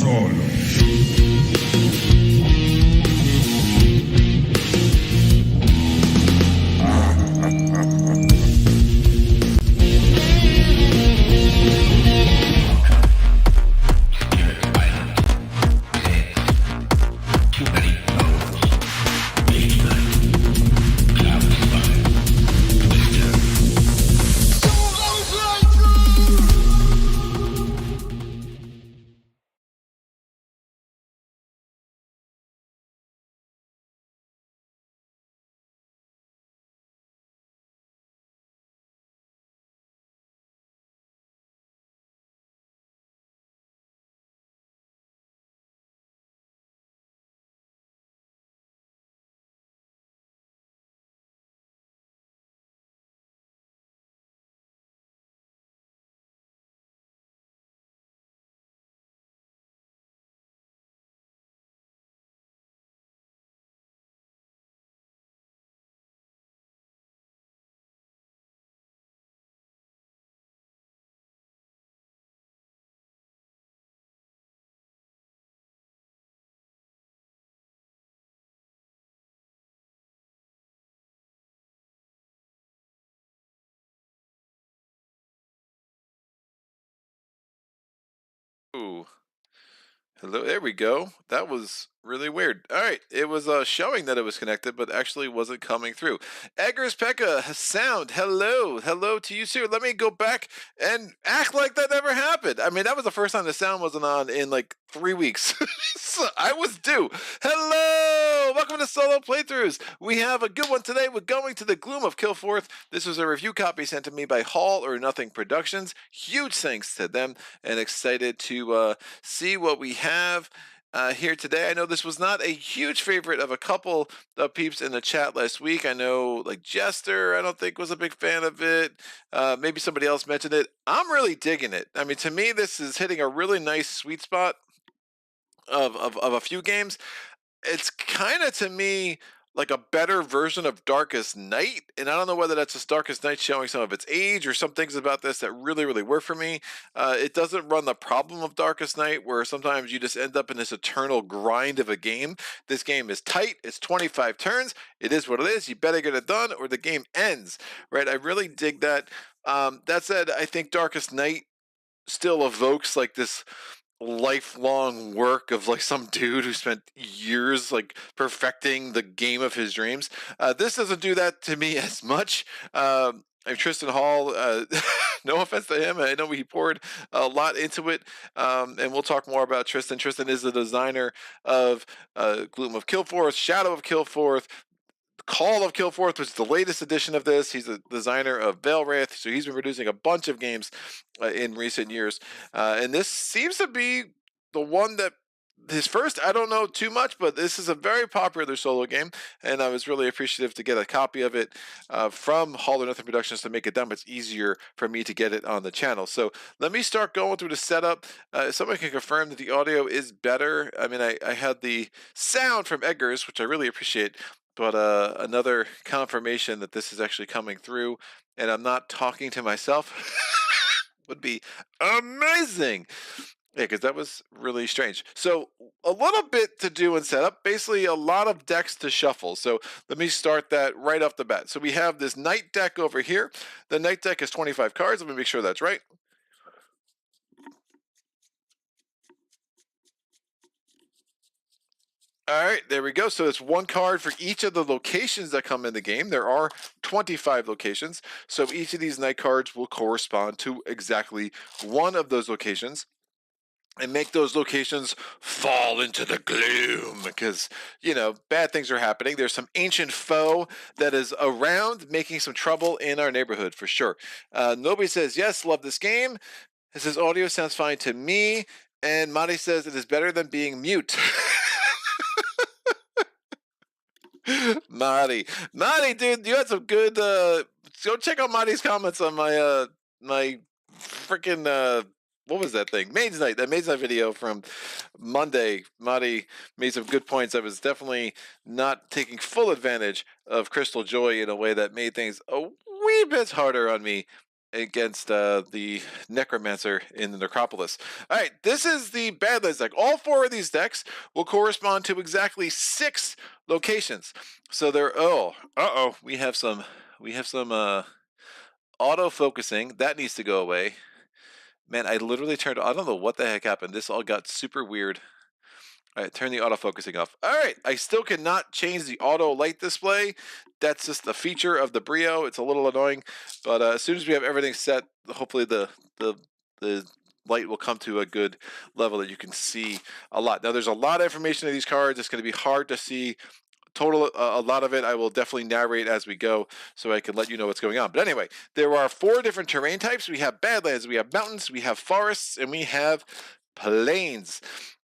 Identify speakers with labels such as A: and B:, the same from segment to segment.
A: Saga.
B: Ooh, hello. There we go. That was really weird. All right, it was showing that it was connected, but actually wasn't coming through. Eggers Pekka sound. Hello, hello to you too. Let me go back and act like that never happened. I mean, that was the first time the sound wasn't on in like 3 weeks. So I was due. Hello, welcome to Solo Playthroughs. We have a good one today. We're going to the Gloom of Kilforth. This was a review copy sent to me by Hall or Nothing Productions. Huge thanks to them, and excited to see what we have here today. I know this was not a huge favorite of a couple of peeps in the chat last week. I know, like Jester, I don't think was a big fan of it. Maybe somebody else mentioned it. I'm really digging it. I mean, to me, this is hitting a really nice sweet spot of a few games. It's kind of, to me, like a better version of Darkest Night, and I don't know whether that's just Darkest Night showing some of its age or some things about this that really work for me. It doesn't run the problem of Darkest Night, where sometimes you just end up in this eternal grind of a game. This game is tight. It's 25 turns. It is what it is. You better get it done or the game ends, right? I really dig that. That said, I think Darkest Night still evokes like this lifelong work of like some dude who spent years like perfecting the game of his dreams. This doesn't do that to me as much. And Tristan Hall, no offense to him, I know he poured a lot into it, and we'll talk more about Tristan. Tristan is the designer of Gloom of Kilforth, Shadow of Kilforth, Call of Kilforth, which is the latest edition of this. He's the designer of Veilwraith, so he's been producing a bunch of games in recent years. And this seems to be the one that his first. I don't know too much, but this is a very popular solo game, and I was really appreciative to get a copy of it from Hall or Nothing Productions to make it that much easier for me to get it on the channel. So let me start going through the setup. Someone can confirm that the audio is better. I mean, I had the sound from Eggers, which I really appreciate, but another confirmation that this is actually coming through and I'm not talking to myself would be amazing. Yeah, because that was really strange. So a little bit to do in setup, basically a lot of decks to shuffle. So let me start that right off the bat. So we have this night deck over here. The night deck is 25 cards. Let me make sure that's right. All right, there we go. So it's one card for each of the locations that come in the game. There are 25 locations. So each of these night cards will correspond to exactly one of those locations and make those locations fall into the gloom because, you know, bad things are happening. There's some ancient foe that is around making some trouble in our neighborhood for sure. Nobody says, yes, love this game. It says, audio sounds fine to me. And Madi says, it is better than being mute. Marty, dude, you had some good. Go check out Marty's comments on my my freaking what was that thing? Maids Night. That Maids Night video from Monday. Marty made some good points. I was definitely not taking full advantage of Crystal Joy in a way that made things a wee bit harder on me against the Necromancer in the Necropolis. All right, this is the Badlands deck. All four of these decks will correspond to exactly 6 locations. So they're we have some auto focusing that needs to go away. Man, I literally turned. I don't know what the heck happened. This all got super weird. All right, turn the autofocusing off. All right, I still cannot change the auto light display. That's just a feature of the Brio. It's a little annoying, but as soon as we have everything set, hopefully the light will come to a good level that you can see a lot. Now, there's a lot of information in these cards. It's going to be hard to see total a lot of it. I will definitely narrate as we go so I can let you know what's going on. But anyway, there are 4 different terrain types. We have Badlands, we have mountains, we have forests, and we have plains.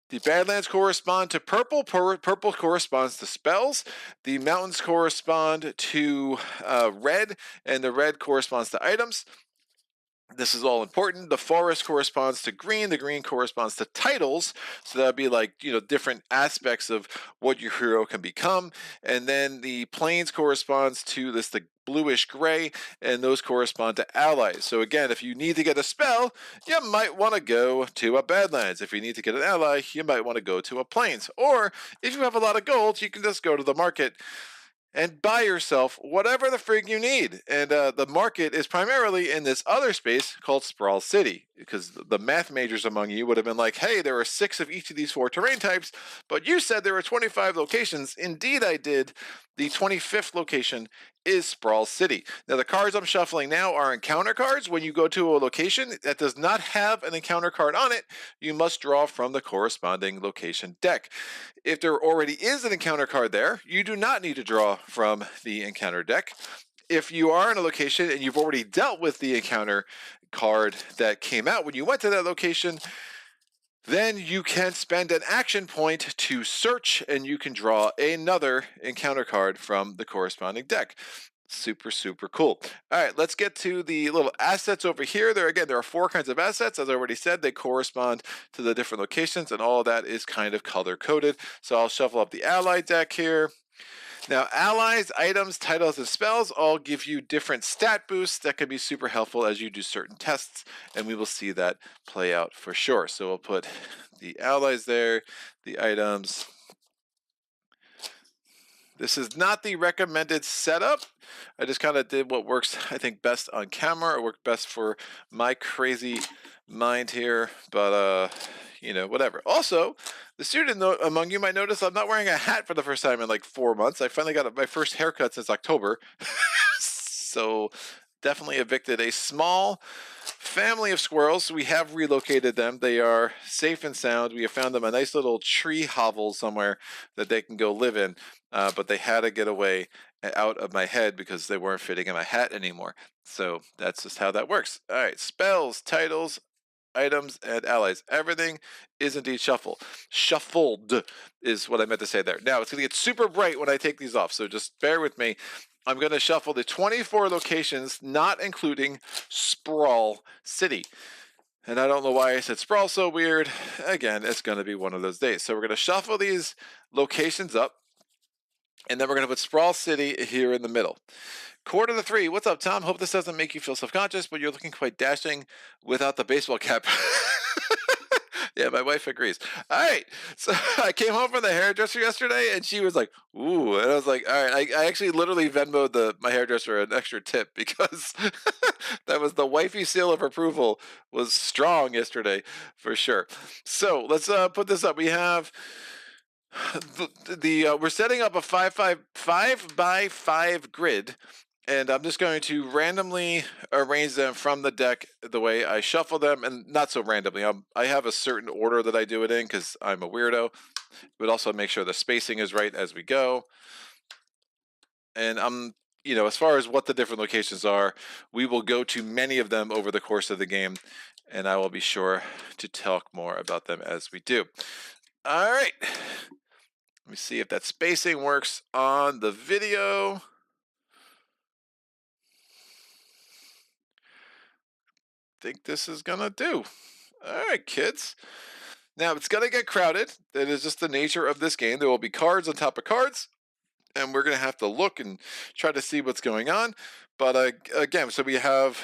B: The Badlands correspond to purple. Purple corresponds to spells. The mountains correspond to red, and the red corresponds to items. This is all important. The forest corresponds to green. The green corresponds to titles. So that'd be like, different aspects of what your hero can become. And then the plains corresponds to the bluish gray, and those correspond to allies. So again, if you need to get a spell, you might want to go to a Badlands. If you need to get an ally, you might want to go to a plains. Or if you have a lot of gold, you can just go to the market and buy yourself whatever the frig you need. And the market is primarily in this other space called Sprawl City, because the math majors among you would have been like, hey, there are 6 of each of these 4 terrain types, but you said there were 25 locations. Indeed, I did. The 25th location is Sprawl City. Now, the cards I'm shuffling now are encounter cards. When you go to a location that does not have an encounter card on it, you must draw from the corresponding location deck. If there already is an encounter card there, you do not need to draw from the encounter deck. If you are in a location and you've already dealt with the encounter card that came out when you went to that location, then you can spend an action point to search, and you can draw another encounter card from the corresponding deck. Super, super cool. All right, let's get to the little assets over here. There are 4 kinds of assets. As I already said, they correspond to the different locations, and all of that is kind of color-coded. So I'll shuffle up the ally deck here. Now, allies, items, titles, and spells all give you different stat boosts that can be super helpful as you do certain tests, and we will see that play out for sure. So we'll put the allies there, the items. This is not the recommended setup. I just kind of did what works, I think, best on camera. It worked best for my crazy mind here, but whatever. Also, the student among you might notice I'm not wearing a hat for the first time in like 4 months. I finally got my first haircut since October. So definitely evicted a small family of squirrels. We have relocated them. They are safe and sound. We have found them a nice little tree hovel somewhere that they can go live in. But they had to get away out of my head because they weren't fitting in my hat anymore. So that's just how that works. All right, spells, titles, items, and allies. Everything is indeed shuffled is what I meant to say there. Now, it's going to get super bright when I take these off, so just bear with me. I'm going to shuffle the 24 locations, not including Sprawl City. And I don't know why I said Sprawl so weird. Again, it's going to be one of those days. So we're going to shuffle these locations up, and then we're going to put Sprawl City here in the middle. Quarter to 3. What's up, Tom? Hope this doesn't make you feel self-conscious, but you're looking quite dashing without the baseball cap. Yeah, my wife agrees. All right. So I came home from the hairdresser yesterday, and she was like, ooh. And I was like, all right. I actually literally Venmoed my hairdresser an extra tip because that was the wifey seal of approval was strong yesterday for sure. So let's put this up. We have we're setting up a 5 by 5 grid, and I'm just going to randomly arrange them from the deck the way I shuffle them, and not so randomly. I have a certain order that I do it in because I'm a weirdo, but also make sure the spacing is right as we go. And as far as what the different locations are, we will go to many of them over the course of the game, and I will be sure to talk more about them as we do. All right. Let me see if that spacing works on the video. Think this is gonna do. All right, kids. Now it's gonna get crowded. That is just the nature of this game. There will be cards on top of cards, and we're gonna have to look and try to see what's going on. But again, so we have,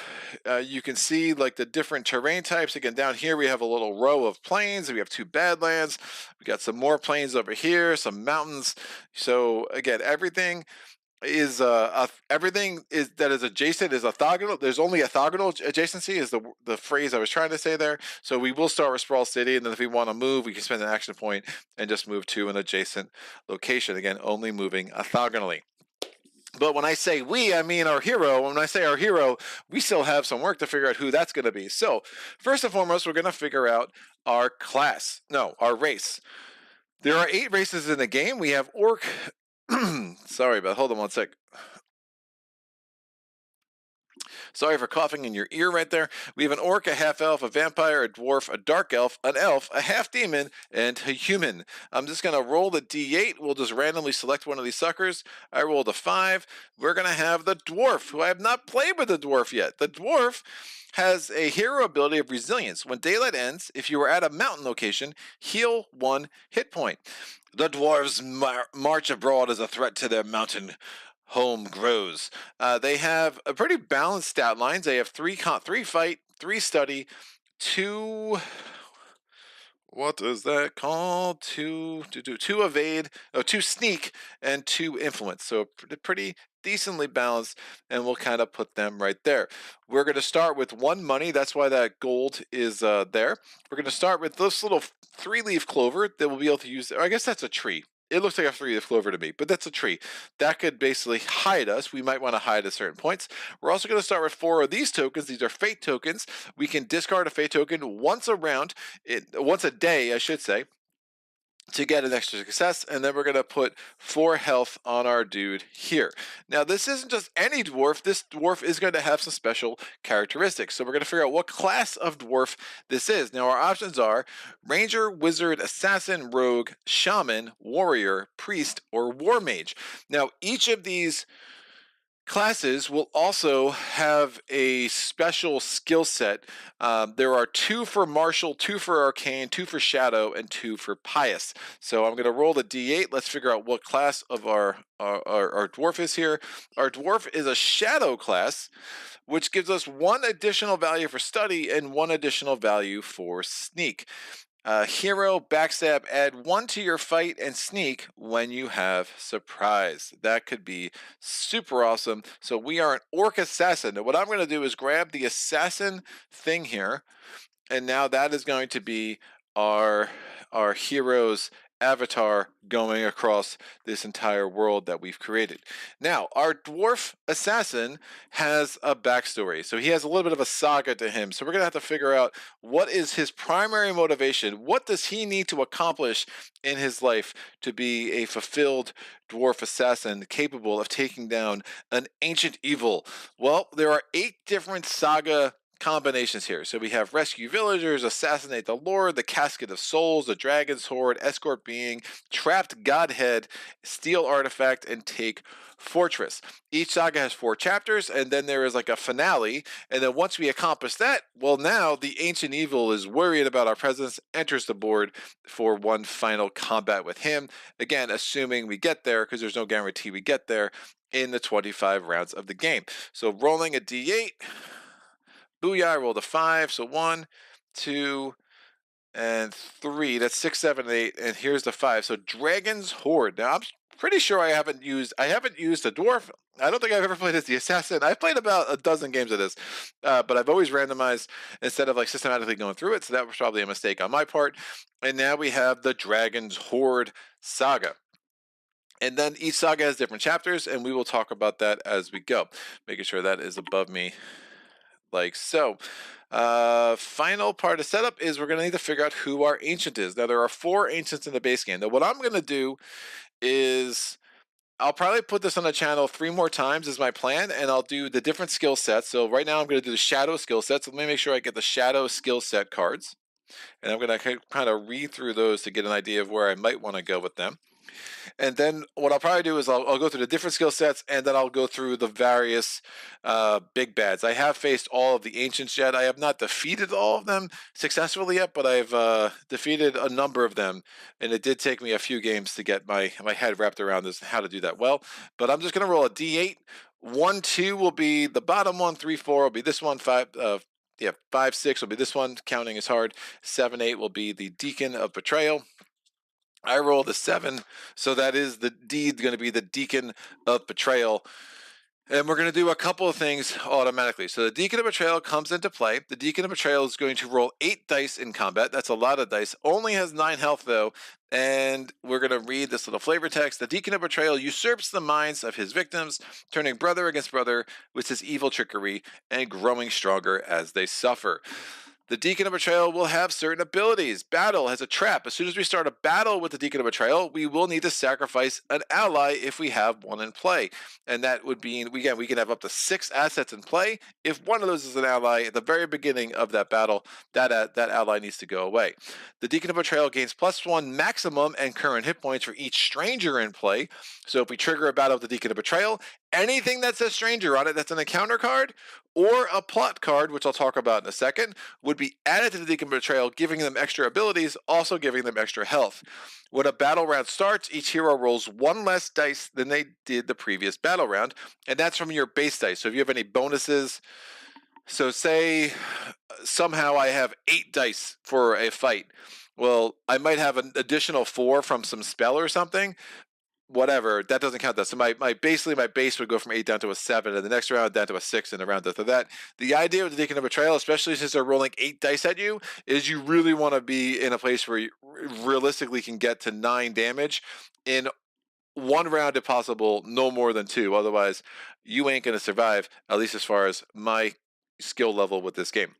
B: you can see like the different terrain types. Again, down here we have a little row of plains. We have 2 badlands. We got some more plains over here, some mountains. So again, everything is that is adjacent is orthogonal. There's only orthogonal adjacency is the phrase I was trying to say there. So we will start with Sprawl City, and then if we want to move, we can spend an action point and just move to an adjacent location. Again, only moving orthogonally. But when I say we, I mean our hero. When I say our hero, we still have some work to figure out who that's going to be. So first and foremost, we're going to figure out our class. No, our race. There are 8 races in the game. We have Orc. Sorry, but hold on one sec. Sorry for coughing in your ear right there. We have an orc, a half elf, a vampire, a dwarf, a dark elf, an elf, a half demon, and a human. I'm just going to roll the d8. We'll just randomly select one of these suckers. I rolled a 5. We're going to have the dwarf, who I have not played with the dwarf yet. The dwarf has a hero ability of resilience. When daylight ends, if you are at a mountain location, heal 1 hit point. The dwarves march abroad as a threat to their mountain home grows. They have a pretty balanced stat lines. They have 3 fight, 3 study, 2. What is that called? 2 evade, 2 sneak, and 2 influence. So pretty decently balanced, and we'll kind of put them right there. We're going to start with 1 money. That's why that gold is there. We're going to start with this little 3-leaf clover that we'll be able to use. I guess that's a tree. It looks like a 3-leaf clover to me, but that's a tree. That could basically hide us. We might want to hide at certain points. We're also going to start with 4 of these tokens. These are fate tokens. We can discard a fate token once a day, I should say, to get an extra success, and then we're going to put 4 health on our dude here. Now, this isn't just any dwarf. This dwarf is going to have some special characteristics, so we're going to figure out what class of dwarf this is. Now, our options are ranger, wizard, assassin, rogue, shaman, warrior, priest, or war mage. Now, each of these classes will also have a special skill set. There are 2 for martial, 2 for arcane, 2 for shadow, and 2 for pious. So I'm going to roll the d8. Let's figure out what class of our dwarf is here. Our dwarf is a shadow class, which gives us 1 additional value for study and 1 additional value for sneak. Hero, backstab, add 1 to your fight and sneak when you have surprise. That could be super awesome. So we are an orc assassin. Now what I'm going to do is grab the assassin thing here, and now that is going to be our hero's avatar going across this entire world that we've created. Now, our dwarf assassin has a backstory. So he has a little bit of a saga to him. So we're going to have to figure out what is his primary motivation. What does he need to accomplish in his life to be a fulfilled dwarf assassin capable of taking down an ancient evil? Well, there are 8 different saga combinations here. So we have rescue villagers, assassinate the lord, the casket of souls, the dragon's horde, escort being, trapped godhead, steal artifact, and take fortress. Each saga has 4 chapters, and then there is like a finale. And then once we accomplish that, well, now the ancient evil is worried about our presence, enters the board for 1 final combat with him. Again, assuming we get there, because there's no guarantee we get there in the 25 rounds of the game. So rolling a d8. Booyah, I rolled a 5, so 1, 2, and 3. That's 6, 7, 8, and here's the 5. So Dragon's Horde. Now I'm pretty sure I haven't used the dwarf. I don't think I've ever played as the assassin. I've played about a dozen games of this, but I've always randomized instead of like systematically going through it. So that was probably a mistake on my part. And now we have the Dragon's Horde saga. And then each saga has different chapters, and we will talk about that as we go. Making sure that is above me like so. Final part of setup is we're going to need to figure out who our ancient is. Now, there are 4 ancients in the base game. Now, what I'm going to do is I'll probably put this on the channel 3 more times is my plan, and I'll do the different skill sets. So right now I'm going to do the shadow skill sets. So let me make sure I get the shadow skill set cards. And I'm going to kind of read through those to get an idea of where I might want to go with them. And then what I'll probably do is I'll go through the different skill sets, and then I'll go through the various big bads. I have faced all of the ancients yet. I have not defeated all of them successfully yet, but I've defeated a number of them, and it did take me a few games to get my head wrapped around this and how to do that well. But I'm just going to roll a d8. 1, 2 will be the bottom one. 3, 4 will be this one. 5, yeah, 5, 6 will be this one. Counting is hard. 7, 8 will be the Deacon of Betrayal. I rolled a 7, so that is the deed going to be the Deacon of Betrayal. And we're going to do a couple of things automatically. So the Deacon of Betrayal comes into play. The Deacon of Betrayal is going to roll 8 dice in combat. That's a lot of dice. Only has 9 health, though. And we're going to read this little flavor text. The Deacon of Betrayal usurps the minds of his victims, turning brother against brother with his evil trickery and growing stronger as they suffer. The Deacon of Betrayal will have certain abilities. Battle has a trap. As soon as we start a battle with the Deacon of Betrayal, we will need to sacrifice an ally if we have one in play. And that would be, again, we can have up to 6 assets in play. If one of those is an ally at the very beginning of that battle, that ally needs to go away. The Deacon of Betrayal gains +1 maximum and current hit points for each stranger in play. So if we trigger a battle with the Deacon of Betrayal, anything that says stranger on it that's an encounter card or a plot card, which I'll talk about in a second, would be added to the Deacon of Betrayal, giving them extra abilities, also giving them extra health. When a battle round starts, each hero rolls 1 less dice than they did the previous battle round, and that's from your base dice. So if you have any bonuses, so say somehow I have 8 dice for a fight. Well, I might have an additional 4 from some spell or something, whatever, that doesn't count. That so my base would go from 8 down to a 7, and the next round down to a 6, and the round after that. The idea of the Deacon of Betrayal, especially since they're rolling 8 dice at you, is you really want to be in a place where you realistically can get to 9 damage in one round if possible, no more than 2. Otherwise, you ain't gonna survive, at least as far as my skill level with this game.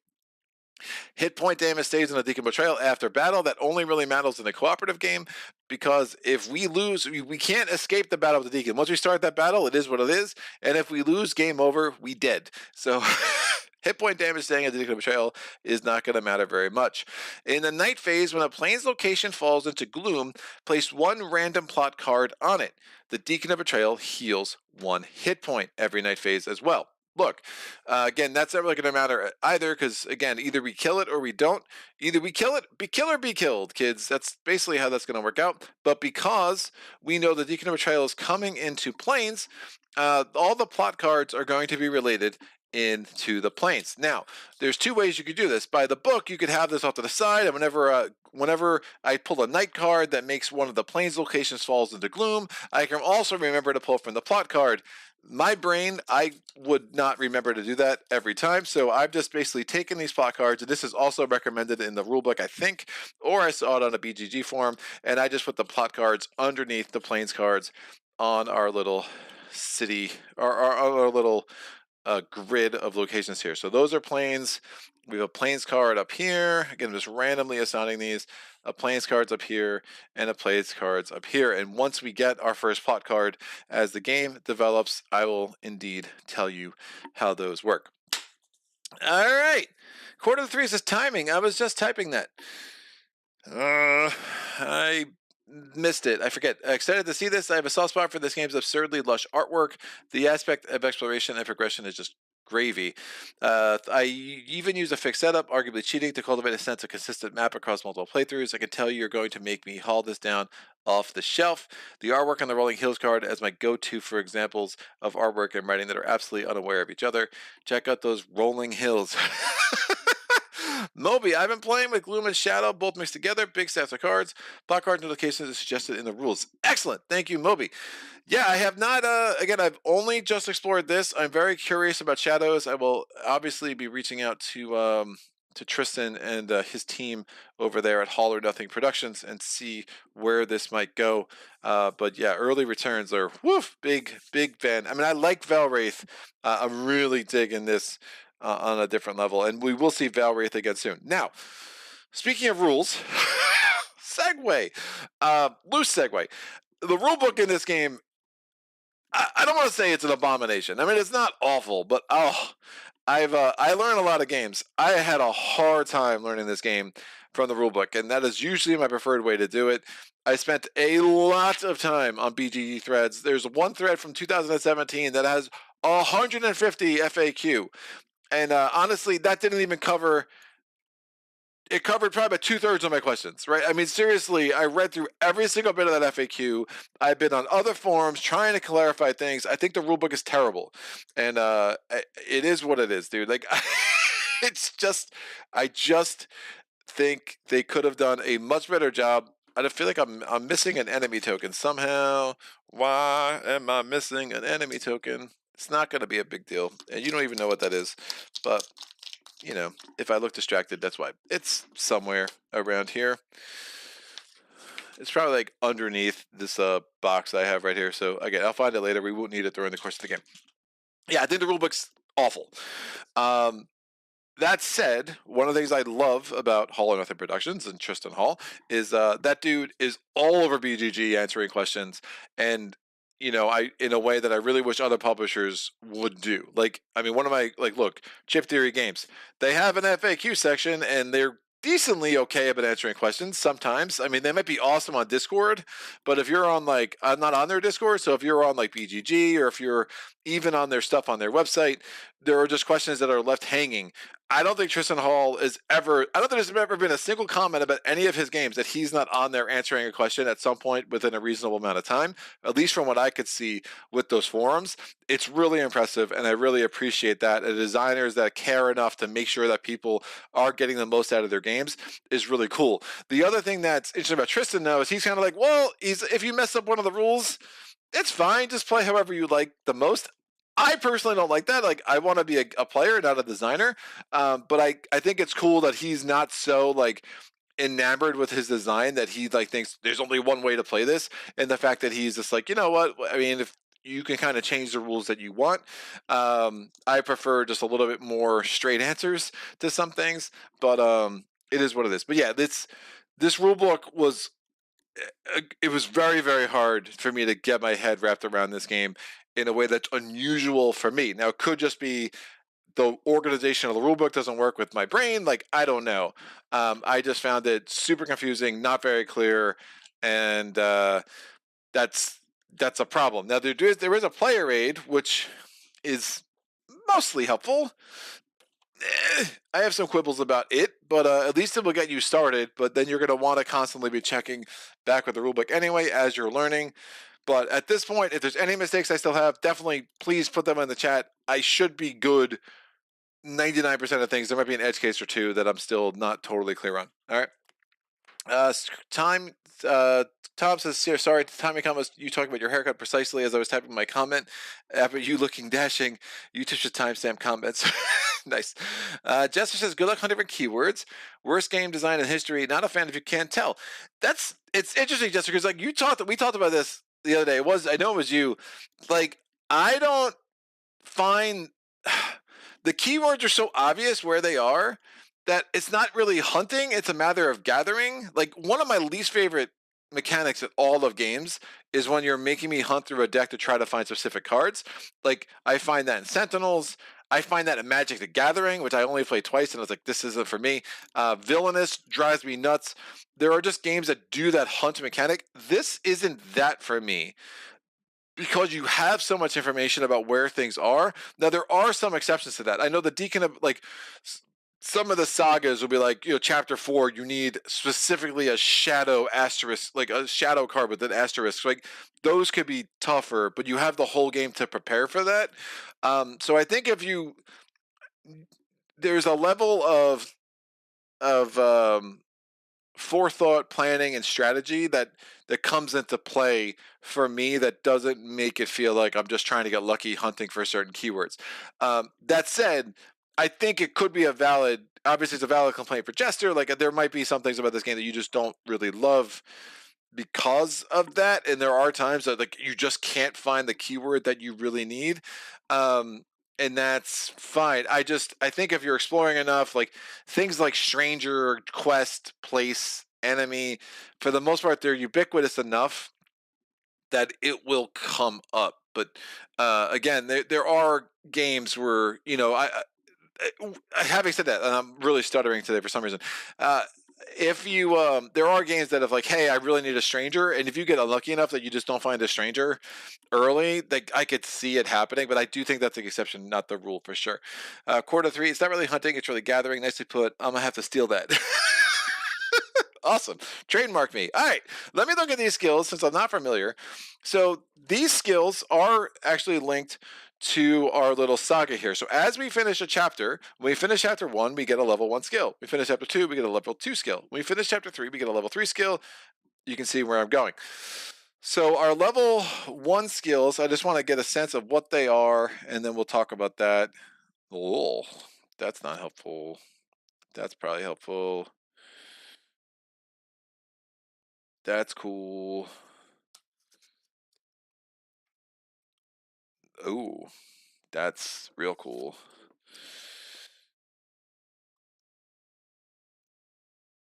B: Hit point damage stays in a Deacon Betrayal after battle. That only really matters in a cooperative game, because if we lose, we can't escape the battle with the Deacon. Once we start that battle, it is what it is. And if we lose, game over, we dead. So hit point damage staying in the Deacon Betrayal is not going to matter very much. In the night phase, when a plane's location falls into gloom, place 1 random plot card on it. The Deacon of Betrayal heals 1 hit point every night phase as well. Look, again, that's not really going to matter either, because again, either we kill it or we don't. Either we kill it, be kill or be killed, kids. That's basically how that's going to work out. But because we know the Deacon of Betrayal is coming into planes, all the plot cards are going to be related into the planes. Now, there's 2 ways you could do this. By the book, you could have this off to the side, and whenever I pull a night card that makes one of the planes locations falls into gloom, I can also remember to pull from the plot card. My brain, I would not remember to do that every time, so I've just basically taken these plot cards, and this is also recommended in the rulebook, I think, or I saw it on a BGG forum, and I just put the plot cards underneath the planes cards on our little city, or our little grid of locations here. So those are planes. We have a planes card up here. Again, I'm just randomly assigning these. A planes cards up here and a planes cards up here. And once we get our first plot card, as the game develops, I will indeed tell you how those work. All right. Quarter to 3 says timing. I was just typing that. I missed it. I forget. Excited to see this. I have a soft spot for this game's absurdly lush artwork. The aspect of exploration and progression is just gravy. I even use a fixed setup, arguably cheating, to cultivate a sense of consistent map across multiple playthroughs. I can tell you're going to make me haul this down off the shelf. The artwork on the Rolling Hills card as my go-to for examples of artwork and writing that are absolutely unaware of each other. Check out those Rolling Hills. Moby, I've been playing with Gloom and Shadow, both mixed together. Big sets of cards. Plot card notifications is suggested in the rules. Excellent. Thank you, Moby. Yeah, I have not, again, I've only just explored this. I'm very curious about Shadows. I will obviously be reaching out to Tristan and his team over there at All or Nothing Productions and see where this might go. But yeah, early returns are, big fan. I mean, I like Valwraith. I'm really digging this on a different level, and we will see Valwraith again soon. Now, speaking of rules, segue, loose segue. The rulebook in this game, I don't want to say it's an abomination. I mean, it's not awful, but I learned a lot of games. I had a hard time learning this game from the rulebook, and that is usually my preferred way to do it. I spent a lot of time on BGE threads. There's one thread from 2017 that has 150 FAQ. And honestly, that didn't even cover it covered probably about 2/3 of my questions, right? I mean, seriously, I read through every single bit of that FAQ. I've been on other forums trying to clarify things. I think the rulebook is terrible, and it is what it is, dude. Like, it's just, I just think they could have done a much better job. I feel like I'm missing an enemy token somehow. Why am I missing an enemy token? It's not going to be a big deal, and you don't even know what that is, but you know, if I look distracted, that's why. It's somewhere around here. It's probably like underneath this box I have right here. So again, I'll find it later. We won't need it during the course of the game. Yeah, I think the rulebook's awful. That said, one of the things I love about Hall or Nothing Productions and Tristan Hall is that dude is all over BGG answering questions, and you know, I in a way that I really wish other publishers would do. Like, I mean, one of my like, look, Chip Theory Games, they have an FAQ section, and they're decently okay about answering questions sometimes. I mean, they might be awesome on Discord, but if you're on like, I'm not on their Discord, so if you're on like BGG or if you're even on their stuff on their website, there are just questions that are left hanging. I don't think Tristan Hall is ever. I don't think there's ever been a single comment about any of his games that he's not on there answering a question at some point within a reasonable amount of time. At least from what I could see with those forums, it's really impressive, and I really appreciate that. And designers that care enough to make sure that people are getting the most out of their games is really cool. The other thing that's interesting about Tristan, though, is he's kind of like, well, if you mess up one of the rules, it's fine. Just play however you like the most. I personally don't like that. Like, I want to be a player, not a designer. But I think it's cool that he's not so like enamored with his design that he like thinks there's only one way to play this, and the fact that he's just like, you know what? I mean, if you can kind of change the rules that you want. I prefer just a little bit more straight answers to some things, but it is what it is. But yeah, this rule book was it was very, very hard for me to get my head wrapped around this game in a way that's unusual for me. Now, it could just be the organization of the rulebook doesn't work with my brain. Like, I don't know. I just found it super confusing, not very clear, and that's a problem. Now, there is a player aid, which is mostly helpful. I have some quibbles about it, but at least it will get you started. But then you're going to want to constantly be checking back with the rulebook anyway as you're learning. But at this point, if there's any mistakes I still have, definitely please put them in the chat. I should be good 99% of things. There might be an edge case or two that I'm still not totally clear on. All right. Time. Tom says, sorry, time to come. You talking about your haircut precisely as I was typing my comment. After you looking dashing, you took your timestamp comments. Nice. Jester says, good luck on different keywords. Worst game design in history. Not a fan if you can't tell. It's interesting, Jester, because like we talked about this the other day. I know it was you. Like, I don't find the keywords are so obvious where they are that it's not really hunting, it's a matter of gathering. Like, one of my least favorite mechanics in all of games is when you're making me hunt through a deck to try to find specific cards. Like, I find that in Sentinels. I find that in Magic the Gathering, which I only played twice, and I was like, this isn't for me. Villainous drives me nuts. There are just games that do that hunt mechanic. This isn't that for me, because you have so much information about where things are. Now, there are some exceptions to that. I know the Deacon of, like, some of the sagas will be like, you know, chapter 4, you need specifically a shadow asterisk, like a shadow card with an asterisk. Like, those could be tougher, but you have the whole game to prepare for that. So I think there's a level of forethought, planning, and strategy that comes into play for me that doesn't make it feel like I'm just trying to get lucky hunting for certain keywords. That said, I think it could be obviously it's a valid complaint for Jester. Like, there might be some things about this game that you just don't really love because of that, and there are times that like you just can't find the keyword that you really need. And that's fine. I think if you're exploring enough, like things like stranger, quest, place, enemy, for the most part, they're ubiquitous enough that it will come up. But again, there are games where, you know, having said that, and I'm really stuttering today for some reason. If you there are games that have like, hey, I really need a stranger, and if you get unlucky enough that you just don't find a stranger early, like, I could see it happening, but I do think that's the exception, not the rule, for sure. Quarter 3, it's not really hunting, it's really gathering. Nicely put. I'm gonna have to steal that. Awesome. Trademark me. All right. Let me look at these skills since I'm not familiar. So these skills are actually linked to our little saga here. So as we finish a chapter, when we finish chapter 1, we get a level 1 skill. We finish chapter 2, we get a level 2 skill. When we finish chapter 3, we get a level 3 skill. You can see where I'm going. So our level 1 skills, I just want to get a sense of what they are, and then we'll talk about that. Oh, that's not helpful. That's probably helpful. That's cool. Ooh, that's real cool.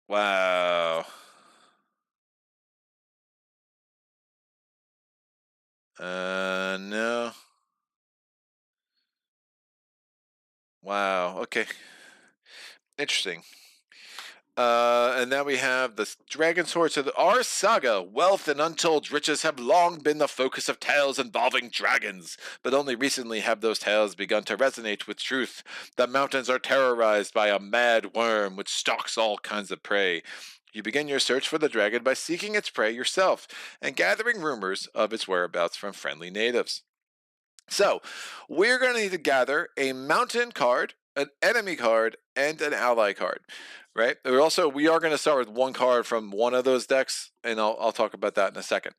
B: Wow. No. Wow. Okay. Interesting. And now we have the Dragon Sword. So our saga, wealth and untold riches have long been the focus of tales involving dragons, but only recently have those tales begun to resonate with truth. The mountains are terrorized by a mad worm which stalks all kinds of prey. You begin your search for the dragon by seeking its prey yourself and gathering rumors of its whereabouts from friendly natives. So, we're going to need to gather a mountain card, an enemy card, and an ally card, right? We are going to start with one card from one of those decks, and I'll talk about that in a second.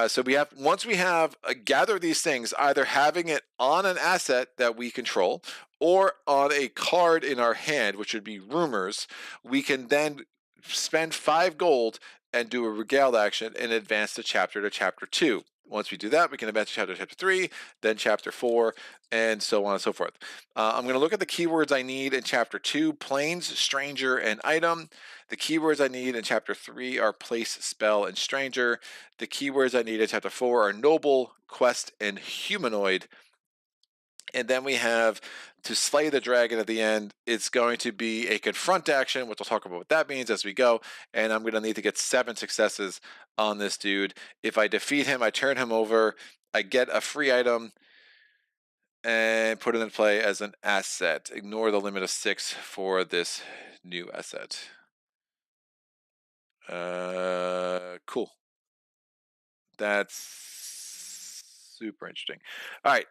B: So we have once we have gather these things, either having it on an asset that we control or on a card in our hand, which would be rumors, we can then spend 5 gold and do a regale action and advance to chapter 2. Once we do that, we can advance to chapter 3, then chapter 4, and so on and so forth. I'm going to look at the keywords I need in chapter 2, planes, stranger, and item. The keywords I need in chapter 3 are place, spell, and stranger. The keywords I need in chapter 4 are noble, quest, and humanoid. And then we have to slay the dragon at the end. It's going to be a confront action, which I'll talk about what that means as we go. And I'm going to need to get 7 successes on this dude. If I defeat him, I turn him over. I get a free item and put it in play as an asset. Ignore the limit of 6 for this new asset. Cool. That's super interesting. All right.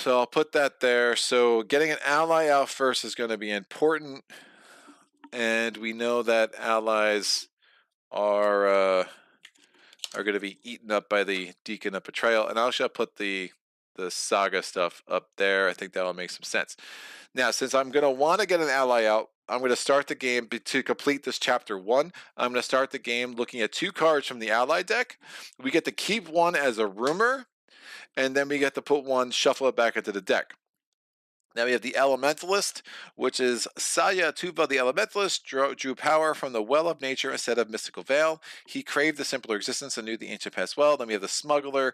B: So I'll put that there. So getting an ally out first is going to be important, and we know that allies are going to be eaten up by the Deacon of Betrayal. And I'll put the Saga stuff up there. I think that'll make some sense. Now, since I'm going to want to get an ally out, I'm going to start the game to complete this chapter 1. I'm going to start the game looking at 2 cards from the ally deck. We get to keep one as a rumor, and then we get to put one, shuffle it back into the deck. Now we have the Elementalist, which is Saya Tuva the Elementalist, drew power from the well of nature instead of mystical veil. He craved the simpler existence and knew the ancient past well. Then we have the Smuggler.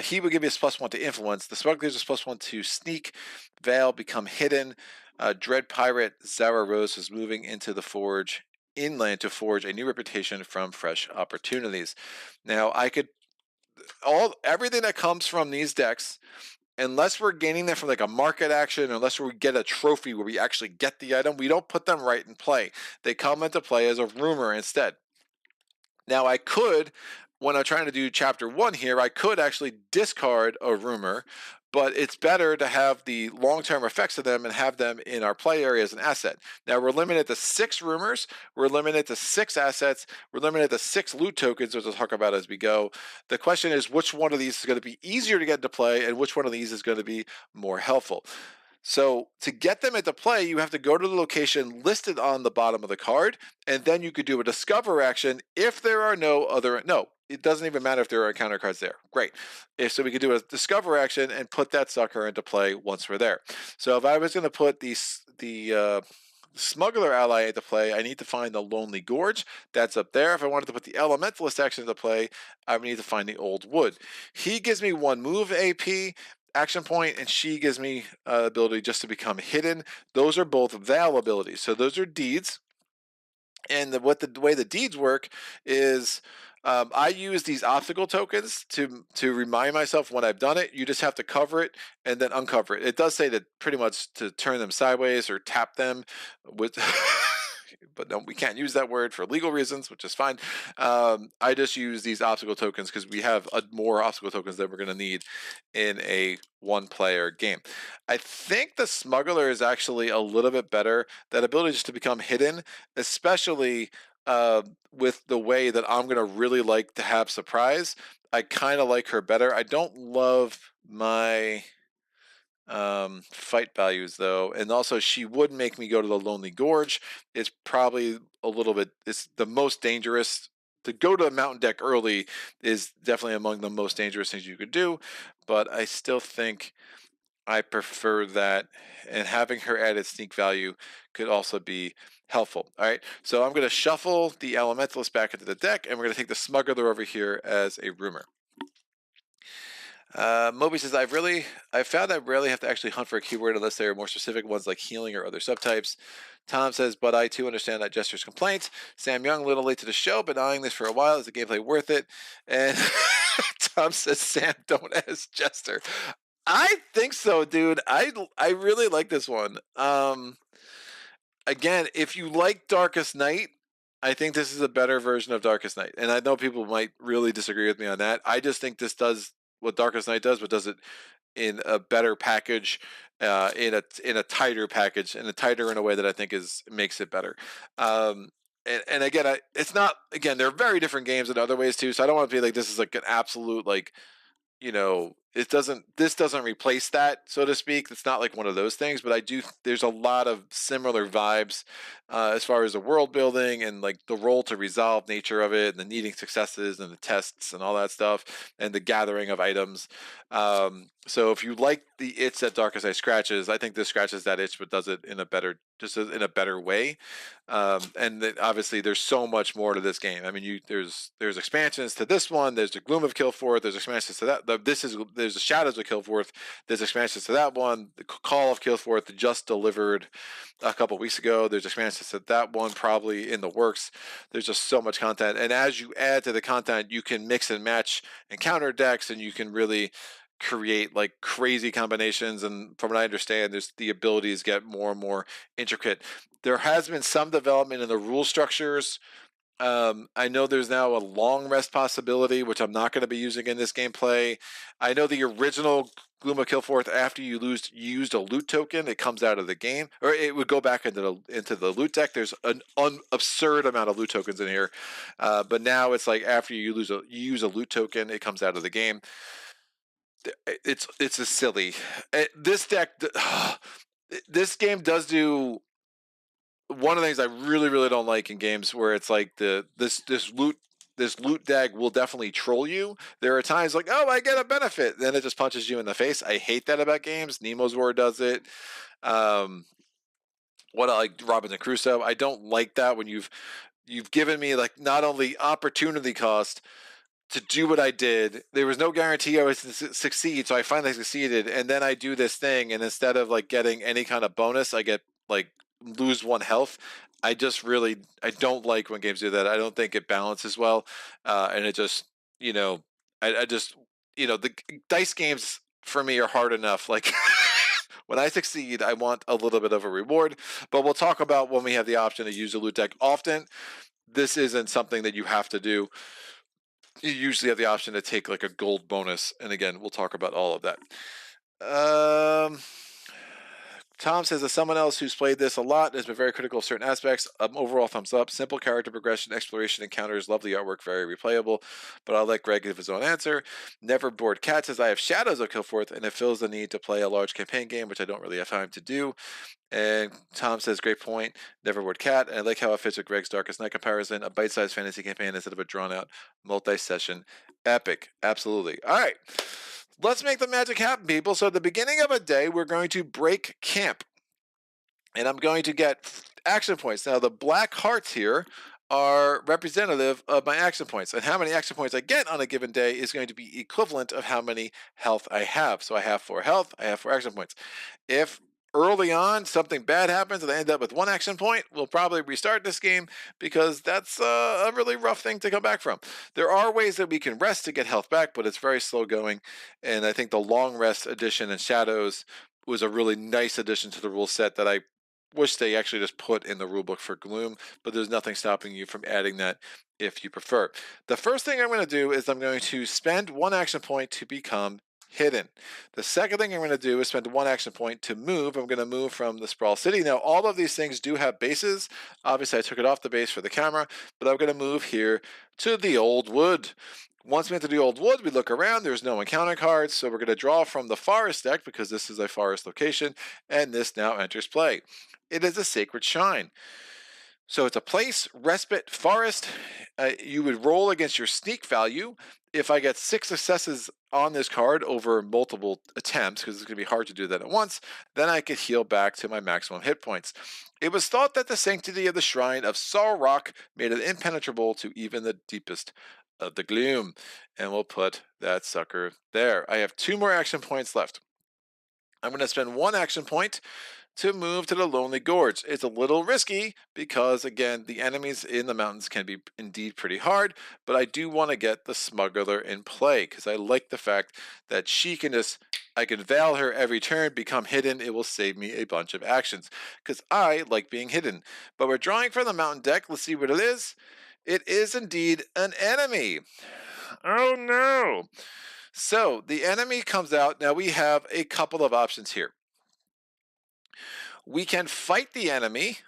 B: He would give you a +1 to influence. The Smuggler is a +1 to sneak, veil, become hidden. Dread Pirate Zara Rose was moving into the forge inland to forge a new reputation from fresh opportunities. Now I could everything that comes from these decks, unless we're gaining them from like a market action, unless we get a trophy where we actually get the item, we don't put them right in play. They come into play as a rumor instead. Now I could, when I'm trying to do chapter 1 here, I could actually discard a rumor, but it's better to have the long-term effects of them and have them in our play area as an asset. Now we're limited to 6 rumors, we're limited to 6 assets, we're limited to 6 loot tokens, which we'll talk about as we go. The question is which one of these is going to be easier to get into play and which one of these is going to be more helpful. So to get them into play, you have to go to the location listed on the bottom of the card, and then you could do a discover action if there are no, it doesn't even matter if there are encounter cards there. Great. So we could do a discover action and put that sucker into play once we're there. So if I was going to put the Smuggler ally into play, I need to find the Lonely Gorge. That's up there. If I wanted to put the Elementalist action into play, I would need to find the Old Wood. He gives me 1 move AP, action point, and she gives me ability just to become hidden. Those are both Val abilities. So those are deeds. And the way the deeds work is I use these obstacle tokens to remind myself when I've done it. You just have to cover it and then uncover it. It does say that pretty much to turn them sideways or tap them with but no, we can't use that word for legal reasons, which is fine. I just use these obstacle tokens because we have more obstacle tokens that we're going to need in a one-player game. I think the smuggler is actually a little bit better. That ability just to become hidden, especially with the way that I'm going to really like to have surprise. I kind of like her better. I don't love my fight values though, and also she would make me go to the Lonely Gorge. It's probably a little bit, it's the most dangerous to go to a mountain deck early, is definitely among the most dangerous things you could do, but I still think I prefer that, and having her added sneak value could also be helpful. All right, so I'm going to shuffle the Elementalist back into the deck, and we're going to take the Smuggler over here as a rumor. Moby says, I've found I rarely have to actually hunt for a keyword unless there are more specific ones like healing or other subtypes. Tom says, but I too understand that Jester's complaints. Sam Young, a little late to the show, but eyeing this for a while. Is the gameplay worth it? And Tom says, Sam, don't ask Jester. I think so, dude. I really like this one. Again, if you like Darkest Night, I think this is a better version of Darkest Night. And I know people might really disagree with me on that. I just think this does what Darkest Night does, but does it in a better package, in a tighter package, and a tighter in a way that I think makes it better. And again, it's not, again, they're very different games in other ways too. So I don't want to be like this is like an absolute like, this doesn't replace that, so to speak. It's not like one of those things, but there's a lot of similar vibes as far as the world building and like the roll to resolve nature of it, and the needing successes and the tests and all that stuff, and the gathering of items. So if you like the itch that Darkest Eye scratches, I think this scratches that itch, but does it in in a better way. Obviously there's so much more to this game. I mean, there's expansions to this one. There's the Gloom of Kilforth. There's expansions to that. There's the Shadows of Kilforth. There's expansions to that one. The Call of Kilforth just delivered a couple weeks ago. There's expansions to that one probably in the works. There's just so much content, and as you add to the content, you can mix and match encounter decks, and you can really create like crazy combinations. And from what I understand, there's the abilities get more and more intricate. There has been some development in the rule structures. I know there's now a long rest possibility, which I'm not going to be using in this gameplay. I know the original Gloom of Kilforth, after you used a loot token, it comes out of the game, or it would go back into the loot deck. There's an absurd amount of loot tokens in here, but now it's like after you use a loot token, it comes out of the game. It's a silly. This deck, this game does do one of the things I really really don't like in games where it's like this loot deck will definitely troll you. There are times like, oh, I get a benefit, then it just punches you in the face. I hate that about games. Nemo's War does it. What I like Robinson Crusoe. I don't like that when you've given me like not only opportunity cost to do what I did. There was no guarantee I would succeed, so I finally succeeded, and then I do this thing, and instead of like getting any kind of bonus, I get like lose one health. I don't like when games do that. I don't think it balances well, and it just I just the dice games for me are hard enough. Like when I succeed, I want a little bit of a reward. But we'll talk about when we have the option to use a loot deck often. This isn't something that you have to do. You usually have the option to take like a gold bonus, and again, we'll talk about all of that. Tom says, as someone else who's played this a lot, has been very critical of certain aspects. Overall, thumbs up. Simple character progression, exploration, encounters, lovely artwork, very replayable. But I'll let Greg give his own answer. Never Bored Cat says, I have Shadows of Kilforth, and it fills the need to play a large campaign game, which I don't really have time to do. And Tom says, great point. Never Bored Cat. And I like how it fits with Greg's Darkest Night comparison. A bite-sized fantasy campaign instead of a drawn-out multi-session epic. Absolutely. All right. Let's make the magic happen, people. So at the beginning of a day, we're going to break camp. And I'm going to get action points. Now, the black hearts here are representative of my action points. And how many action points I get on a given day is going to be equivalent of how many health I have. So I have 4 health, I have 4 action points. If early on something bad happens and I end up with 1 action point, we'll probably restart this game, because that's a really rough thing to come back from. There are ways that we can rest to get health back, but it's very slow going. And I think the long rest addition in Shadows was a really nice addition to the rule set that I wish they actually just put in the rulebook for Gloom, but there's nothing stopping you from adding that if you prefer. The first thing I'm going to do is I'm going to spend 1 action point to become hidden. The second thing I'm going to do is spend 1 action point to move. I'm going to move from the Sprawl City. Now, all of these things do have bases. Obviously, I took it off the base for the camera, but I'm going to move here to the Old Wood. Once we enter the Old Wood, we look around. There's no encounter cards, so we're going to draw from the forest deck because this is a forest location, and this now enters play. It is a Sacred Shrine. So it's a place, respite, forest. You would roll against your sneak value. If I get 6 successes on this card over multiple attempts, because it's going to be hard to do that at once, then I could heal back to my maximum hit points. It was thought that the sanctity of the shrine of Saw Rock made it impenetrable to even the deepest of the gloom. And we'll put that sucker there. I have 2 more action points left. I'm going to spend 1 action point to move to the Lonely Gorge. It's a little risky because, again, the enemies in the mountains can be indeed pretty hard, but I do want to get the smuggler in play because I like the fact that she can just, I can veil her every turn, become hidden. It will save me a bunch of actions because I like being hidden. But we're drawing from the mountain deck. Let's see what it is. It is indeed an enemy. Oh no. So the enemy comes out. Now we have a couple of options here. We can fight the enemy,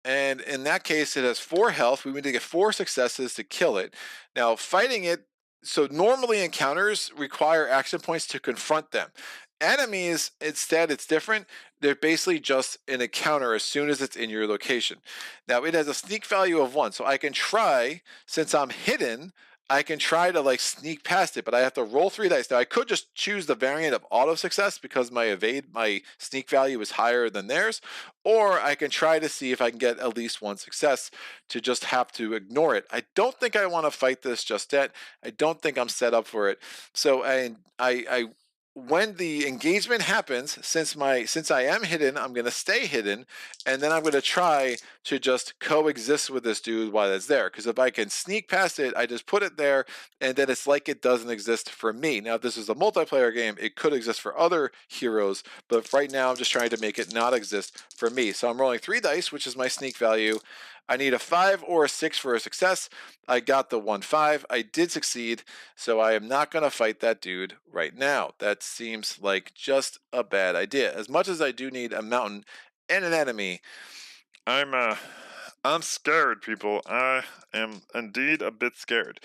B: and in that case, it has 4 health. We need to get 4 successes to kill it. Now, fighting it, so normally encounters require action points to confront them. Enemies, instead, it's different. They're basically just an encounter as soon as it's in your location. Now, it has a sneak value of 1, so I can try, since I'm hidden, I can try to like sneak past it, but I have to roll 3 dice. Now I could just choose the variant of auto success because my sneak value is higher than theirs, or I can try to see if I can get at least 1 success to just have to ignore it. I don't think I want to fight this just yet. I don't think I'm set up for it. So I when the engagement happens, since I am hidden, I'm going to stay hidden, and then I'm going to try to just coexist with this dude while it's there. Because if I can sneak past it, I just put it there, and then it's like it doesn't exist for me. Now, if this is a multiplayer game, it could exist for other heroes, but right now I'm just trying to make it not exist for me. So I'm rolling 3 dice, which is my sneak value. I need a 5 or a 6 for a success. I got the 1-5. I did succeed, so I am not going to fight that dude right now. That seems like just a bad idea. As much as I do need a mountain and an enemy, I'm scared, people. I am indeed a bit scared.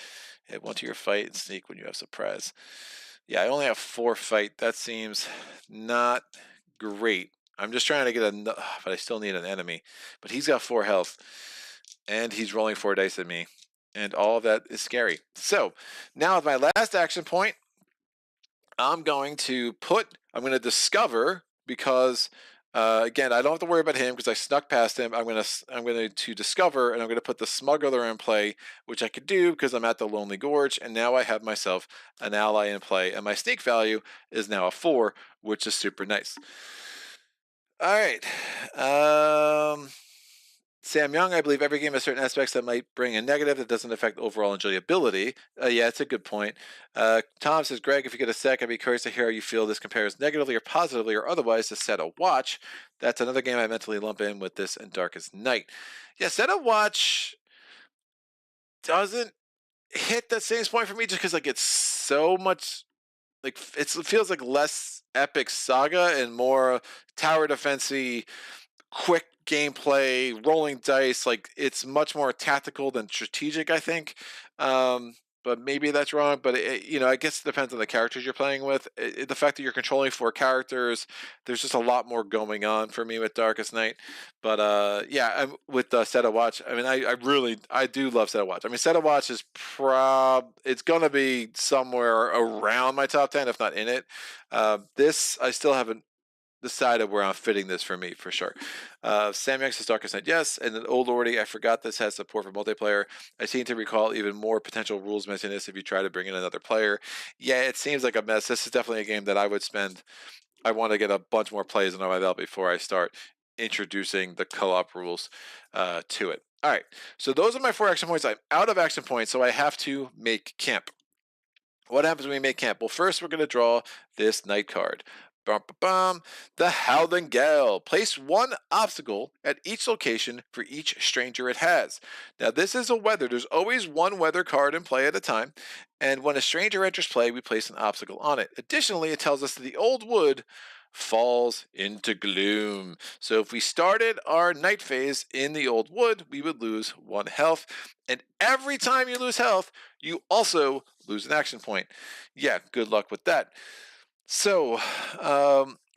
B: Hit 1 to your fight and sneak when you have surprise. Yeah, I only have 4 fight. That seems not great. I'm just trying to get but I still need an enemy. But he's got 4 health, and he's rolling 4 dice at me, and all of that is scary. So now with my last action point, I'm going to discover, because again, I don't have to worry about him because I snuck past him. I'm going to discover, and I'm going to put the smuggler in play, which I could do because I'm at the Lonely Gorge, and now I have myself an ally in play, and my sneak value is now a 4, which is super nice. All right. Sam Young, I believe every game has certain aspects that might bring a negative that doesn't affect overall enjoyability. Yeah, it's a good point. Tom says, Greg, if you get a sec, I'd be curious to hear how you feel this compares negatively or positively or otherwise to Set a Watch. That's another game I mentally lump in with this and Darkest Night. Yeah, Set a Watch doesn't hit that same point for me just because like it's so much, like it feels like less epic Saga and more tower defense-y, quick gameplay, rolling dice. Like it's much more tactical than strategic, I think. But maybe that's wrong. But I guess it depends on the characters you're playing with. The fact that you're controlling 4 characters, there's just a lot more going on for me with Darkest Night. But yeah, with Set a Watch, I mean, I do love Set a Watch. I mean, Set a Watch is it's gonna be somewhere around my top 10, if not in it. This I still haven't decided where I'm fitting this for me, for sure. Sam Young says Darkest Night, yes. And then Old Lordy, I forgot this has support for multiplayer. I seem to recall even more potential rules missing this if you try to bring in another player. Yeah, it seems like a mess. This is definitely a game that I want to get a bunch more plays under my belt before I start introducing the co-op rules to it. All right, so those are my 4 action points. I'm out of action points, so I have to make camp. What happens when we make camp? Well, first we're going to draw this night card. Bum, bum, bum. The Howling Gale. Place one obstacle at each location for each stranger it has. Now, this is a weather. There's always one weather card in play at a time. And when a stranger enters play, we place an obstacle on it. Additionally, it tells us that the old wood falls into gloom. So if we started our night phase in the old wood, we would lose 1 health. And every time you lose health, you also lose an action point. Yeah, good luck with that. So,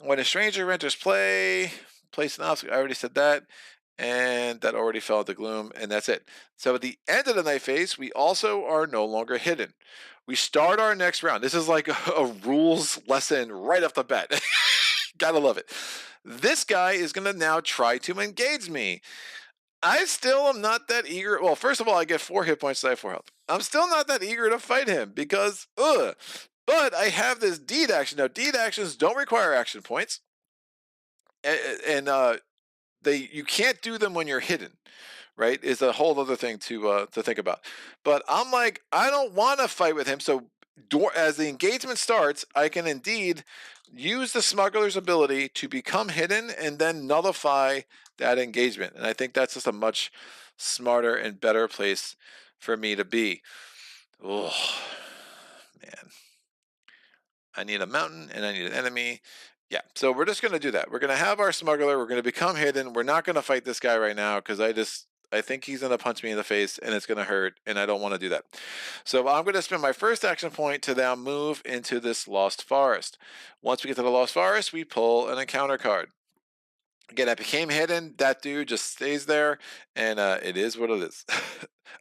B: when a stranger enters play, place an obstacle. I already said that, and that already fell into gloom, and that's it. So, at the end of the night phase, we also are no longer hidden. We start our next round. This is like a rules lesson right off the bat. Gotta love it. This guy is gonna now try to engage me. I still am not that eager. Well, first of all, I get 4 hit points, so I have 4 health. I'm still not that eager to fight him because, ugh. But I have this deed action. Now, deed actions don't require action points, and they you can't do them when you're hidden, right? Is a whole other thing to think about. But I'm like, I don't want to fight with him. So as the engagement starts, I can indeed use the smuggler's ability to become hidden and then nullify that engagement. And I think that's just a much smarter and better place for me to be. Oh man. I need a mountain and I need an enemy. Yeah, so we're just going to do that. We're going to have our smuggler. We're going to become hidden. We're not going to fight this guy right now because I think he's going to punch me in the face and it's going to hurt, and I don't want to do that. So I'm going to spend my first action point to now move into this Lost Forest. Once we get to the Lost Forest, we pull an encounter card. Again, I became hidden. That dude just stays there, and it is what it is.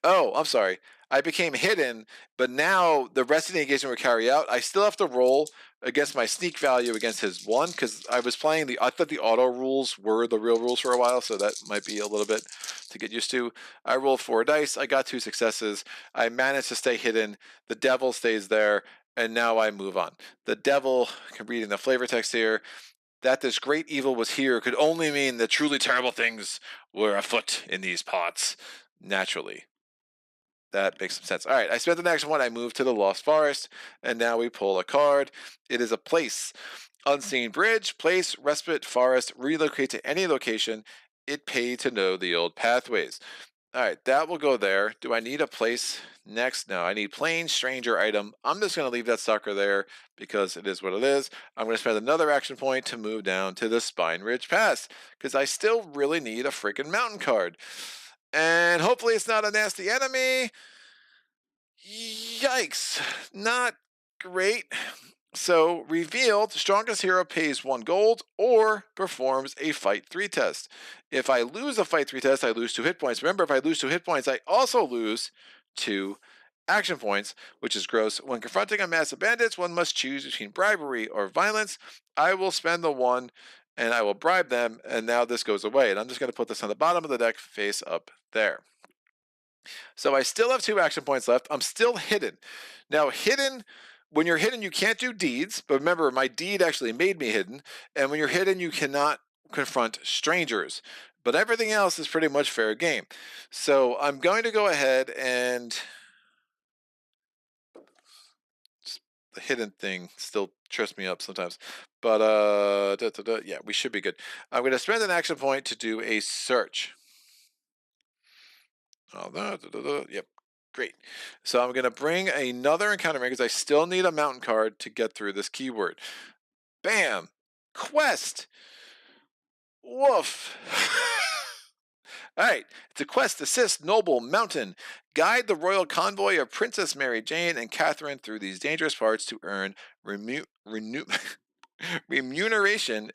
B: Oh, I'm sorry. I became hidden, but now the rest of the engagement will carry out. I still have to roll against my sneak value against his one because I was playing I thought the auto rules were the real rules for a while, so that might be a little bit to get used to. I rolled 4 dice. I got 2 successes. I managed to stay hidden. The devil stays there, and now I move on. The devil, reading the flavor text here, that this great evil was here could only mean that truly terrible things were afoot in these parts. Naturally. That makes some sense. All right, I spent the next one. I moved to the Lost Forest, and now we pull a card. It is a place. Unseen bridge, place, respite, forest, relocate to any location. It paid to know the old pathways. All right, that will go there. Do I need a place next? No, I need plain stranger item. I'm just going to leave that sucker there because it is what it is. I'm going to spend another action point to move down to the Spine Ridge Pass because I still really need a freaking mountain card. And hopefully it's not a nasty enemy. Yikes. Not great. So, revealed, strongest hero pays 1 gold or performs a fight 3 test. If I lose a fight 3 test, I lose 2 hit points. Remember, if I lose 2 hit points, I also lose 2 action points, which is gross. When confronting a mass of bandits, one must choose between bribery or violence. I will spend the 1 and I will bribe them, and now this goes away. And I'm just going to put this on the bottom of the deck face up there. So I still have 2 action points left. I'm still hidden. Now, when you're hidden, you can't do deeds, but remember, my deed actually made me hidden. And when you're hidden, you cannot confront strangers. But everything else is pretty much fair game. So I'm going to go ahead and the hidden thing still trips me up sometimes. But yeah, we should be good. I'm going to spend an action point to do a search. Oh, yep. Great. So I'm going to bring another encounter because I still need a mountain card to get through this keyword. Bam! Quest! Woof! All right. It's a quest. Assist Noble Mountain. Guide the royal convoy of Princess Mary Jane and Catherine through these dangerous parts to earn remuneration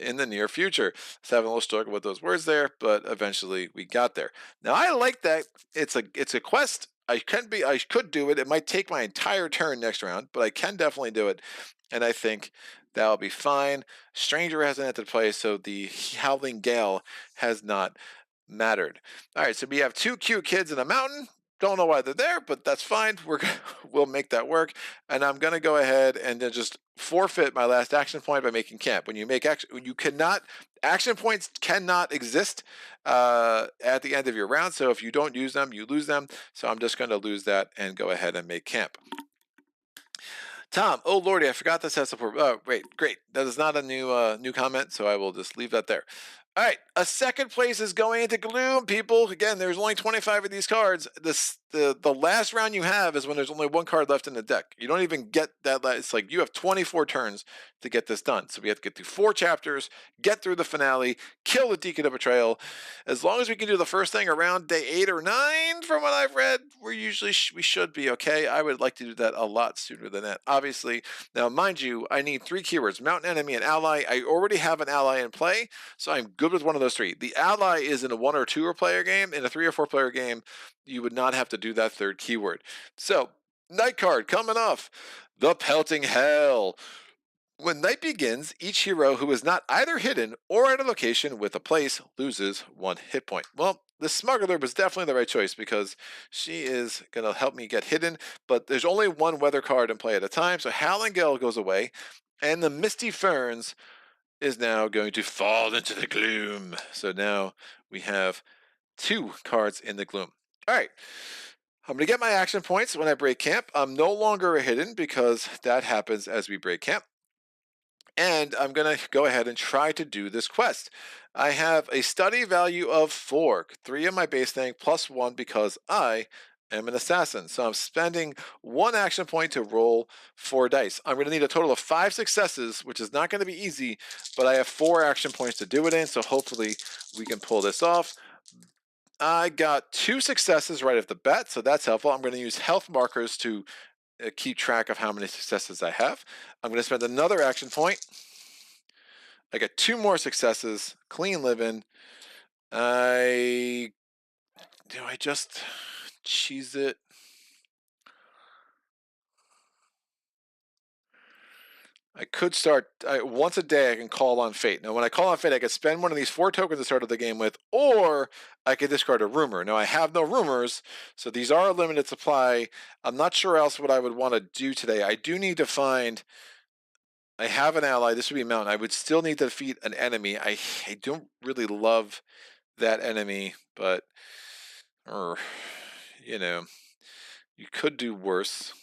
B: in the near future. I was having a little struggle with those words there, but eventually we got there. Now I like that it's a quest. I could do it. It might take my entire turn next round, but I can definitely do it, and I think that'll be fine. Stranger hasn't entered play, so the Howling Gale has not mattered. All right, so we have 2 cute kids in a mountain. Don't know why they're there, but that's fine. We'll make that work. And I'm gonna go ahead and then just forfeit my last action point by making camp. When you cannot action points cannot exist at the end of your round. So if you don't use them, you lose them. So I'm just gonna lose that and go ahead and make camp. Tom, oh lordy, I forgot this has support. Oh, wait, great. That is not a new comment, so I will just leave that there. All right, a second place is going into Gloom, people. Again, there's only 25 of these cards. The last round you have is when there's only one card left in the deck. You don't even get that. It's like you have 24 turns to get this done. So we have to get through 4 chapters, get through the finale, kill the Deacon of Betrayal. As long as we can do the first thing around day 8 or 9, from what I've read, we're usually we should be okay. I would like to do that a lot sooner than that, obviously. Now, mind you, I need 3 keywords: mountain, enemy, and ally. I already have an ally in play, so I'm good with one of those 3. The ally is in a 1 or 2 player game. In a 3 or 4 player game, you would not have to do that third keyword. So, night card coming off. The Pelting Hell. When night begins, each hero who is not either hidden or at a location with a place loses 1 hit point. Well, the smuggler was definitely the right choice because she is going to help me get hidden, but there's only 1 weather card in play at a time, so Howling Gale goes away, and the Misty Ferns is now going to fall into the gloom. So now we have 2 cards in the gloom. All right. I'm going to get my action points when I break camp. I'm no longer a hidden because that happens as we break camp. And I'm going to go ahead and try to do this quest. I have a study value of 4, 3 of my base thing, plus 1 because I am an assassin. So I'm spending 1 action point to roll 4 dice. I'm going to need a total of 5 successes, which is not going to be easy, but I have 4 action points to do it in, so hopefully we can pull this off. I got 2 successes right off the bat, so that's helpful. I'm going to use health markers to keep track of how many successes I have. I'm going to spend another action point. I got 2 more successes. Clean living. I just cheese it? I could start once a day. I can call on fate. Now, when I call on fate, I could spend one of these 4 tokens to start the game with, or I could discard a rumor. Now, I have no rumors, so these are a limited supply. I'm not sure else what I would want to do today. I do need to find. I have an ally. This would be mountain. I would still need to defeat an enemy. I don't really love that enemy, but you know, you could do worse.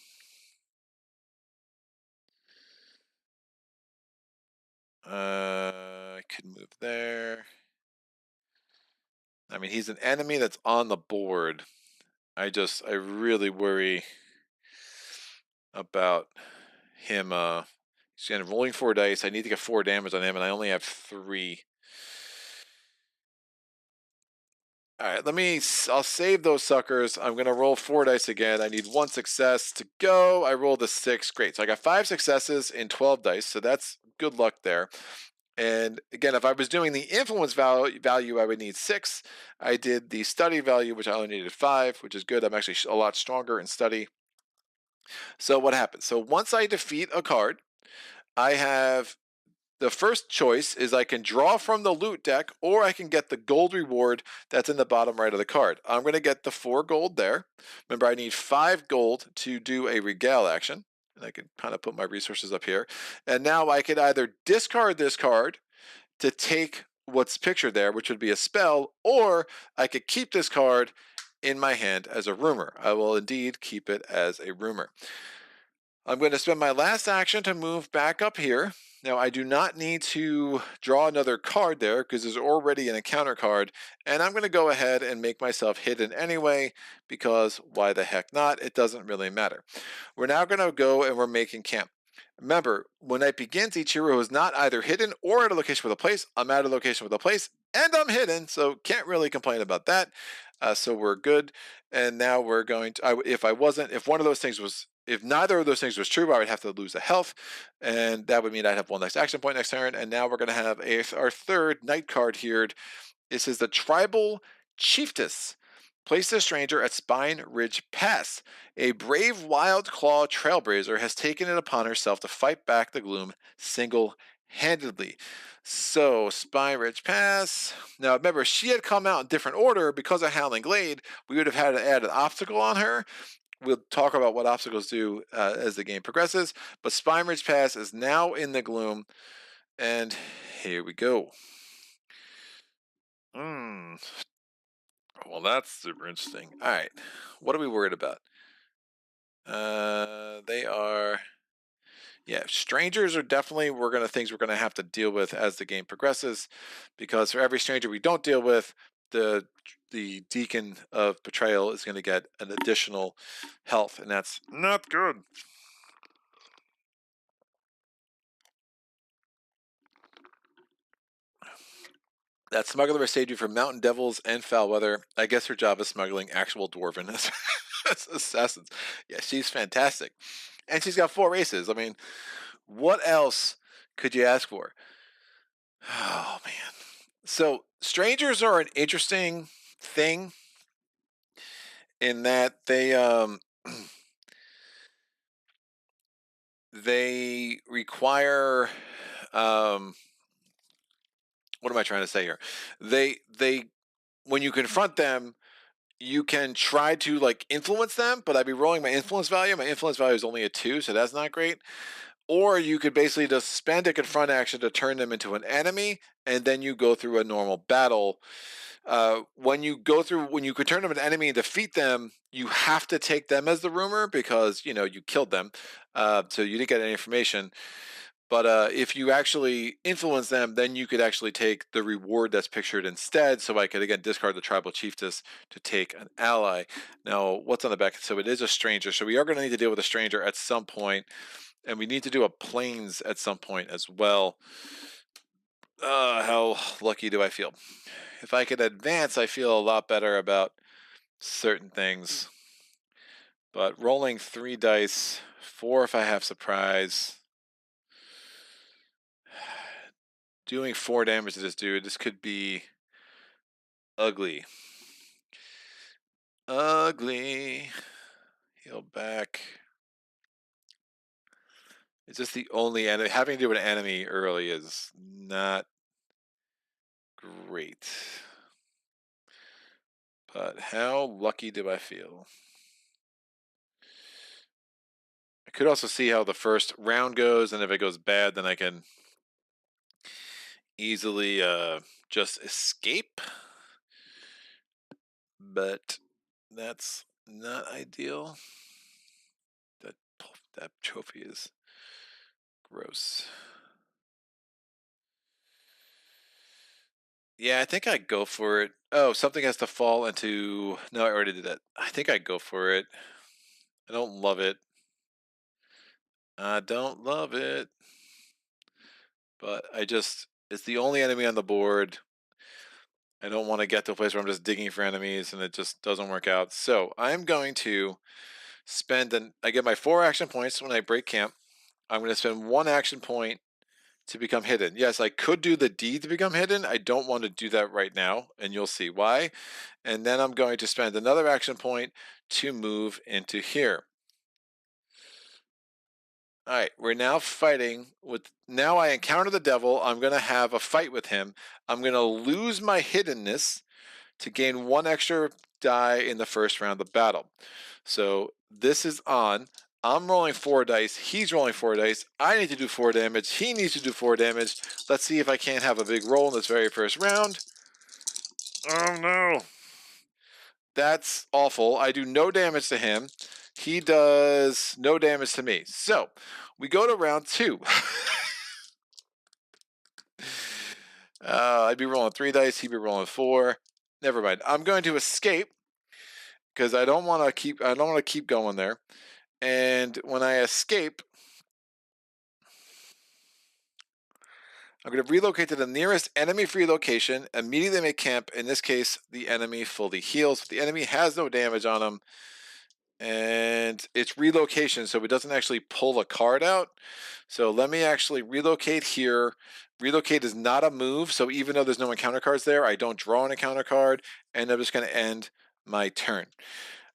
B: I could move there. I mean, he's an enemy that's on the board. I really worry about him. He's rolling 4 dice. I need to get 4 damage on him, and I only have 3. All right, I'll save those suckers. I'm going to roll 4 dice again. I need 1 success to go. I rolled a 6. Great. So I got 5 successes in 12 dice. So that's good luck there. And again, if I was doing the influence value, I would need 6. I did the study value, which I only needed 5, which is good. I'm actually a lot stronger in study. So what happens? So once I defeat a card, I have the first choice is I can draw from the loot deck, or I can get the gold reward that's in the bottom right of the card. I'm going to get the 4 gold there. Remember, I need 5 gold to do a regale action. And I can kind of put my resources up here. And now I could either discard this card to take what's pictured there, which would be a spell, or I could keep this card in my hand as a rumor. I will indeed keep it as a rumor. I'm going to spend my last action to move back up here. Now, I do not need to draw another card there because there's already an encounter card, and I'm going to go ahead and make myself hidden anyway because why the heck not? It doesn't really matter. We're now going to go and we're making camp. Remember, when night begins, each hero is not either hidden or at a location with a place. I'm at a location with a place, and I'm hidden, so can't really complain about that. So we're good. And now we're going to. If one of those things was, if neither of those things was true, I would have to lose a health, and that would mean I'd have 1 next action point next turn. And now we're going to have our 3rd night card here. This is the Tribal Chiefess. Place the stranger at Spine Ridge Pass. A brave wild claw trailblazer has taken it upon herself to fight back the gloom single-handedly. So, Spine Ridge Pass. Now, remember, she had come out in different order because of Howling Glade. We would have had to add an obstacle on her. We'll talk about what obstacles do as the game progresses. But Spine Ridge Pass is now in the gloom. And here we go. Well, that's super interesting. All right. What are we worried about? They are Yeah, strangers are definitely things we're gonna have to deal with as the game progresses, because for every stranger we don't deal with, the the deacon of betrayal is gonna get an additional health, and that's not good. That smuggler saved you from mountain devils and foul weather. I guess her job is smuggling actual dwarven assassins. Yeah, she's fantastic, and she's got 4 races. I mean, what else could you ask for? Oh man. So strangers are an interesting thing in that they require um what am I trying to say here? They when you confront them, you can try to like influence them, but I'd be rolling my influence value. My influence value is only a 2, so that's not great. Or you could basically just spend a confront action to turn them into an enemy, and then you go through a normal battle. When you could turn them into an enemy and defeat them, you have to take them as the rumor because you killed them, so you didn't get any information. But if you actually influence them, then you could actually take the reward that's pictured instead. So I could again discard the tribal chiefess to take an ally. Now, what's on the back? So it is a stranger. So we are going to need to deal with a stranger at some point, and we need to do a plains at some point as well. How lucky do I feel? If I could advance, I feel a lot better about certain things. But rolling 3 dice, 4 if I have surprise. Doing 4 damage to this dude, this could be ugly. Ugly. Heal back. It's just the only enemy. Having to do an enemy early is not great. But how lucky do I feel? I could also see how the first round goes, and if it goes bad, then I can easily just escape. But that's not ideal. That trophy is gross. Yeah, I think I'd go for it. Oh, something has to fall into. No, I already did that. I think I'd go for it. I don't love it. I don't love it. But it's the only enemy on the board. I don't want to get to a place where I'm just digging for enemies and it just doesn't work out. So I'm going to I get my 4 action points when I break camp. I'm going to spend 1 action point to become hidden. Yes, I could do the deed to become hidden. I don't want to do that right now, and you'll see why. And then I'm going to spend another action point to move into here. All right, we're now fighting with. Now I encounter the devil. I'm going to have a fight with him. I'm going to lose my hiddenness to gain 1 extra die in the first round of battle. So this is on. I'm rolling 4 dice. He's rolling 4 dice. I need to do 4 damage. He needs to do 4 damage. Let's see if I can't have a big roll in this very first round. Oh no. That's awful. I do no damage to him. He does no damage to me. So we go to round 2. I'd be rolling 3 dice. He'd be rolling 4. Never mind. I'm going to escape because I don't want to keep going there. And when I escape, I'm going to relocate to the nearest enemy-free location, immediately make camp. In this case, the enemy fully heals. The enemy has no damage on him, and it's relocation, so it doesn't actually pull a card out. So let me actually relocate here. Relocate is not a move, so even though there's no encounter cards there, I don't draw an encounter card, and I'm just going to end my turn.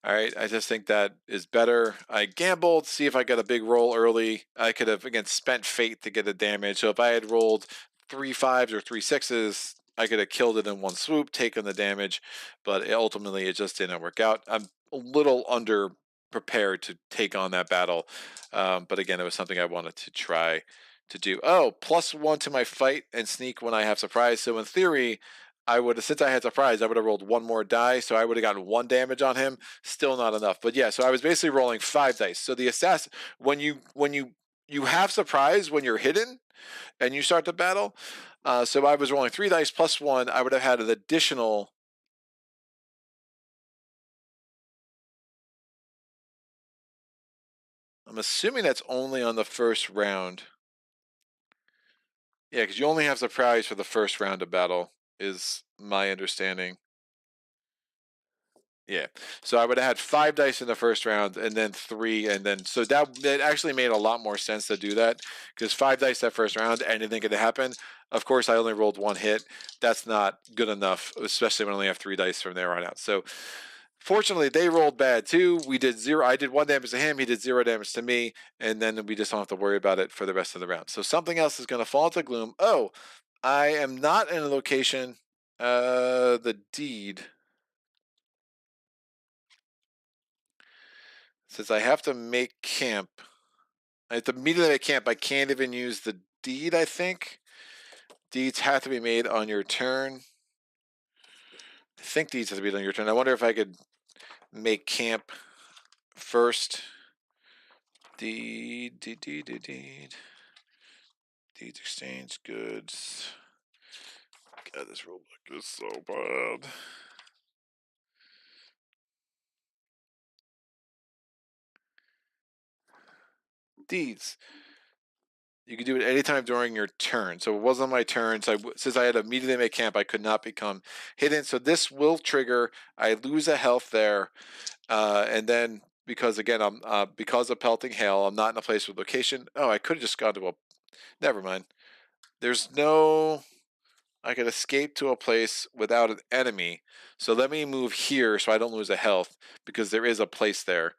B: All right, I just think that is better. I gambled, see if I got a big roll early. I could have, again, spent fate to get the damage. So if I had rolled 3 5s or 3 6s, I could have killed it in 1 swoop, taken the damage, but ultimately it just didn't work out. I'm a little under prepared to take on that battle, but again, it was something I wanted to try to do. Oh, +1 to my fight and sneak when I have surprise. So in theory, I would have, since I had surprise, I would have rolled 1 more die, so I would have gotten 1 damage on him. Still not enough, but yeah. So I was basically rolling 5 dice. So the assassin, when you you have surprise when you're hidden and you start the battle. So I was rolling 3 dice plus 1. I would have had an additional. I'm assuming that's only on the first round. Yeah, because you only have surprise for the first round of battle, is my understanding. Yeah. So I would have had 5 dice in the first round and then 3, and then so that actually made a lot more sense to do that, because 5 dice that first round, anything could happen. Of course, I only rolled 1 hit. That's not good enough, especially when I only have 3 dice from there on out. So fortunately, they rolled bad too. We did 0. I did 1 damage to him. He did 0 damage to me, and then we just don't have to worry about it for the rest of the round. So something else is going to fall into gloom. Oh, I am not in a location. The deed. Since I have to make camp, I have to immediately make camp. I can't even use the deed, I think. Deeds have to be made on your turn. I think deeds have to be made on your turn. I wonder if I could make camp first. Deed. Deeds exchange goods. God, this rulebook is so bad. Deeds. You can do it anytime during your turn. So it wasn't my turn. So since I had to immediately make camp, I could not become hidden. So this will trigger. I lose a health there, and then because again I'm because of pelting hail, I'm not in a place with location. Oh, I could have just gone to a. Never mind. There's no. I could escape to a place without an enemy. So let me move here so I don't lose a health, because there is a place there,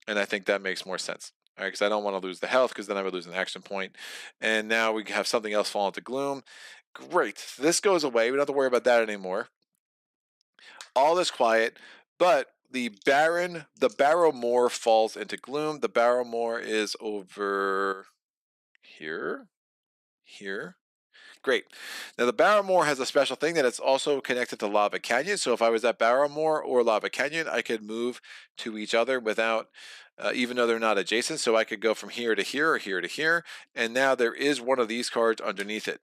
B: and I think that makes more sense. All right, because I don't want to lose the health, because then I would lose an action point. And now we have something else fall into gloom. Great. This goes away. We don't have to worry about that anymore. All is quiet, but the Barrowmoor falls into gloom. The Barrowmoor is over here. Here. Great. Now the Barrowmoor has a special thing that it's also connected to Lava Canyon. So if I was at Barrowmoor or Lava Canyon, I could move to each other without, even though they're not adjacent. So I could go from here to here or here to here. And now there is one of these cards underneath it.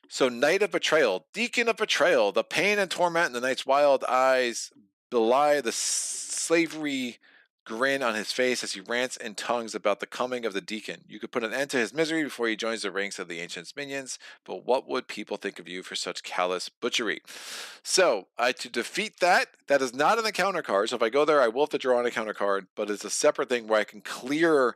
B: So Knight of Betrayal, Deacon of Betrayal, the pain and torment in the knight's wild eyes belie the slavery grin on his face as he rants and tongues about the coming of the deacon. You could put an end to his misery before he joins the ranks of the ancient's minions, but what would people think of you for such callous butchery? So, to defeat that, that is not an encounter card. So if I go there, I will have to draw an encounter card, but it's a separate thing where I can clear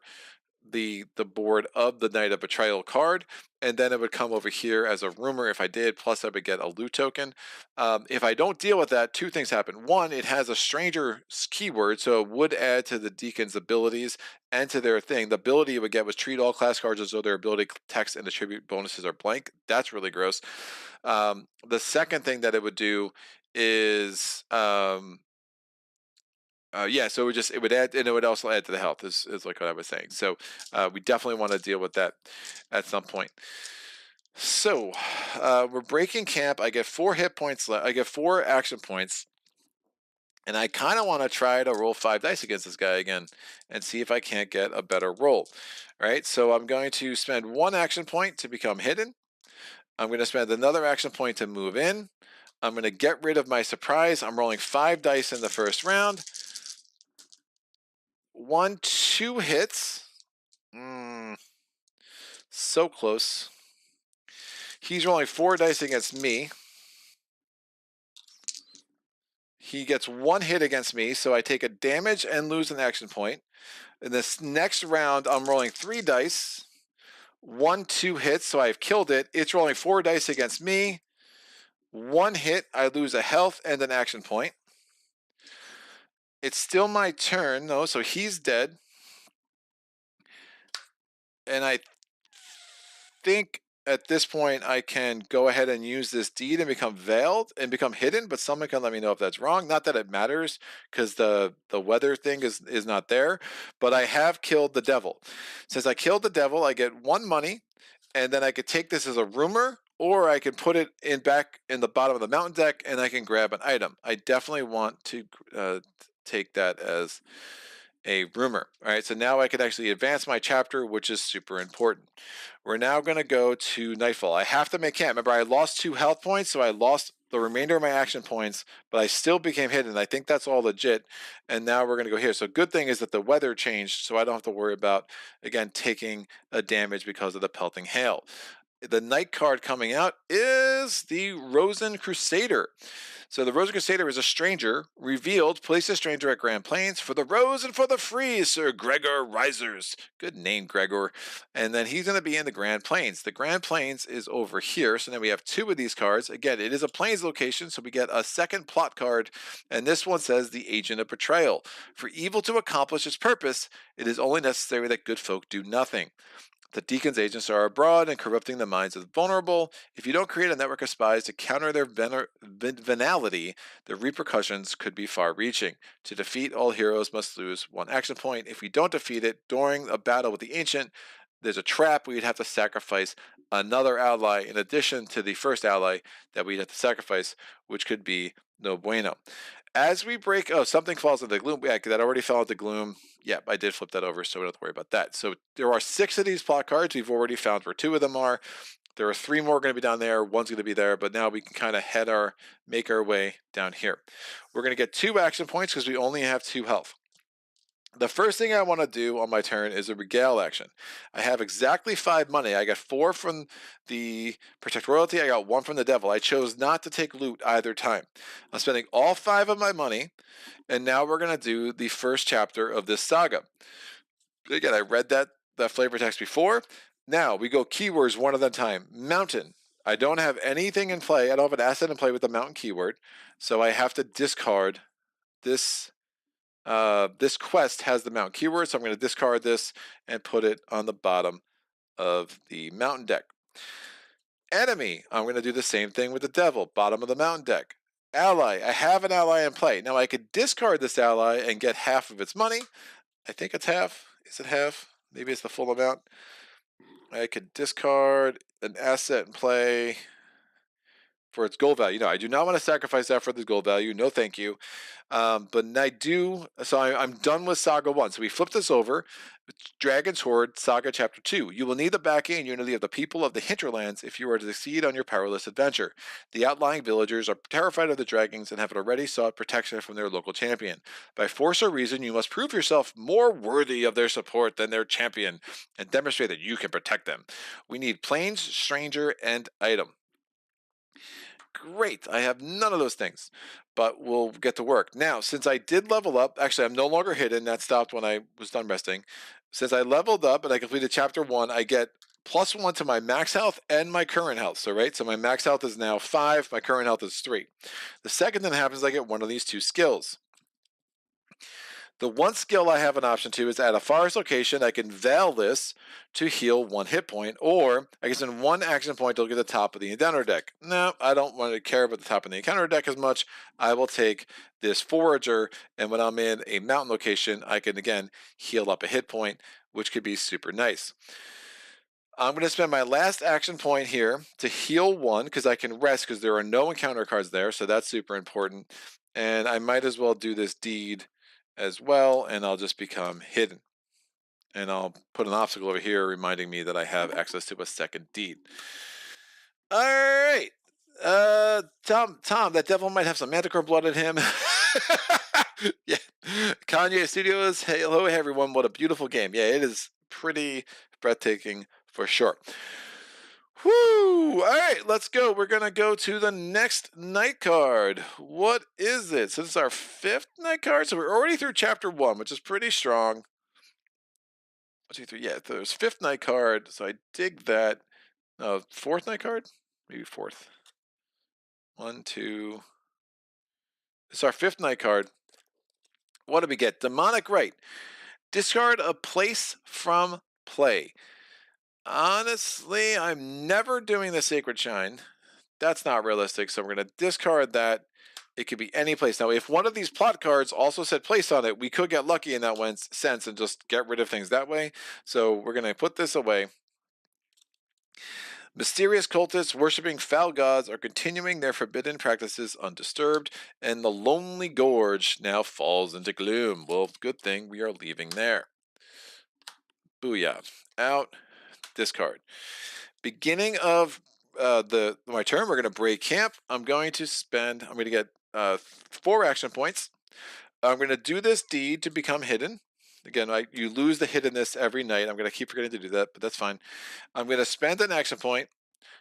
B: the board of the Knight of Betrayal card, and then it would come over here as a rumor if I did, plus I would get a loot token. If I don't deal with that, 2 things happen. One, it has a stranger keyword, so it would add to the deacon's abilities and to their thing. The ability it would get was treat all class cards as though their ability, text, and attribute bonuses are blank. That's really gross. The second thing that it would do is yeah, so it would add, and it would also add to the health, is like what I was saying. So we definitely want to deal with that at some point. So we're breaking camp. I get 4 hit points left. I get 4 action points, and I kind of want to try to roll 5 dice against this guy again and see if I can't get a better roll. All right, so I'm going to spend 1 action point to become hidden. I'm going to spend another action point to move in. I'm going to get rid of my surprise. I'm rolling 5 dice in the first round. 1, 2 hits. So close. He's rolling 4 dice against me. He gets 1 hit against me, so I take a damage and lose an action point. In this next round, I'm rolling 3 dice. 1, 2 hits, so I've killed it. It's rolling 4 dice against me. 1 hit, I lose a health and an action point. It's still my turn, though, so he's dead. And I think at this point I can go ahead and use this deed and become veiled and become hidden, but someone can let me know if that's wrong. Not that it matters, because the weather thing is not there, but I have killed the devil. Since I killed the devil, I get 1 money, and then I could take this as a rumor, or I can put it in back in the bottom of the mountain deck and I can grab an item. I definitely want to take that as a rumor. All right, so now I can actually advance my chapter, which is super important. We're now going to go to Nightfall. I have to make camp. Remember, I lost 2 health points, so I lost the remainder of my action points, but I still became hidden. I think that's all legit. And now we're going to go here. So good thing is that the weather changed, so I don't have to worry about, again, taking a damage because of the pelting hail. The night card coming out is the Rosen Crusader. So the Rosen Crusader is a stranger revealed. Place a stranger at Grand Plains for the rose and for the free, Sir Gregor Risers. Good name, Gregor. And then he's going to be in the Grand Plains. The Grand Plains is over here. So now we have 2 of these cards. Again, it is a Plains location, so we get a second plot card. And this one says the Agent of Betrayal. For evil to accomplish its purpose, it is only necessary that good folk do nothing. The Deacon's agents are abroad and corrupting the minds of the vulnerable. If you don't create a network of spies to counter their venality, the repercussions could be far-reaching. To defeat, all heroes must lose 1 action point. If we don't defeat it during a battle with the Ancient, there's a trap where you'd have to sacrifice another ally in addition to the first ally that we'd have to sacrifice, which could be no bueno. As we break, something falls into gloom. Yeah, that already fell into gloom. Yep, I did flip that over, so we don't have to worry about that. So there are 6 of these plot cards. We've already found where 2 of them are. There are 3 more going to be down there. 1's going to be there, but now we can kind of make our way down here. We're going to get 2 action points because we only have 2 health. The first thing I want to do on my turn is a regale action. I have exactly 5 money. I got 4 from the Protect Royalty. I got 1 from the Devil. I chose not to take loot either time. I'm spending all 5 of my money, and now we're going to do the first chapter of this saga. Again, I read that flavor text before. Now we go keywords one at a time. Mountain. I don't have anything in play. I don't have an asset in play with the mountain keyword, so I have to discard this. This quest has the mountain keyword, so I'm going to discard this and put it on the bottom of the mountain deck. Enemy, I'm going to do the same thing with the Devil, bottom of the mountain deck. Ally, I have an ally in play. Now I could discard this ally and get half of its money. I think it's half. Is it half? Maybe it's the full amount. I could discard an asset in play for its gold value. No, I do not want to sacrifice that for the gold value. No, thank you. But I do. So I'm done with Saga 1. So we flip this over. Dragon's Horde, Saga Chapter 2. You will need the backing and unity of the people of the hinterlands if you are to succeed on your perilous adventure. The outlying villagers are terrified of the dragons and have already sought protection from their local champion. By force or reason, you must prove yourself more worthy of their support than their champion and demonstrate that you can protect them. We need plains, stranger, and item. Great, I have none of those things, but we'll get to work. Now, since I did level up, actually I'm no longer hidden, that stopped when I was done resting. Since I leveled up and I completed chapter 1, I get +1 to my max health and my current health. So my max health is now 5, my current health is 3. The second thing that happens, I get one of these 2 skills. The one skill I have an option to is at a forest location, I can veil this to heal 1 hit point, or I can spend 1 action point to look at the top of the encounter deck. No, I don't want to care about the top of the encounter deck as much. I will take this forager, and when I'm in a mountain location, I can again heal up a hit point, which could be super nice. I'm going to spend my last action point here to heal 1 because I can rest because there are no encounter cards there, so that's super important. And I might as well do this deed as well, and I'll just become hidden. And I'll put an obstacle over here reminding me that I have access to a second deed. All right. Tom, that devil might have some manticore blood in him. Yeah. Kanye Studios. Hey, hello, everyone. What a beautiful game. Yeah, it is pretty breathtaking for sure. Whoo! All right, let's go. We're going to go to the next night card. What is it? So this is our 5th night card. So we're already through chapter 1, which is pretty strong. 1, 2, 3. Yeah, there's 5th night card. So I dig that. No, 4th night card? Maybe 4th. 1, 2. It's our 5th night card. What do we get? Demonic Rite. Discard a place from play. Honestly, I'm never doing the Sacred Shine. That's not realistic, so we're going to discard that. It could be any place. Now, if one of these plot cards also said place on it, we could get lucky in that sense and just get rid of things that way. So we're going to put this away. Mysterious cultists worshipping foul gods are continuing their forbidden practices undisturbed, and the lonely gorge now falls into gloom. Well, good thing we are leaving there. Booyah. Out. Discard. Beginning of the my turn, we're going to break camp. I'm going to get 4 action points. I'm going to do this deed to become hidden. Again, you lose the hiddenness every night. I'm going to keep forgetting to do that, but that's fine. I'm going to spend an action point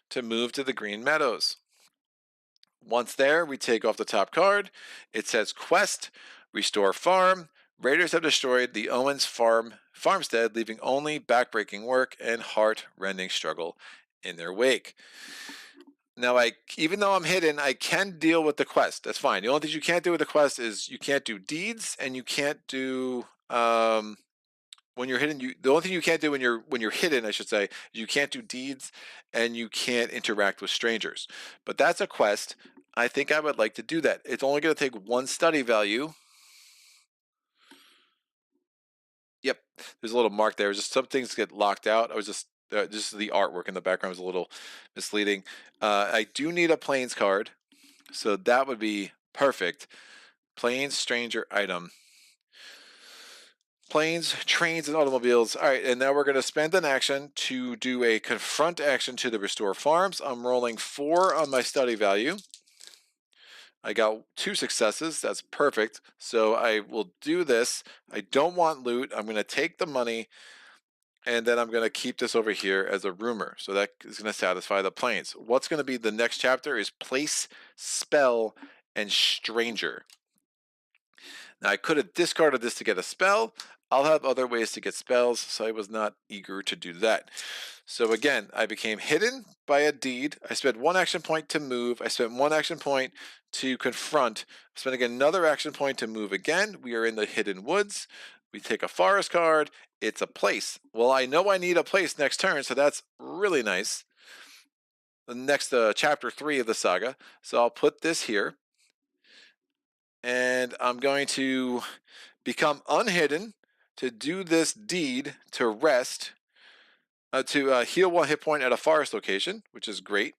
B: to move to the Green Meadows. Once there, we take off the top card. It says Quest, Restore Farm. Raiders have destroyed the Owens farmstead, leaving only backbreaking work and heart-rending struggle in their wake. Now, even though I'm hidden, I can deal with the quest. That's fine. The only thing you can't do with the quest is you can't do deeds, and you can't do when you're hidden. The only thing you can't do when you're hidden, I should say, you can't do deeds, and you can't interact with strangers. But that's a quest. I think I would like to do that. It's only going to take 1 study value. Yep, there's a little mark there. Just some things get locked out. I was just the artwork in the background is a little misleading. I do need a planes card, so that would be perfect. Planes, stranger item. Planes, trains, and automobiles. All right, and now we're going to spend an action to do a confront action to the Restore Farms. I'm rolling 4 on my study value. I got 2 successes. That's perfect. So I will do this. I don't want loot. I'm going to take the money, and then I'm going to keep this over here as a rumor. So that is going to satisfy the planes. What's going to be the next chapter is place, spell, and stranger. Now, I could have discarded this to get a spell. I'll have other ways to get spells, so I was not eager to do that. So again, I became hidden by a deed. I spent 1 action point to move. I spent 1 action point to confront. Spending another action point to move again. We are in the hidden woods. We take a forest card. It's a place. Well, I know I need a place next turn, so that's really nice. The next chapter 3 of the saga. So I'll put this here. And I'm going to become unhidden to do this deed to rest, to heal 1 hit point at a forest location, which is great.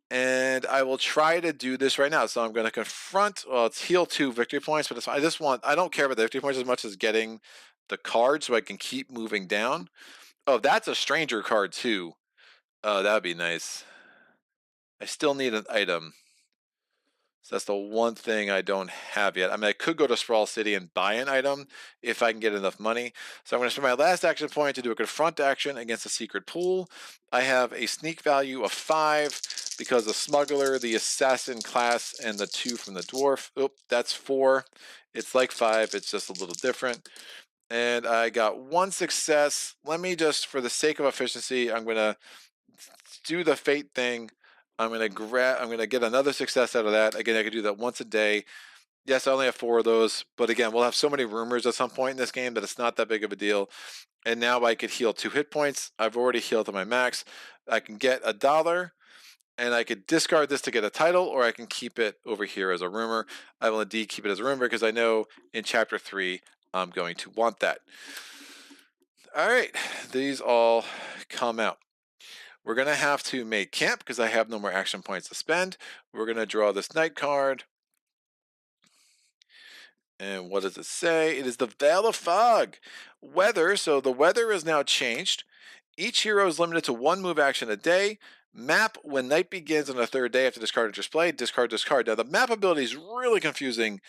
B: And I will try to do this right now. So I'm going to confront, well, it's heal 2 victory points, but I don't care about the victory points as much as getting the card so I can keep moving down. Oh, that's a stranger card too. Oh, that would be nice. I still need an item. So that's the one thing I don't have yet. I mean, I could go to Sprawl City and buy an item if I can get enough money. So I'm going to spend my last action point to do a confront action against a secret pool. I have a sneak value of 5 because the smuggler, the assassin class, and the 2 from the dwarf. Oh, that's 4. It's like 5. It's just a little different. And I got 1 success. Let me just, for the sake of efficiency, I'm going to do the fate thing. I'm gonna get another success out of that. Again, I could do that once a day. Yes, I only have 4 of those, but again, we'll have so many rumors at some point in this game that it's not that big of a deal. And now I could heal 2 hit points. I've already healed to my max. I can get $1, and I could discard this to get a title, or I can keep it over here as a rumor. I will indeed keep it as a rumor because I know in chapter 3 I'm going to want that. All right, these all come out. We're going to have to make camp because I have no more action points to spend. We're going to draw this night card. And what does it say? It is the Veil of Fog. Weather. So the weather is now changed. Each hero is limited to 1 move action a day. Map when night begins on the 3rd day after discard or display. Discard, discard. Now the map ability is really confusing.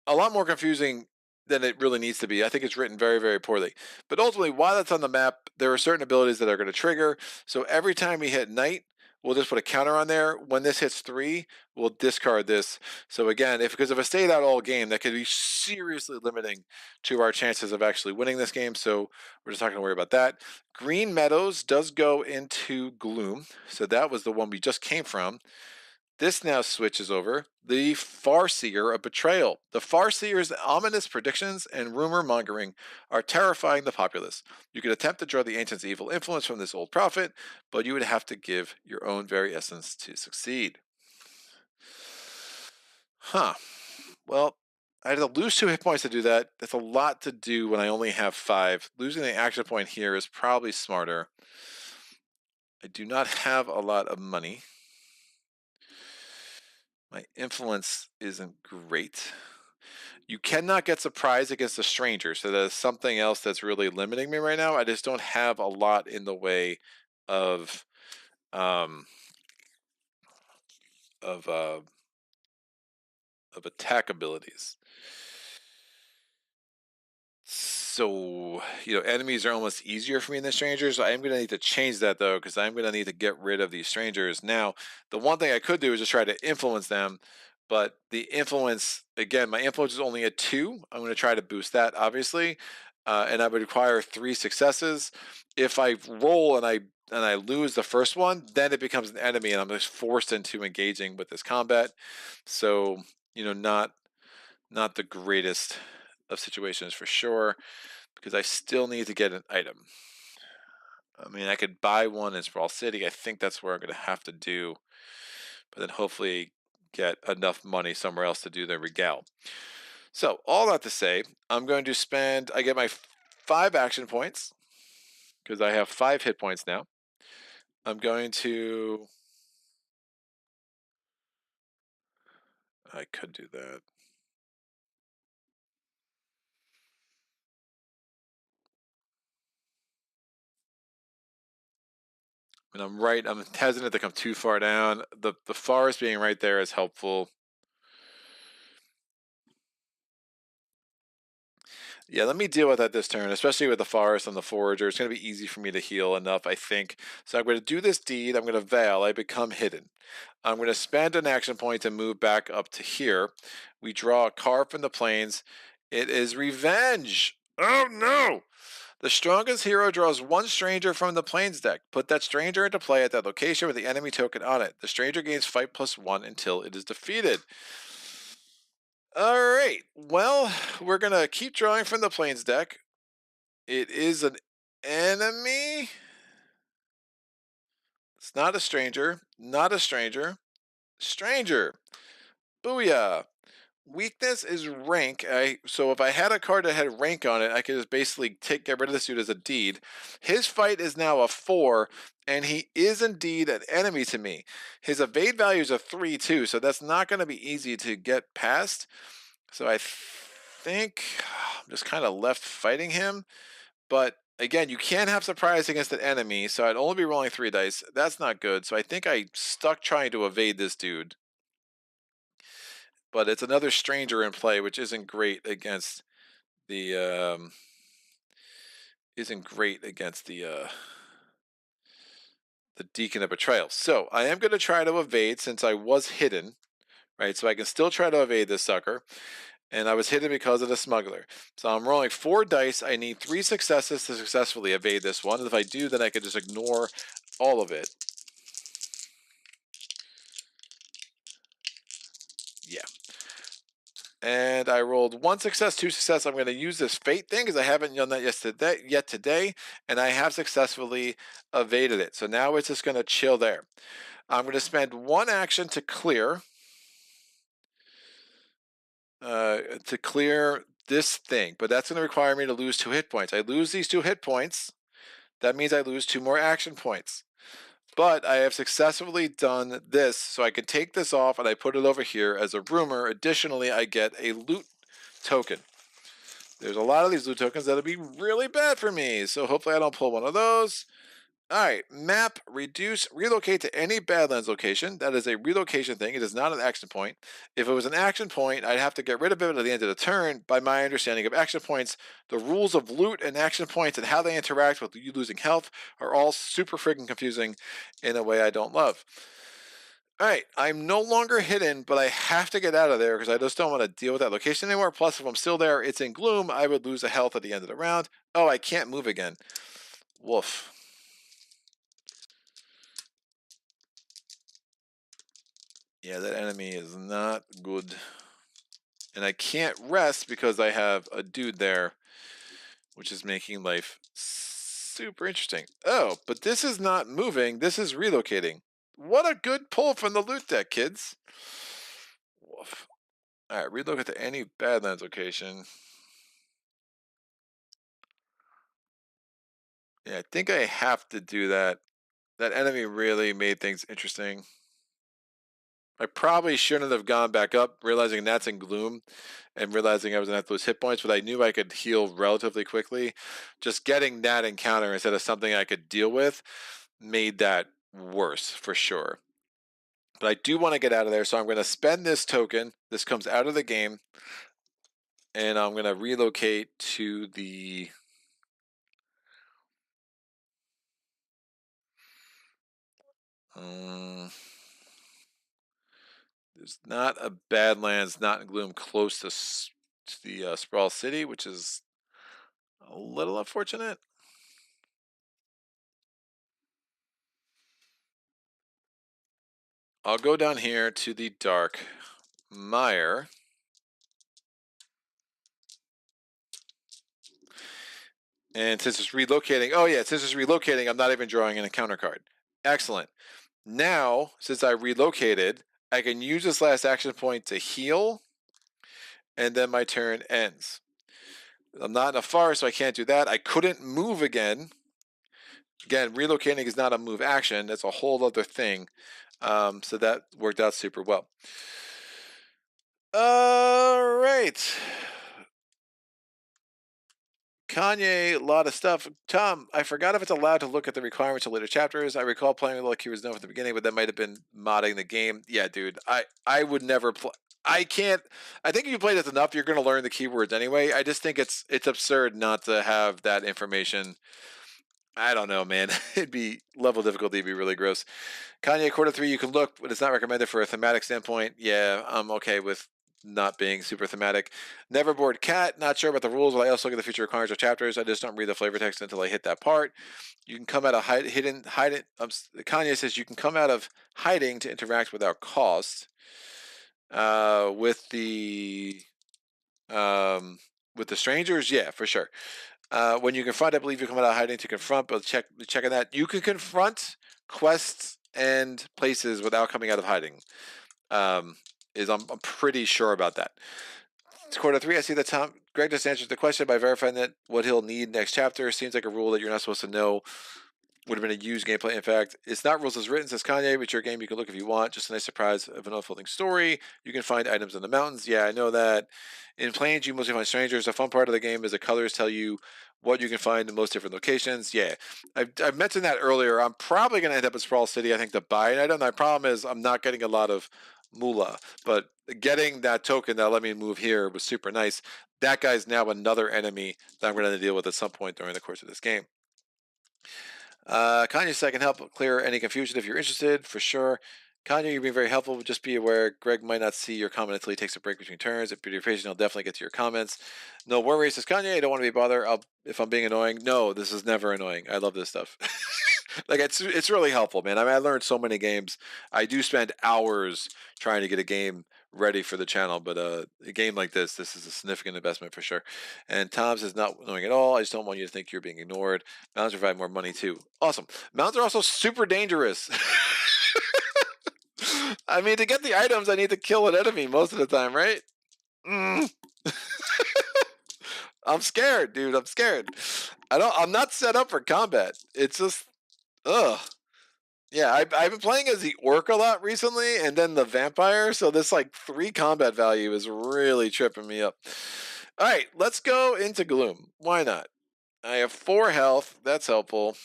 B: A lot more confusing than it really needs to be. I think it's written very, very poorly. But ultimately, while it's on the map, there are certain abilities that are going to trigger. So every time we hit night, we'll just put a counter on there. When this hits 3, we'll discard this. So again, because if it stayed out all game, that could be seriously limiting to our chances of actually winning this game. So we're just not going to worry about that. Green Meadows does go into Gloom. So that was the one we just came from. This now switches over. The Farseer of Betrayal. The Farseer's ominous predictions and rumor mongering are terrifying the populace. You could attempt to draw the ancients' evil influence from this old prophet, but you would have to give your own very essence to succeed. Huh. Well, I had to lose 2 hit points to do that. That's a lot to do when I only have 5. Losing the action point here is probably smarter. I do not have a lot of money. My influence isn't great. You cannot get surprised against a stranger, so that is something else that's really limiting me right now. I just don't have a lot in the way of um of uh of attack abilities. So, enemies are almost easier for me than strangers. So I am going to need to change that though, because I'm going to need to get rid of these strangers. Now, the one thing I could do is just try to influence them, but the influence, again, my influence is only a 2. I'm going to try to boost that, obviously, and I would require 3 successes. If I roll and I lose the first one, then it becomes an enemy, and I'm just forced into engaging with this combat. So, not the greatest of situations for sure, because I still need to get an item. I mean, I could buy one in Sprawl City. I think that's where I'm going to have to do, but then hopefully get enough money somewhere else to do the regal. So, all that to say, I get my 5 action points because I have 5 hit points now. I'm going to, I could do that. And I'm hesitant to come too far down. The forest being right there is helpful. Yeah, let me deal with that this turn, especially with the forest and the forager. It's going to be easy for me to heal enough, I think. So I'm going to do this deed. I'm going to veil. I become hidden. I'm going to spend an action point to move back up to here. We draw a card from the plains. It is revenge. Oh no! The strongest hero draws 1 stranger from the plains deck. Put that stranger into play at that location with the enemy token on it. The stranger gains fight +1 until it is defeated. All right. Well, we're going to keep drawing from the plains deck. It is an enemy. It's not a stranger. Not a stranger. Stranger. Booyah. Weakness is rank. So if I had a card that had rank on it, I could just basically get rid of this dude as a deed. His fight is now a 4, and he is indeed an enemy to me. His evade value is a 3 too, so that's not going to be easy to get past. So I think I'm just kind of left fighting him. But again, you can't have surprise against an enemy, so I'd only be rolling 3 dice. That's not good. So I think I stuck trying to evade this dude. But it's another stranger in play, which isn't great against the the Deacon of Betrayal. So I am going to try to evade since I was hidden, right? So I can still try to evade this sucker. And I was hidden because of the smuggler. So I'm rolling 4 dice. I need 3 successes to successfully evade this one. And if I do, then I can just ignore all of it. Yeah. And I rolled 1 success, 2 success. I'm going to use this fate thing because I haven't done that yet today. And I have successfully evaded it. So now it's just going to chill there. I'm going to spend 1 action to clear. To clear this thing. But that's going to require me to lose 2 hit points. I lose these 2 hit points. That means I lose 2 more action points. But I have successfully done this, so I can take this off and I put it over here as a rumor. Additionally, I get a loot token. There's a lot of these loot tokens that'll be really bad for me, so hopefully I don't pull one of those. Alright, map, reduce, relocate to any Badlands location. That is a relocation thing. It is not an action point. If it was an action point, I'd have to get rid of it at the end of the turn. By my understanding of action points, the rules of loot and action points and how they interact with you losing health are all super freaking confusing in a way I don't love. Alright, I'm no longer hidden, but I have to get out of there because I just don't want to deal with that location anymore. Plus, if I'm still there, it's in gloom. I would lose a health at the end of the round. Oh, I can't move again. Woof. Yeah, that enemy is not good. And I can't rest because I have a dude there, which is making life super interesting. Oh, but this is not moving. This is relocating. What a good pull from the loot deck, kids. Woof. All right, relocate to any Badlands location. Yeah, I think I have to do that. That enemy really made things interesting. I probably shouldn't have gone back up, realizing that's in Gloom, and realizing I was gonna have to lose hit points, but I knew I could heal relatively quickly. Just getting that encounter instead of something I could deal with made that worse for sure. But I do want to get out of there, so I'm going to spend this token. This comes out of the game, and I'm going to relocate to the... there's not a Badlands, not in Gloom, close to the Sprawl City, which is a little unfortunate. I'll go down here to the Dark Mire. And since it's relocating, oh yeah, since it's relocating, I'm not even drawing an encounter card. Excellent. Now, since I relocated, I can use this last action point to heal, and then my turn ends. I'm not in a forest, so I can't do that. I couldn't move again. Again, relocating is not a move action. That's a whole other thing. So that worked out super well. All right. Kanye, a lot of stuff. Tom, I forgot if it's allowed to look at the requirements of later chapters. I recall playing like he was known from the beginning, but that might have been modding the game. Yeah, dude, I would never play. I can't. I think if you played it enough, you're going to learn the keywords anyway. I just think it's absurd not to have that information. I don't know, man. It'd be level difficulty. It'd be really gross. Kanye quarter 3, you can look, but it's not recommended for a thematic standpoint. Yeah, I'm okay with not being super thematic. Neverboard Cat, not sure about the rules, but I also look at the future requirements of chapters. I just don't read the flavor text until I hit that part. You can come out of hiding. Kanye says you can come out of hiding to interact without cost. With the strangers, yeah, for sure. When you confront, I believe you come out of hiding to confront, but checking that. You can confront quests and places without coming out of hiding. I'm pretty sure about that. It's quarter 3. I see that Greg just answered the question by verifying that what he'll need next chapter seems like a rule that you're not supposed to know. Would have been a used gameplay. In fact, it's not rules as written, says Kanye, but your game you can look if you want. Just a nice surprise of an unfolding story. You can find items in the mountains. Yeah, I know that. In Plains, you mostly find strangers. The fun part of the game is the colors tell you what you can find in most different locations. Yeah, I've mentioned that earlier. I'm probably going to end up in Sprawl City, I think, to buy an item. My problem is I'm not getting a lot of moolah, but getting that token that let me move here was super nice. That guy's now another enemy that I'm going to deal with at some point during the course of this game. Kanye said I can help clear any confusion if you're interested, for sure. Kanye, you're being very helpful, but just be aware Greg might not see your comment until he takes a break between turns. If you're patient, he'll definitely get to your comments. No worries, says Kanye. I don't want to be bothered. If I'm being annoying. No, this is never annoying. I love this stuff. Like it's really helpful, man. I mean, I learned so many games. I do spend hours trying to get a game ready for the channel, but a game like this is a significant investment for sure. And Tom's is not annoying at all. I just don't want you to think you're being ignored. Mounds provide more money too. Awesome. Mounds are also super dangerous. I mean, to get the items, I need to kill an enemy most of the time, right? I'm scared, dude. I'm scared. I'm not set up for combat. It's just, ugh. Yeah, I've been playing as the orc a lot recently, and then the vampire. So this like 3 combat value is really tripping me up. All right, let's go into Gloom. Why not? I have 4 health. That's helpful.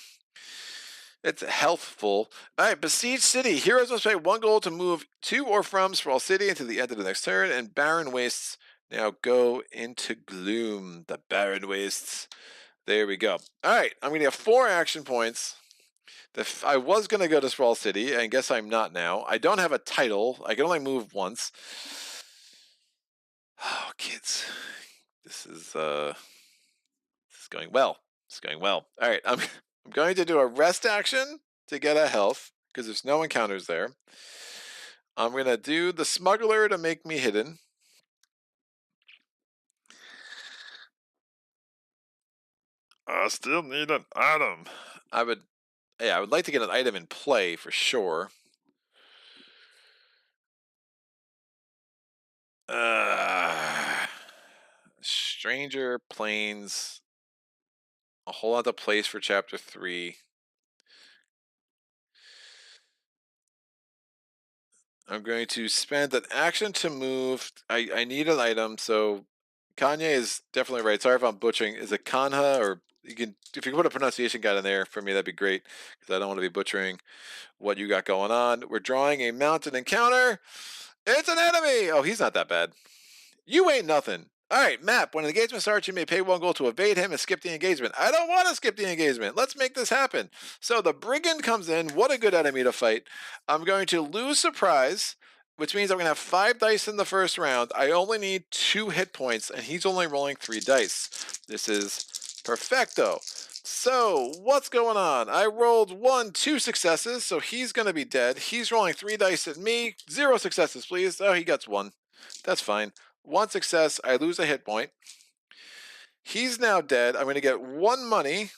B: It's healthful. All right, Besiege City. Heroes must pay 1 gold to move to or from Sprawl City until the end of the next turn, and Barren Wastes now go into Gloom. The Barren Wastes. There we go. All right, I'm going to have 4 action points. I was going to go to Sprawl City, and guess I'm not now. I don't have a title. I can only move once. Oh, kids. This is going well. It's going well. All right, I'm going to do a rest action to get a health, because there's no encounters there. I'm going to do the smuggler to make me hidden. I still need an item. I would like to get an item in play for sure. Stranger Plains. A whole other place for chapter 3. I'm going to spend an action to move. I need an item, so Kanye is definitely right. Sorry if I'm butchering. Is it Kanha, or you can, if you can put a pronunciation guide in there for me, that'd be great, because I don't want to be butchering what you got going on. We're drawing a mounted encounter. It's an enemy. Oh, he's not that bad. You ain't nothing. All right, map. When the engagement starts, you may pay 1 gold to evade him and skip the engagement. I don't want to skip the engagement. Let's make this happen. So the brigand comes in. What a good enemy to fight. I'm going to lose surprise, which means I'm going to have 5 dice in the first round. I only need 2 hit points, and he's only rolling 3 dice. This is perfecto. So what's going on? I rolled 2 successes, so he's going to be dead. He's rolling 3 dice at me. 0 successes, please. Oh, he gets 1. That's fine. 1 success, I lose a hit point. He's now dead. I'm going to get 1 money.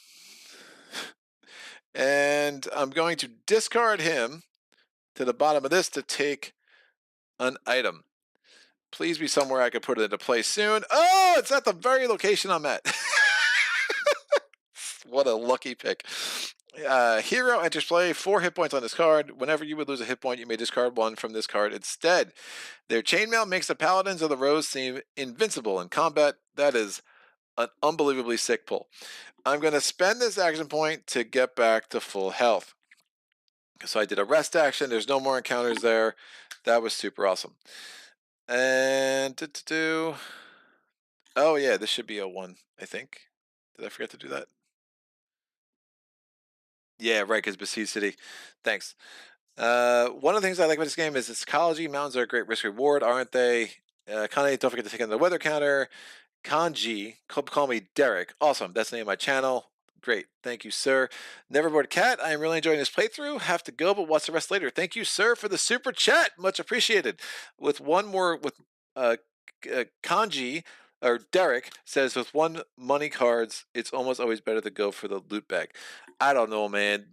B: And I'm going to discard him to the bottom of this to take an item. Please be somewhere I can put it into play soon. Oh, it's at the very location I'm at. What a lucky pick. Hero enters play, 4 hit points on this card. Whenever you would lose a hit point, you may discard 1 from this card instead. Their chainmail makes the Paladins of the Rose seem invincible in combat. That is an unbelievably sick pull. I'm going to spend this action point to get back to full health. So I did a rest action. There's no more encounters there. That was super awesome. And oh yeah, this should be a 1, I think. Did I forget to do that? Yeah, right, because Besieged City. Thanks. One of the things I like about this game is its ecology. Mountains are a great risk reward, aren't they? Kane, don't forget to take in the weather counter. Kanji, call me Derek. Awesome, that's the name of my channel. Great, thank you, sir. Neverboard Cat, I am really enjoying this playthrough. Have to go, but watch the rest later. Thank you, sir, for the super chat. Much appreciated. With one more, with Kanji, or Derek says, with 1 money cards, it's almost always better to go for the loot bag. I don't know, man.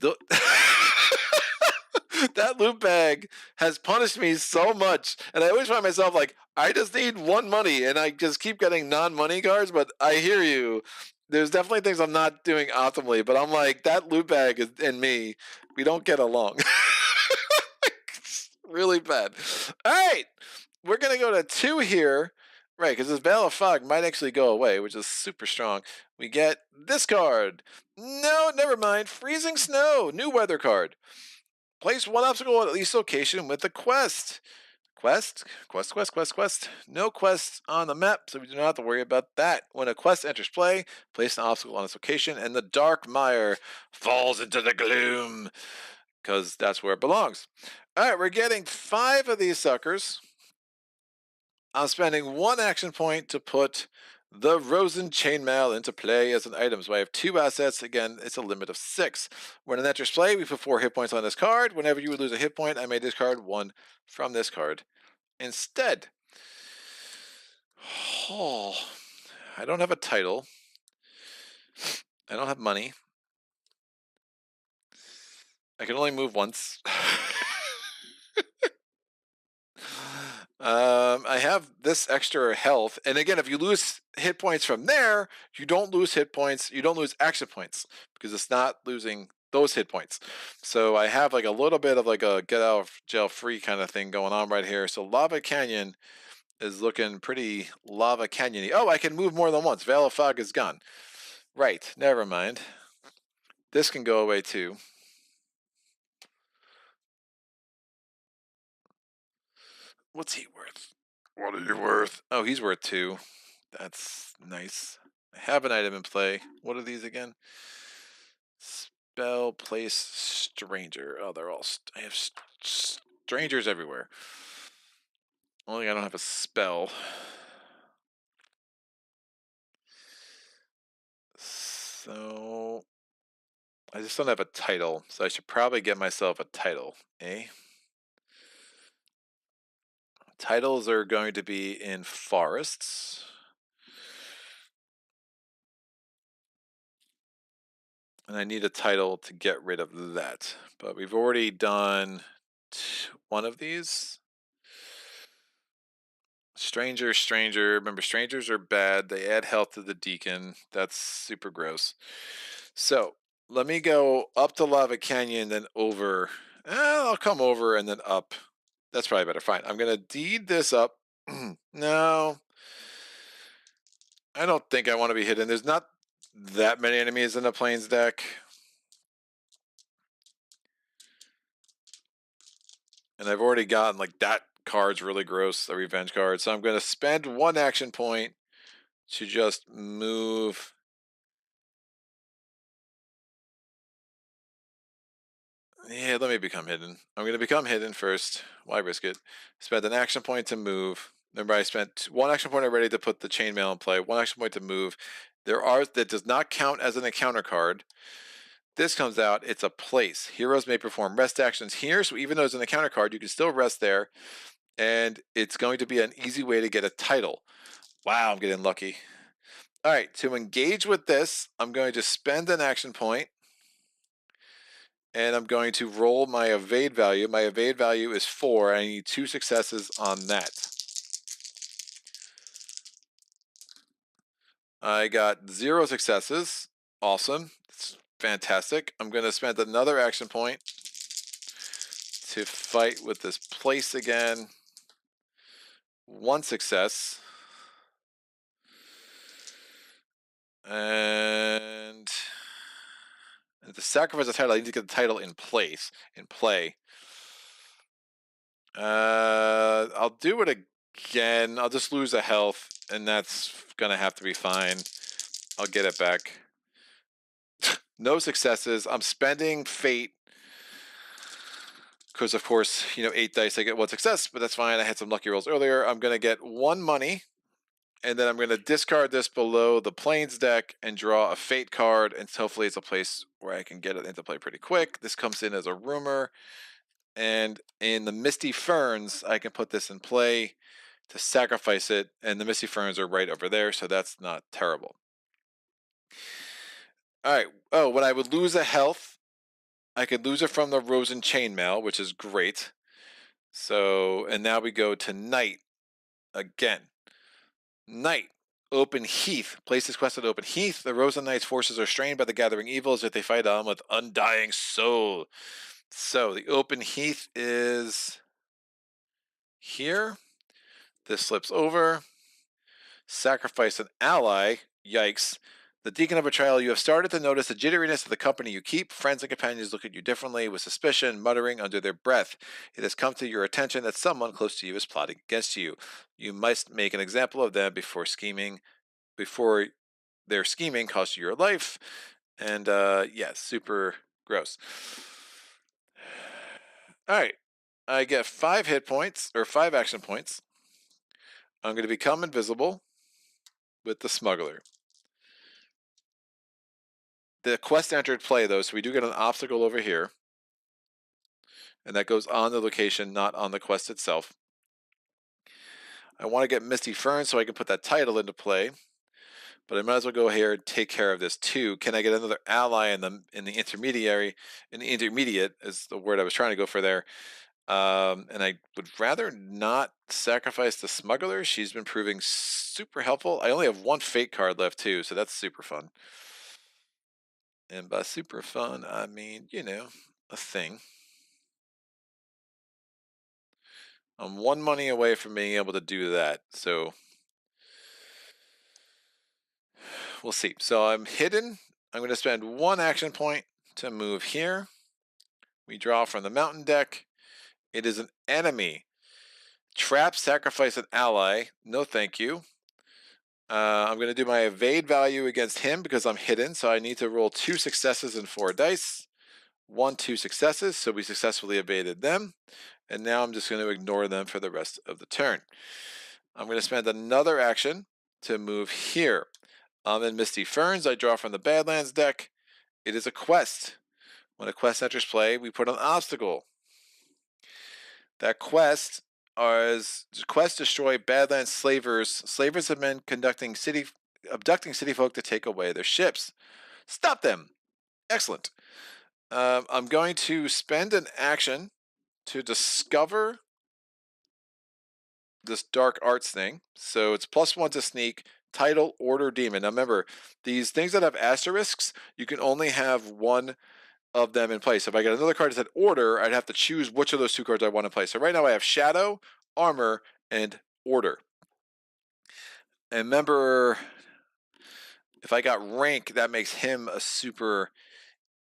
B: That loot bag has punished me so much, and I always find myself like, I just need 1 money, and I just keep getting non-money cards. But I hear you. There's definitely things I'm not doing optimally, but I'm like, that loot bag is, and me, we don't get along. It's really bad. All right, we're gonna go to 2 here, right? Because this Veil of Fog might actually go away, which is super strong. We get this card. No, never mind. Freezing Snow, new weather card. Place 1 obstacle at least location with a quest. Quest. No quests on the map, so we do not have to worry about that. When a quest enters play, place an obstacle on its location, and the dark mire falls into the gloom, because that's where it belongs. All right, we're getting 5 of these suckers. I'm spending 1 action point to put the Rosen Chainmail into play as an item. So I have 2 assets. Again, it's a limit of 6. When it enters play, we put 4 hit points on this card. Whenever you would lose a hit point, I may discard 1 from this card instead. Oh, I don't have a title. I don't have money. I can only move once. I have this extra health, and again, if you lose hit points from there, you don't lose hit points. You don't lose action points because it's not losing those hit points. So I have like a little bit of like a get out of jail free kind of thing going on right here. So Lava Canyon is looking pretty Lava Canyon-y. Oh, I can move more than once. Veil of Fog is gone. Right, never mind. This can go away too. What's he worth? What are you worth? Oh, he's worth 2. That's nice. I have an item in play. What are these again? Spell, place, stranger. Oh, they're all. I have strangers everywhere. Only I don't have a spell. So I just don't have a title. So I should probably get myself a title, eh? Titles are going to be in forests. And I need a title to get rid of that. But we've already done 1 of these. Stranger. Remember, strangers are bad. They add health to the deacon. That's super gross. So let me go up to Lava Canyon, then over. I'll come over and then up. That's probably better. Fine. I'm going to deed this up. No, I don't think I want to be hidden. There's not that many enemies in the Plains deck. And I've already gotten, like, that card's really gross, the revenge card. So I'm going to spend 1 action point to just move. Yeah, let me become hidden. I'm going to become hidden first. Why risk it? Spend an action point to move. Remember, I spent 1 action point already to put the chainmail in play, 1 action point to move. That does not count as an encounter card. This comes out, it's a place. Heroes may perform rest actions here, so even though it's an encounter card, you can still rest there, and it's going to be an easy way to get a title. Wow, I'm getting lucky. All right, to engage with this, I'm going to spend an action point, and I'm going to roll my evade value. My evade value is 4. I need 2 successes on that. I got 0 successes. Awesome. It's fantastic. I'm going to spend another action point to fight with this place again. 1 success. And to sacrifice a title, I need to get the title in play. I'll do it again. I'll just lose a health, and that's gonna have to be fine. I'll get it back. No successes. I'm spending fate because, of course, 8 dice, I get 1 success, but that's fine. I had some lucky rolls earlier. I'm gonna get 1 money, and then I'm gonna discard this below the Plains deck and draw a fate card, and hopefully it's a place where I can get it into play pretty quick. This comes in as a rumor. And in the Misty Ferns, I can put this in play to sacrifice it, and the Misty Ferns are right over there, so that's not terrible. All right. Oh, when I would lose a health, I could lose it from the Rosen Chainmail, which is great. So, and now we go to Night again. Night. Open Heath. Place this quest at Open Heath. The Rosen Knight's forces are strained by the gathering evils if they fight on with Undying Soul. So the Open Heath is here. This slips over. Sacrifice an ally. Yikes. The Deacon of Betrayal. You have started to notice the jitteriness of the company you keep. Friends and companions look at you differently with suspicion, muttering under their breath. It has come to your attention that someone close to you is plotting against you. You must make an example of them before their scheming costs you your life. And yeah, super gross. All right. I get 5 hit points, or 5 action points. I'm going to become invisible with the smuggler. The quest entered play, though, so we do get an obstacle over here. And that goes on the location, not on the quest itself. I want to get Misty Fern so I can put that title into play. But I might as well go here and take care of this too. Can I get another ally in the intermediary? In the intermediate is the word I was trying to go for there. And I would rather not sacrifice the smuggler. She's been proving super helpful. I only have 1 fate card left too, so that's super fun. And by super fun, I mean, a thing. I'm 1 money away from being able to do that, so we'll see. So I'm hidden. I'm going to spend 1 action point to move here. We draw from the mountain deck. It is an enemy. Trap, sacrifice an ally. No thank you. I'm going to do my evade value against him because I'm hidden, so I need to roll 2 successes and 4 dice. 1, 2 successes, so we successfully evaded them. And now I'm just going to ignore them for the rest of the turn. I'm going to spend another action to move here. I'm in Misty Ferns. I draw from the Badlands deck. It is a quest. When a quest enters play, we put an obstacle. That quest is quest destroy Badlands slavers. Slavers have been abducting city folk to take away their ships. Stop them. Excellent. I'm going to spend an action to discover this dark arts thing. So it's +1 to sneak, title, order, demon. Now remember, these things that have asterisks, you can only have 1 of them in play. So if I get another card that said order, I'd have to choose which of those 2 cards I want to play. So right now I have shadow, armor, and order. And remember, if I got rank, that makes him a super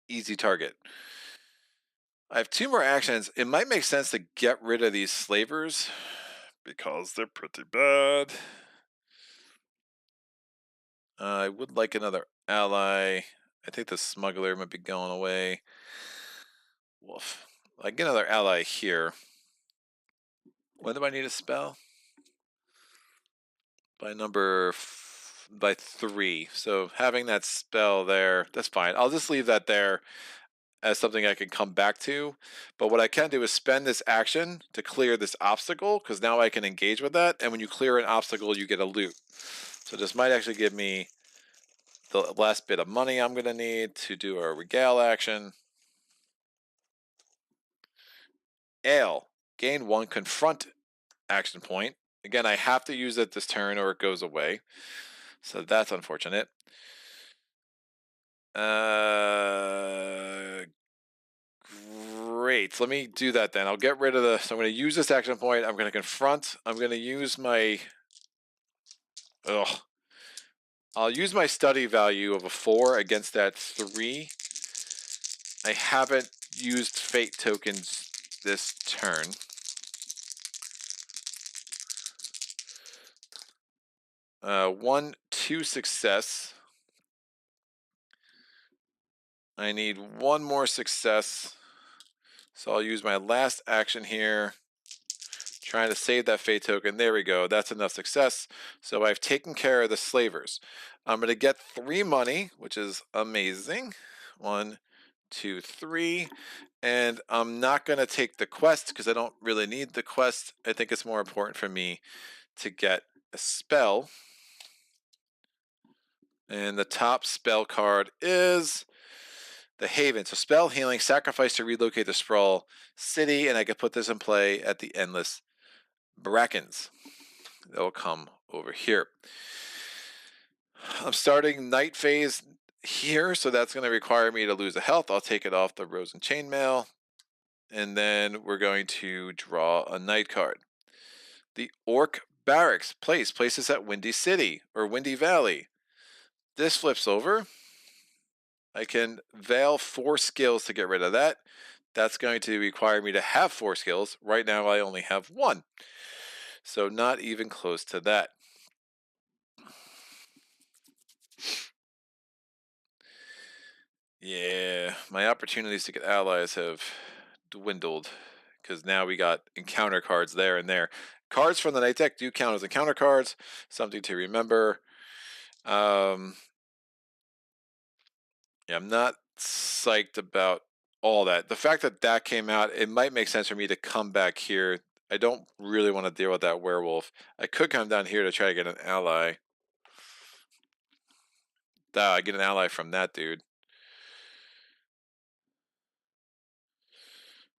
B: easy target. I have 2 more actions. It might make sense to get rid of these slavers because they're pretty bad. I would like another ally. I think the smuggler might be going away. Woof. I get another ally here. When do I need a spell? By 3. So having that spell there, that's fine. I'll just leave that there as something I can come back to. But what I can do is spend this action to clear this obstacle, because now I can engage with that. And when you clear an obstacle, you get a loot. So this might actually give me the last bit of money I'm going to need to do a regale action. Ale. Gain 1 confront action point. Again, I have to use it this turn or it goes away. So that's unfortunate. Great. Let me do that then. I'll get rid of so I'm going to use this action point. I'm going to confront. I'm going to use my... I'll use my study value of a 4 against that 3. I haven't used fate tokens this turn. One, 2 success. I need 1 more success. So I'll use my last action here. Trying to save that fate token. There we go. That's enough success. So I've taken care of the slavers. I'm going to get 3 money, which is amazing. 1, 2, 3. And I'm not going to take the quest because I don't really need the quest. I think it's more important for me to get a spell. And the top spell card is the Haven. So spell healing, sacrifice to relocate the Sprawl City, and I can put this in play at the Endless Brackens. They'll come over here. I'm starting night phase here, so that's going to require me to lose a health. I'll take it off the Rose and Chainmail, and then we're going to draw a night card. The Orc Barracks places at Windy City or Windy Valley. This flips over. I can veil 4 skills to get rid of that. That's going to require me to have 4 skills. Right now I only have 1. So not even close to that. Yeah, my opportunities to get allies have dwindled because now we got encounter cards there and there. Cards from the night deck do count as encounter cards, something to remember. Yeah, I'm not psyched about all that. The fact that that came out, it might make sense for me to come back here. I don't really want to deal with that werewolf. I could come down here to try to get an ally. I get an ally from that dude.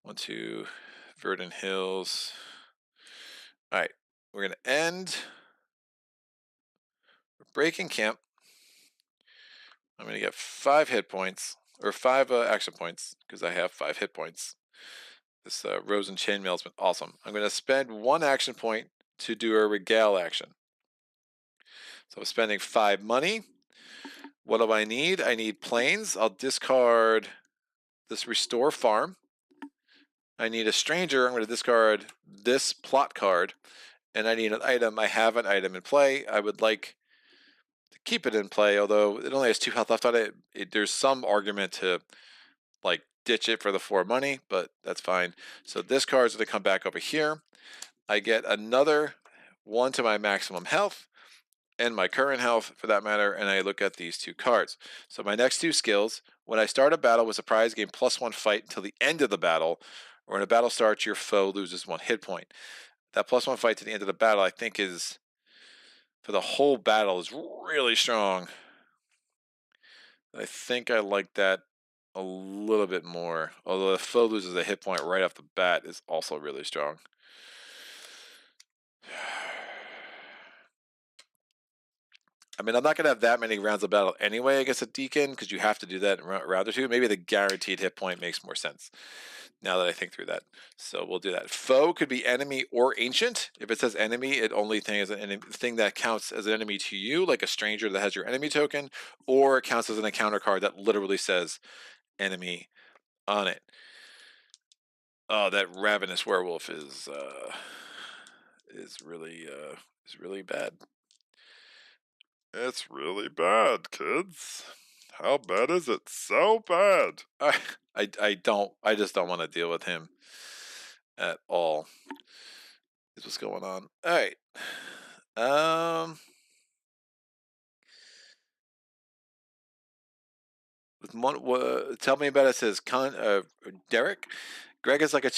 B: 1, 2, Verdant Hills. All right, we're going to end. We're breaking camp. I'm going to get 5 hit points, or 5 action points, because I have 5 hit points. This Rose and Chainmail has been awesome. I'm going to spend 1 action point to do a regale action. So I'm spending 5 money. What do I need? I need planes. I'll discard this Restore Farm. I need a stranger. I'm going to discard this plot card. And I need an item. I have an item in play. I would like to keep it in play, although it only has 2 health left on it. There's some argument to like ditch it for the 4 money, but that's fine. So this card's going to come back over here. I get another 1 to my maximum health and my current health for that matter, and I look at these 2 cards. So my next 2 skills: when I start a battle with surprise, gain +1 fight until the end of the battle, or when a battle starts, your foe loses 1 hit point. That +1 fight to the end of the battle, I think, is for the whole battle is really strong. I think I like that a little bit more, although the foe loses a hit point right off the bat is also really strong. I mean, I'm not going to have that many rounds of battle anyway against a Deacon, because you have to do that in round or two. Maybe the guaranteed hit point makes more sense now that I think through that. So we'll do that. Foe could be enemy or ancient. If it says enemy, it only thing thing that counts as an enemy to you, like a stranger that has your enemy token, or it counts as an encounter card that literally says enemy on it. Oh, that ravenous werewolf is really bad. It's really bad, kids. How bad is it? So bad. I just don't want to deal with him at all. Is what's going on. All right. Tell me about it. Says Derek. Greg is like a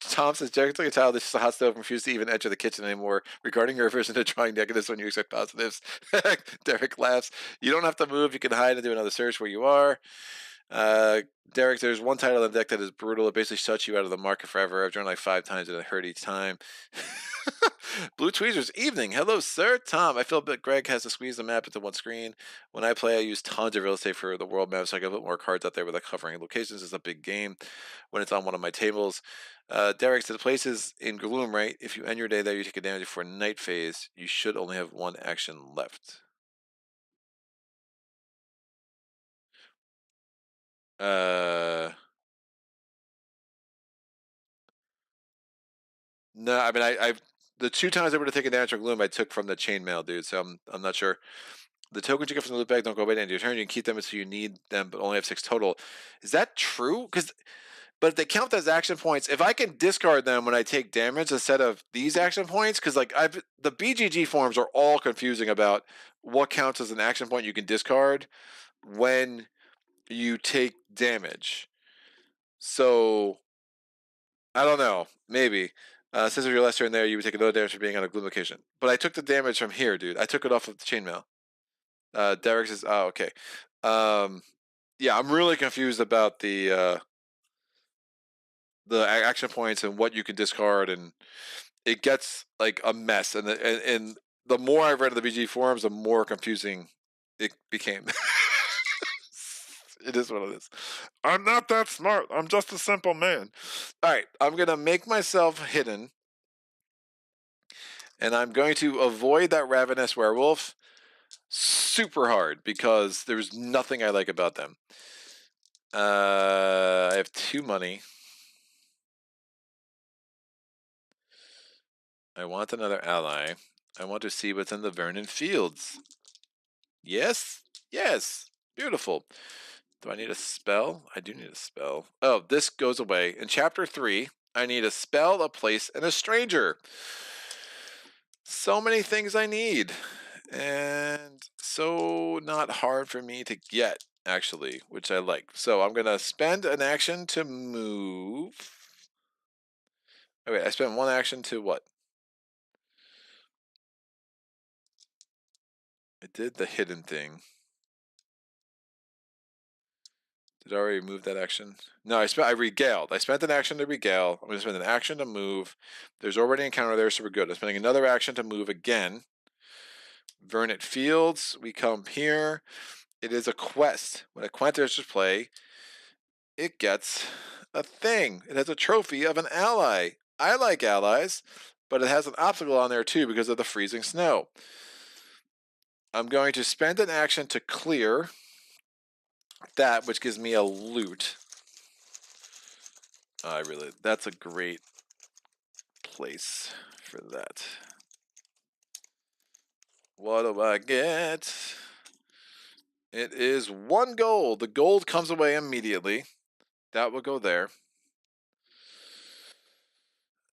B: Tom says Derek's like a child that's just a hot stove, refused to even enter the kitchen anymore. Regarding your aversion to trying negatives when you expect positives, Derek laughs. You don't have to move. You can hide and do another search where you are. Derek, there's one title on the deck that is brutal. It basically shuts you out of the market forever. I've drawn like 5 times and it hurt each time. Blue Tweezers, evening. Hello, sir. Tom, I feel that Greg has to squeeze the map into one screen. When I play, I use tons of real estate for the world map, so I can put more cards out there without covering locations. It's a big game when it's on one of my tables. Derek says, the place is in Gloom, right? If you end your day there, you take a damage for night phase. You should only have 1 action left. No, I mean, I've the 2 times I would have taken damage from Gloom, I took from the chainmail, dude. So I'm not sure. The tokens you get from the loot bag don't go away at the end of your turn. You can keep them until you need them, but only have 6 total. Is that true? But if they count as action points, if I can discard them when I take damage instead of these action points, because like the BGG forms are all confusing about what counts as an action point you can discard when you take damage. So I don't know. Maybe. Since your last turn there, you would take another damage for being on a Gloom location. But I took the damage from here, dude. I took it off of the chainmail. Derek says, "Oh, okay." Yeah, I'm really confused about the action points and what you can discard, and it gets like a mess. And the more I read of the BG forums, the more confusing it became. It is what it is. I'm not that smart. I'm just a simple man. All right, I'm gonna make myself hidden, and I'm going to avoid that ravenous werewolf super hard because there's nothing I like about them. I have 2 money. I want another ally. I want to see what's in the Vernon Fields. Yes? Yes. Beautiful. Do I need a spell? I do need a spell. Oh, this goes away. In chapter 3, I need a spell, a place, and a stranger. So many things I need. And so not hard for me to get, actually, which I like. So I'm going to spend an action to move. Oh, wait, I spent 1 action to what? I did the hidden thing. Did I already move that action? No, I regaled. I spent an action to regale. I'm going to spend an action to move. There's already an encounter there, so we're good. I'm spending another action to move again. Vernon Fields. We come here. It is a quest. When a quest enters play, it gets a thing. It has a trophy of an ally. I like allies, but it has an obstacle on there too because of the freezing snow. I'm going to spend an action to clear that, which gives me a loot. That's a great place for that. What do I get? It is 1 gold. The gold comes away immediately. That will go there.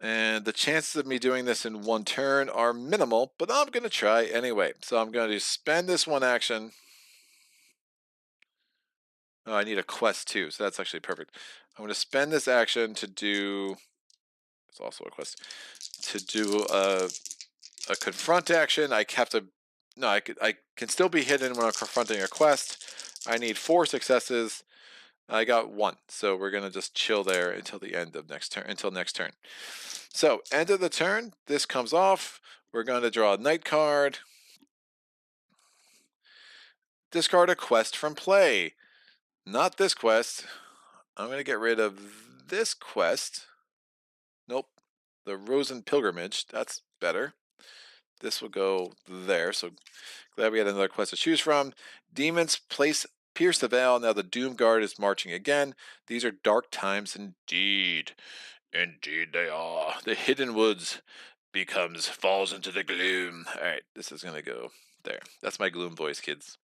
B: And the chances of me doing this in 1 turn are minimal, but I'm going to try anyway. So I'm going to spend this 1 action. Oh, I need a quest too, so that's actually perfect. I'm going to spend this action to do... It's also a quest. To do a confront action. I have to... No, I can still be hidden when I'm confronting a quest. I need 4 successes. I got 1, so we're gonna just chill there until the end of next turn. Until next turn. So end of the turn. This comes off. We're going to draw a night card. Discard a quest from play. Not this quest. I'm going to get rid of this quest. Nope. The Rosen Pilgrimage. That's better. This will go there. So glad we had another quest to choose from. Demons pierce the veil. Now the Doom Guard is marching again. These are dark times indeed. Indeed they are. The Hidden Woods falls into the gloom. All right, this is going to go there. That's my gloom voice, kids.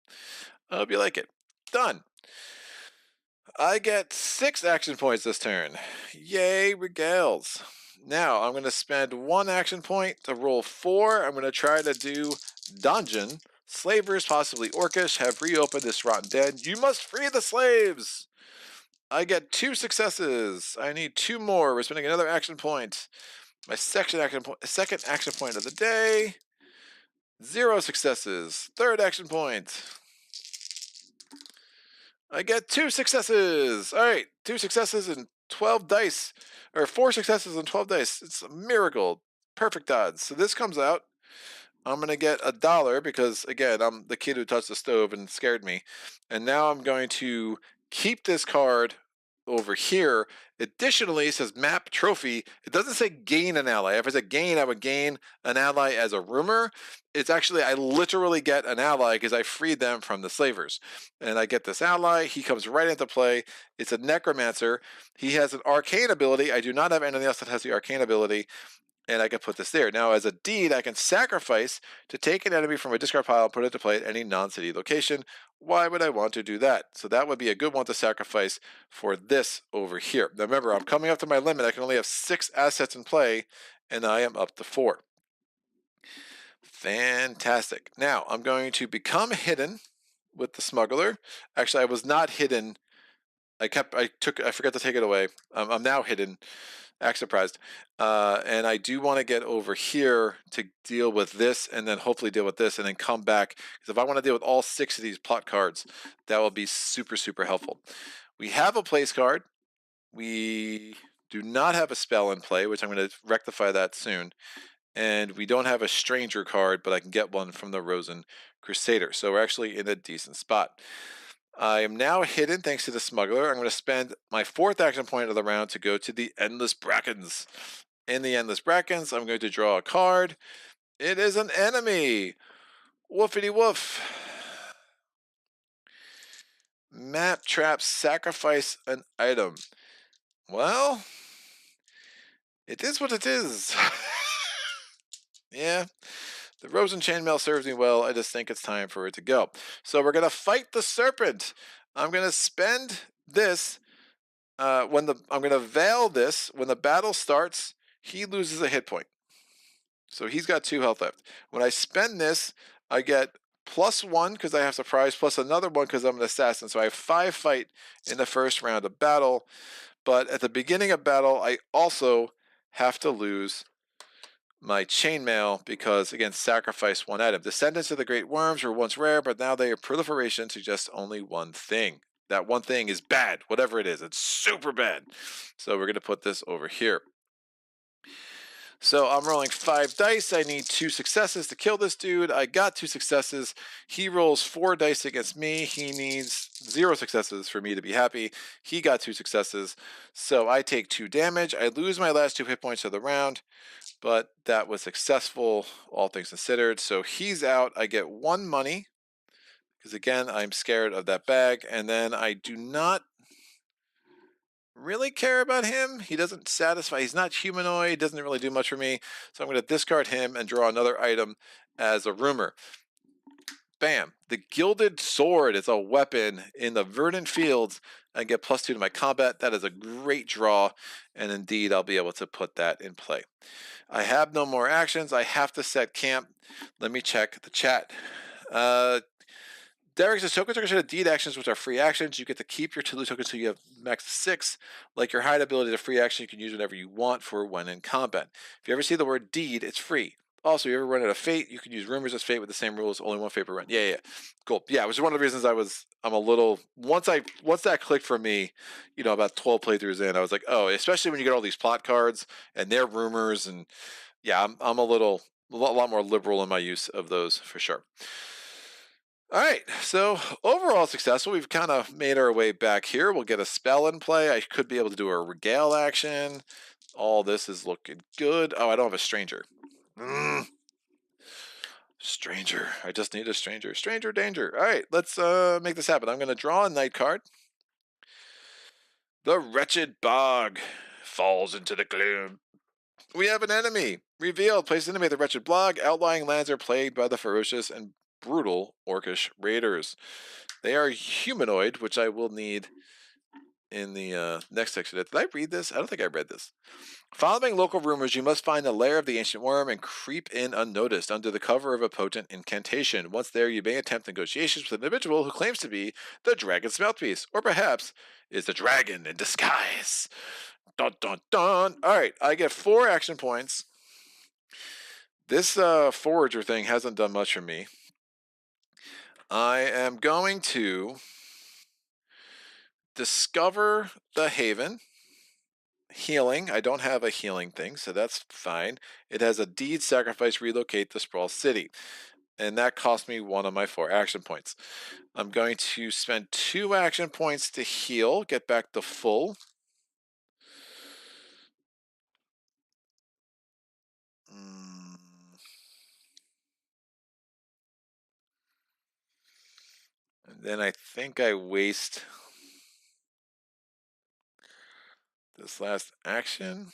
B: I hope you like it. Done. I get 6 action points this turn. Yay, regales. Now, I'm going to spend 1 action point to roll 4. I'm going to try to do Dungeon. Slavers, possibly Orcish, have reopened this rotten den. You must free the slaves! I get 2 successes. I need 2 more. We're spending another action point. My second action point of the day. 0 successes. Third action point. I get 2 successes. All right, 2 successes and 12 dice, or 4 successes and 12 dice. It's a miracle. Perfect odds. So this comes out. I'm going to get $1 because, again, I'm the kid who touched the stove and scared me. And now I'm going to keep this card over here. Additionally, it says map trophy. It doesn't say gain an ally. If I said gain, I would gain an ally as a rumor. It's actually, I literally get an ally because I freed them from the slavers. And I get this ally. He comes right into play. It's a necromancer. He has an arcane ability. I do not have anything else that has the arcane ability. And I can put this there. Now, as a deed, I can sacrifice to take an enemy from a discard pile and put it to play at any non-city location. Why would I want to do that? So that would be a good one to sacrifice for this over here. Now, remember, I'm coming up to my limit. I can only have 6 assets in play, and I am up to 4. Fantastic. Now, I'm going to become hidden with the smuggler. Actually, I was not hidden. I forgot to take it away. I'm now hidden. Act surprised. And I do want to get over here to deal with this and then hopefully deal with this and then come back. Because if I want to deal with all 6 of these plot cards, that will be super, super helpful. We have a place card. We do not have a spell in play, which I'm going to rectify that soon. And we don't have a stranger card, but I can get one from the Rosen Crusader. So we're actually in a decent spot. I am now hidden thanks to the smuggler. I'm going to spend my 4th action point of the round to go to the Endless Brackens. In the Endless Brackens, I'm going to draw a card. It is an enemy. Woofity woof. Map traps sacrifice an item. Well, it is what it is. Yeah. The Rosen Chainmail serves me well. I just think it's time for it to go. So we're going to fight the serpent. I'm going to spend this. I'm going to veil this. When the battle starts, he loses a hit point. So he's got 2 health left. When I spend this, I get +1 because I have surprise, plus another 1 because I'm an assassin. So I have 5 fight in the first round of battle. But at the beginning of battle, I also have to lose my chainmail because, again, sacrifice 1 item. Descendants of the Great Worms were once rare, but now their proliferation suggests only one thing. That one thing is bad, whatever it is. It's super bad. So we're going to put this over here. So I'm rolling 5 dice. I need 2 successes to kill this dude. I got 2 successes. He rolls 4 dice against me. He needs 0 successes for me to be happy. He got 2 successes. So I take 2 damage. I lose my last 2 hit points of the round. But that was successful, all things considered. So he's out. I get 1 money. Because again, I'm scared of that bag. And then I do not really care about him. He doesn't satisfy. He's not humanoid. He doesn't really do much for me. So I'm going to discard him and draw another item as a rumor. Bam. The Gilded Sword is a weapon in the Verdant Fields. I get +2 to my combat. That is a great draw. And indeed, I'll be able to put that in play. I have no more actions. I have to set camp. Let me check the chat. Derek says token should have deed actions, which are free actions. You get to keep your Tulu tokens until you have max 6. Like your hide ability, the free action you can use whenever you want for when in combat. If you ever see the word deed, it's free. Also, you ever run out of fate, you can use rumors as fate with the same rules, only 1 fate per run. Yeah. Cool. Yeah, which is one of the reasons I'm a little once that clicked for me, about 12 playthroughs in, I was like, oh, especially when you get all these plot cards and their rumors, and yeah, I'm a lot more liberal in my use of those for sure. All right, so overall successful. We've kind of made our way back here. We'll get a spell in play. I could be able to do a regale action. All this is looking good. Oh, I don't have a stranger. Mm, stranger. I just need a stranger. Stranger danger. All right, let's make this happen. I'm going to draw a night card. The wretched bog falls into the gloom. We have an enemy. Revealed. Place enemy of the wretched bog. Outlying lands are plagued by the ferocious and brutal orcish raiders. They are humanoid, which I will need in the next section. Did I read this? I don't think I read this. Following local rumors, you must find the lair of the ancient worm and creep in unnoticed under the cover of a potent incantation. Once there, you may attempt negotiations with an individual who claims to be the dragon's mouthpiece, or perhaps is the dragon in disguise. Dun dun dun. All right, I get 4 action points. This forager thing hasn't done much for me. I am going to discover the haven. Healing. I don't have a healing thing, so that's fine. It has a deed, sacrifice, relocate to Sprawl City. And that cost me 1 of my 4 action points. I'm going to spend 2 action points to heal, get back to full. And then I think I waste this last action.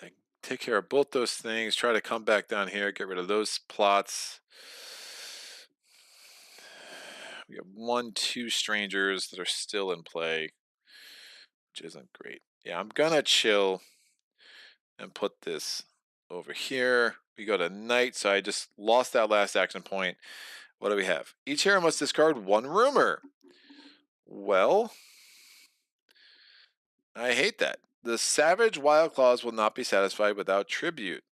B: I take care of both those things, try to come back down here, get rid of those plots. We have 1, 2 strangers that are still in play, which isn't great. Yeah, I'm gonna chill and put this over here. We go to night, so I just lost that last action point. What do we have? Each hero must discard 1 rumor. Well, I hate that. The savage wild claws will not be satisfied without tribute.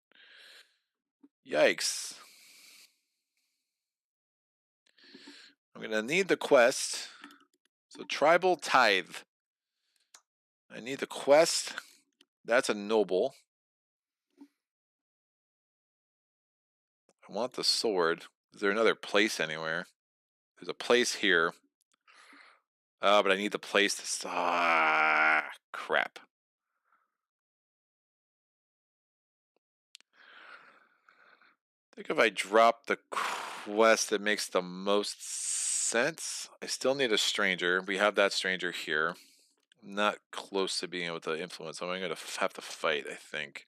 B: Yikes. I'm going to need the quest. So tribal tithe. I need the quest. That's a noble. I want the sword. Is there another place anywhere? There's a place here. But I need the place to... crap. I think if I drop the quest, it makes the most sense. I still need a stranger. We have that stranger here. I'm not close to being able to influence. I'm going to have to fight, I think.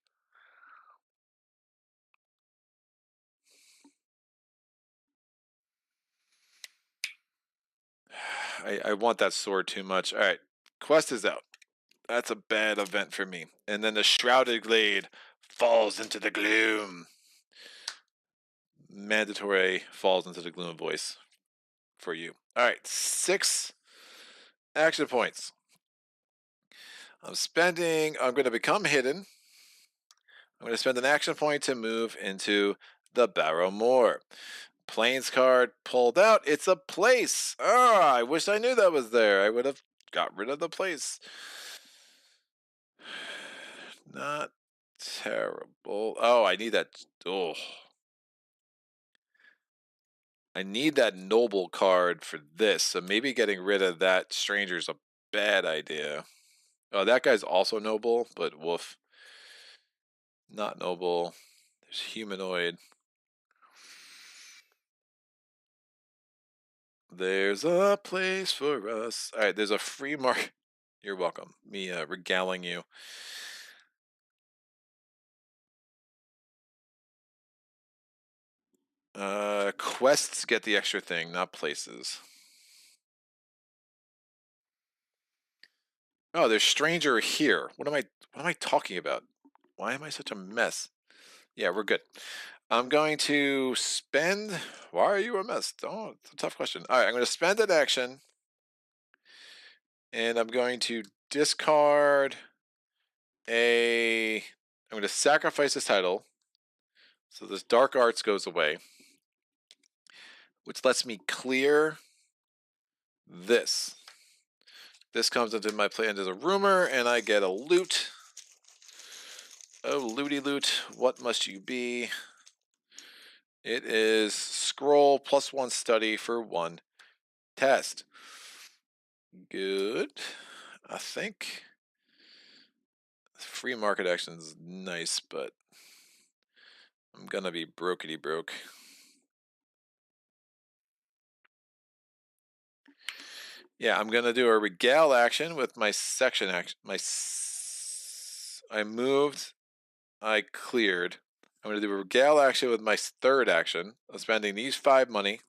B: I want that sword too much. All right, quest is out. That's a bad event for me. And then the shrouded glade falls into the gloom. Mandatory falls into the gloom voice for you. All right, 6 action points. I'm going to become hidden. I'm going to spend an action point to move into the Barrow Moor. Plains card pulled out. It's a place. Ah, I wish I knew that was there. I would have got rid of the place. Not terrible. Oh, I need that. Oh. I need that noble card for this. So maybe getting rid of that stranger's a bad idea. Oh, that guy's also noble, but woof. Not noble. There's humanoid. There's a place for us. All right, there's a free market. You're welcome. Me regaling you. Quests get the extra thing, not places. Oh, there's stranger here. What am I talking about? Why am I such a mess? Yeah, we're good. I'm going to spend. Why are you a mess? Oh, it's a tough question. All right, I'm going to spend an action, and I'm going to discard a. I'm going to sacrifice this title, so this dark arts goes away, which lets me clear this. This comes into my play as a rumor, and I get a loot. Oh, looty loot, what must you be? It is scroll plus 1 study for 1 test. Good. I think free market action is nice, but I'm gonna be brokety broke. Yeah, I'm gonna do a regale action with my section action. I moved, I cleared. I'm gonna do a regale action with my third action. I'm spending these 5 money.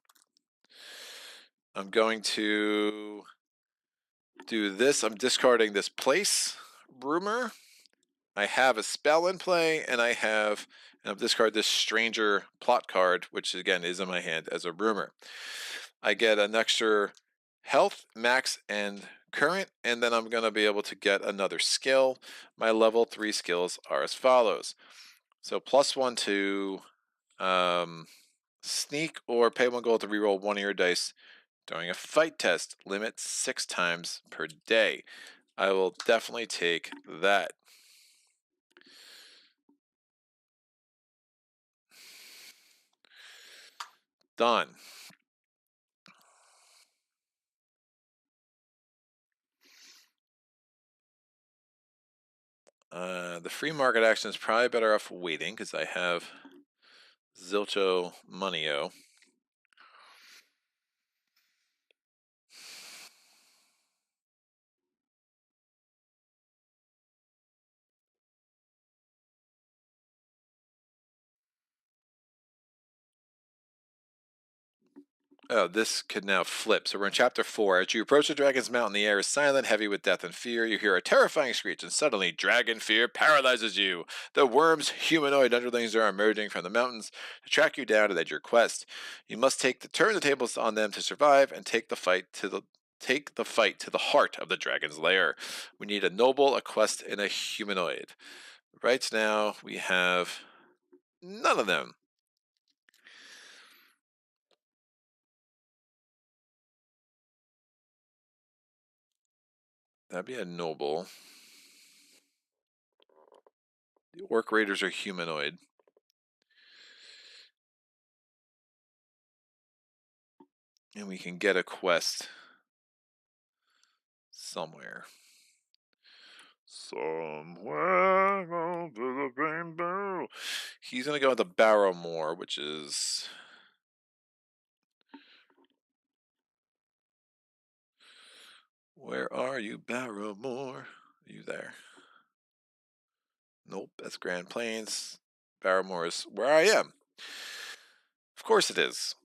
B: I'm going to do this. I'm discarding this place rumor. I have a spell in play, and I'll discard this stranger plot card, which again is in my hand as a rumor. I get an extra health, max, and current, and then I'm going to be able to get another skill. My level 3 skills are as follows. So +1 to sneak, or pay 1 gold to reroll 1 of your dice during a fight test. Limit 6 times per day. I will definitely take that. Done. The free market action is probably better off waiting because I have Zilcho Money-o. Oh, this could now flip. So we're in chapter 4. As you approach the dragon's mountain, the air is silent, heavy with death and fear. You hear a terrifying screech, and suddenly dragon fear paralyzes you. The worm's humanoid underlings are emerging from the mountains to track you down and end your quest. You must turn the tables on them to survive and take the fight to the heart of the dragon's lair. We need a noble, a quest, and a humanoid. Right now, we have none of them. That'd be a noble. The orc raiders are humanoid. And we can get a quest somewhere. Somewhere over the rainbow. He's going to go with the Barrowmore, which is... Where are you, Barrowmore? Are you there? Nope, that's Grand Plains. Barrowmore is where I am. Of course it is.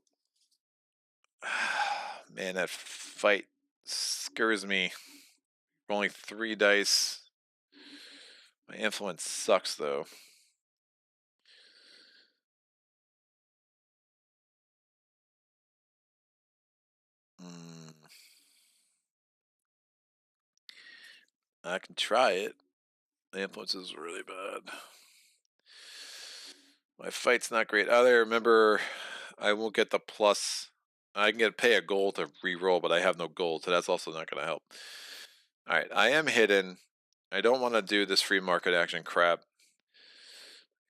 B: Man, that fight scares me. Rolling 3 dice. My influence sucks, though. I can try it. The influence is really bad. My fight's not great either. Remember, I won't get the plus. I can pay a gold to re-roll, but I have no gold, so that's also not going to help. Alright, I am hidden. I don't want to do this free market action crap.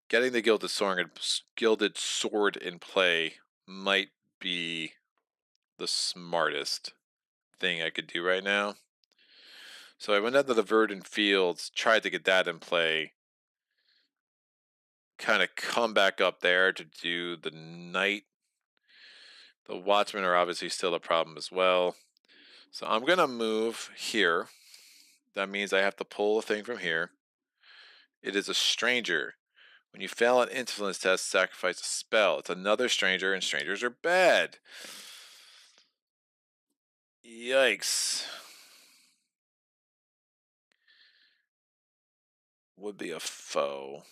B: Getting the Gilded Sword in play might be the smartest thing I could do right now. So I went into the Verdant Fields, tried to get that in play. Kind of come back up there to do the night. The Watchmen are obviously still a problem as well. So I'm going to move here. That means I have to pull a thing from here. It is a stranger. When you fail an influence test, sacrifice a spell. It's another stranger, and strangers are bad. Yikes. Would be a foe.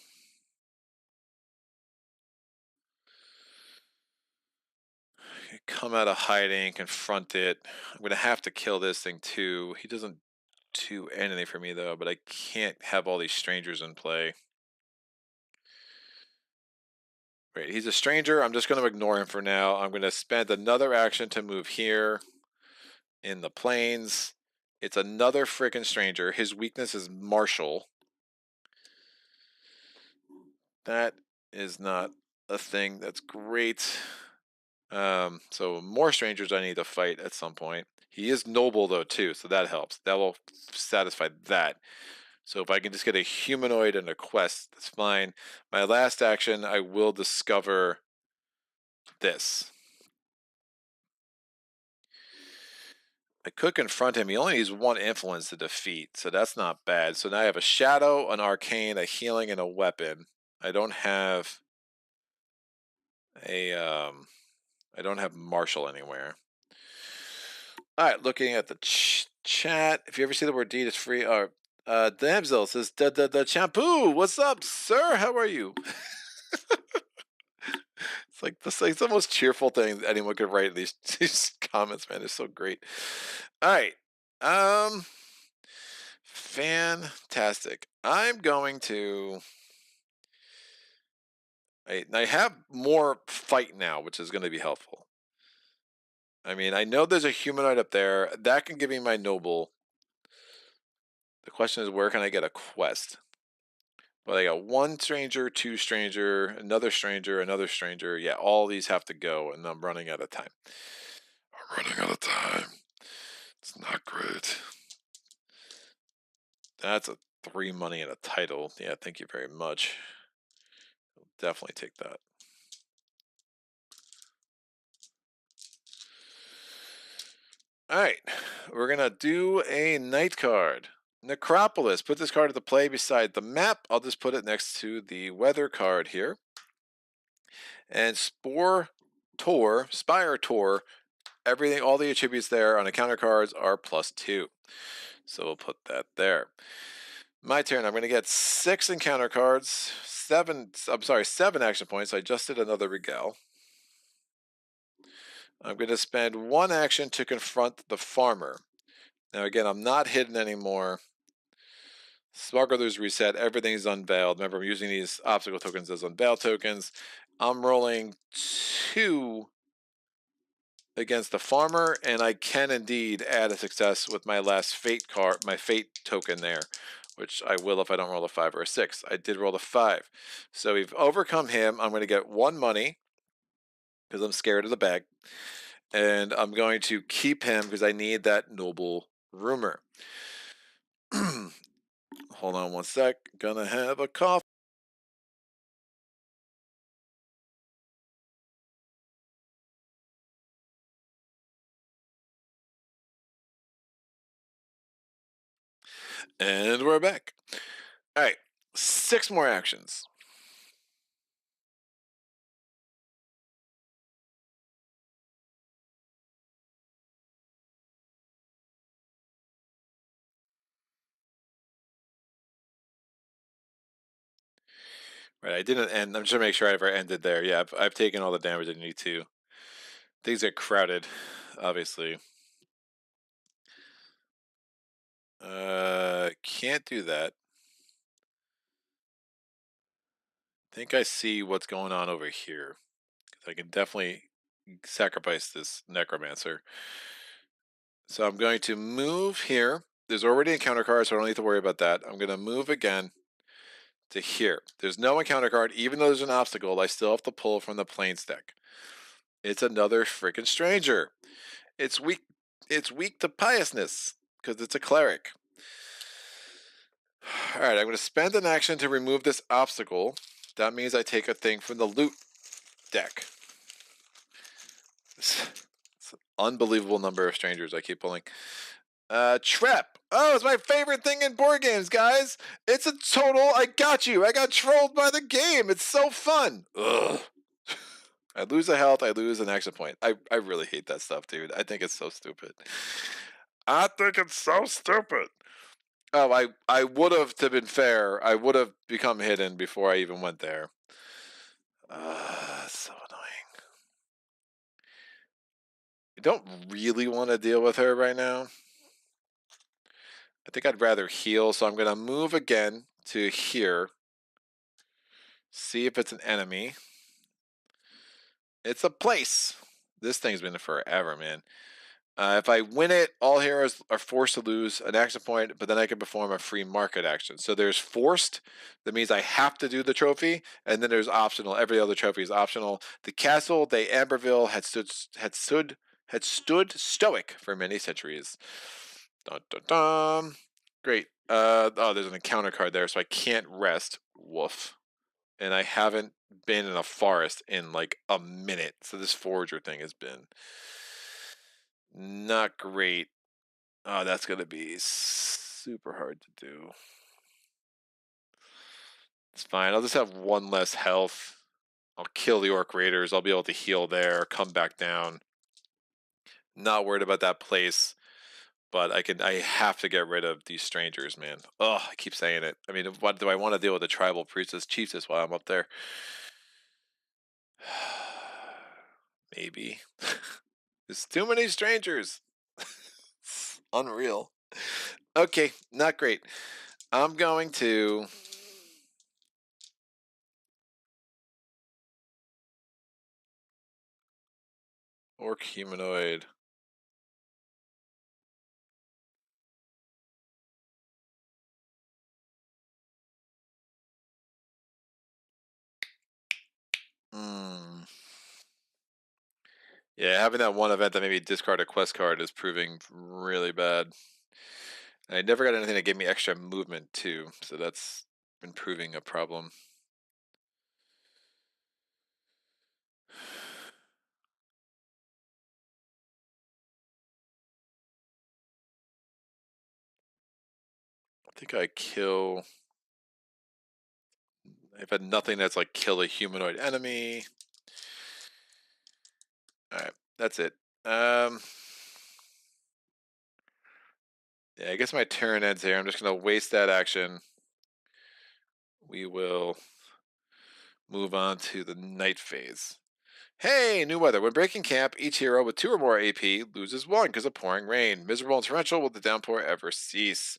B: Come out of hiding, confront it. I'm going to have to kill this thing too. He doesn't do anything for me though, but I can't have all these strangers in play. Great, he's a stranger. I'm just going to ignore him for now. I'm going to spend another action to move here. in the plains. It's another freaking stranger. His weakness is martial. That is not a thing that's great. So more strangers I need to fight at some point. He is noble though too, so that helps. That will satisfy that. So if I can just get a humanoid and a quest, that's fine. My last action, I will discover this. I could confront him. He only needs one influence to defeat, so that's not bad. So now I have a shadow, an arcane, a healing, and a weapon. I don't have a I don't have martial anywhere. All right, looking at the chat. If you ever see the word deed, it's free. Damsel says, the shampoo. What's up, sir? How are you? It's like this. It's the most cheerful thing anyone could write in these comments, man. It's so great. All right, fantastic. I'm going to. I have more fight now, which is going to be helpful. I mean, I know there's a humanoid up there that can give me my noble. The question is, where can I get a quest? But I got one stranger, two stranger, another stranger, another stranger. Yeah, all these have to go, and I'm running out of time. I'm running out of time. It's not great. That's a 3 money and a title. Yeah, thank you very much. I'll definitely take that. All right, we're gonna do a night card. Necropolis. Put this card at the play beside the map. I'll just put it next to the weather card here. And Spire Tor, everything, all the attributes there on the counter cards are +2. So we'll put that there. My turn. I'm going to get 6 encounter cards, 7 action points. I just did another Regal. I'm going to spend 1 action to confront the farmer. Now again, I'm not hidden anymore. Smuggler's reset. Everything's unveiled. Remember, I'm using these obstacle tokens as unveiled tokens. I'm rolling 2 against the farmer, and I can indeed add a success with my last fate card, my fate token there, which I will if I don't roll a 5 or a 6. I did roll a 5. So we've overcome him. I'm going to get 1 money because I'm scared of the bag. And I'm going to keep him because I need that noble rumor. Hold on one sec. Gonna have a cough. And we're back. All right. 6 more actions. Right, I didn't end. I'm just gonna make sure I ever ended there. Yeah, I've taken all the damage I need to. Things get crowded, obviously. Can't do that. Think I see what's going on over here. I can definitely sacrifice this necromancer. So I'm going to move here. There's already a encounter card, so I don't need to worry about that. I'm going to move again to here. There's no encounter card. Even though there's an obstacle, I still have to pull from the plains deck. It's another freaking stranger. It's weak. It's weak to piousness because it's a cleric. All right, I'm going to spend an action to remove this obstacle. That means I take a thing from the loot deck. It's an unbelievable number of strangers I keep pulling. Trap. Oh, it's my favorite thing in board games, guys. It's a total, I got you. I got trolled by the game. It's so fun. Ugh. I lose a health, I lose an action point. I really hate that stuff, dude. I think it's so stupid. I think it's so stupid. Oh, I would have, to been fair, I would have become hidden before I even went there. So annoying. I don't really want to deal with her right now. I think I'd rather heal, so I'm going to move again to here. See if it's an enemy. It's a place. This thing's been forever, man. If I win it, all heroes are forced to lose an action point, but then I can perform a free market action. So there's forced, that means I have to do the trophy, and then there's optional. Every other trophy is optional. The castle de Amberville had stood stoic for many centuries. Dun, dun, dun. Great. Oh, there's an encounter card there, so I can't rest. Woof. And I haven't been in a forest in like a minute, so this forager thing has been not great. Oh, that's gonna be super hard to do. It's fine. I'll just have one less health. I'll kill the orc raiders. I'll be able to heal there, come back down. Not worried about that place, but I have to get rid of these strangers, man. Oh, I keep saying it. I mean, what do I want to deal with the tribal priestess chiefess while I'm up there? Maybe. There's too many strangers. It's unreal. Okay, not great. I'm going to orc humanoid. Hmm. Yeah, having that one event that made me discard a quest card is proving really bad. And I never got anything that gave me extra movement too, so that's been proving a problem. I think I kill. I've had nothing that's like kill a humanoid enemy. All right, that's it. Yeah, I guess my turn ends here. I'm just gonna waste that action. We will move on to the night phase. Hey, new weather. When breaking camp, each hero with 2 or more AP loses 1 because of pouring rain. Miserable and torrential will the downpour ever cease.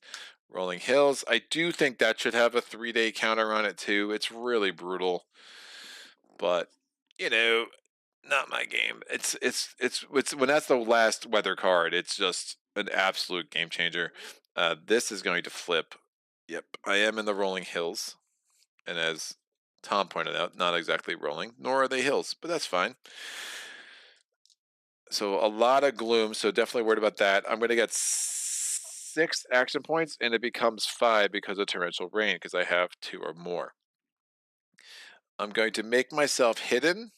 B: Rolling Hills. I do think that should have a 3-day counter on it too. It's really brutal, but you know, not my game. It's when that's the last weather card. It's just an absolute game changer. This is going to flip. Yep, I am in the rolling hills, and as Tom pointed out, not exactly rolling, nor are they hills, but that's fine. So a lot of gloom. So definitely worried about that. I'm going to get 6 action points, and it becomes 5 because of torrential rain because I have 2 or more. I'm going to make myself hidden.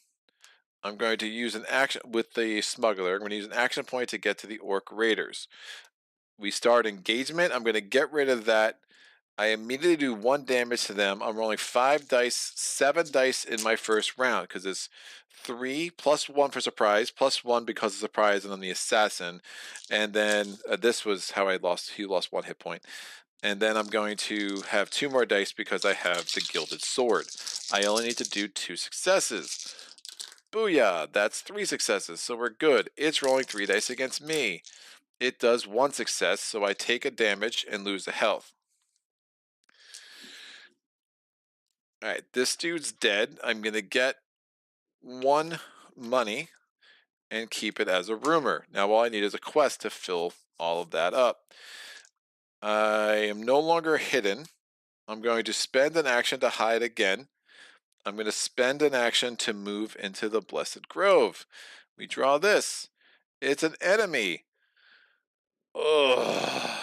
B: I'm going to use an action with the smuggler. I'm going to use an action point to get to the orc raiders. We start engagement. I'm going to get rid of that. I immediately do 1 damage to them. I'm rolling 5 dice, 7 dice in my first round because it's 3 plus 1 for surprise, plus 1 because of surprise, and then the assassin. And then this was how I lost. He lost 1 hit point. And then I'm going to have 2 more dice because I have the gilded sword. I only need to do 2 successes. Booyah! That's 3 successes, so we're good. It's rolling 3 dice against me. It does 1 success, so I take a damage and lose the health. Alright, this dude's dead. I'm going to get 1 money and keep it as a rumor. Now all I need is a quest to fill all of that up. I am no longer hidden. I'm going to spend an action to hide again. I'm going to spend an action to move into the Blessed Grove. We draw this. It's an enemy. Ugh.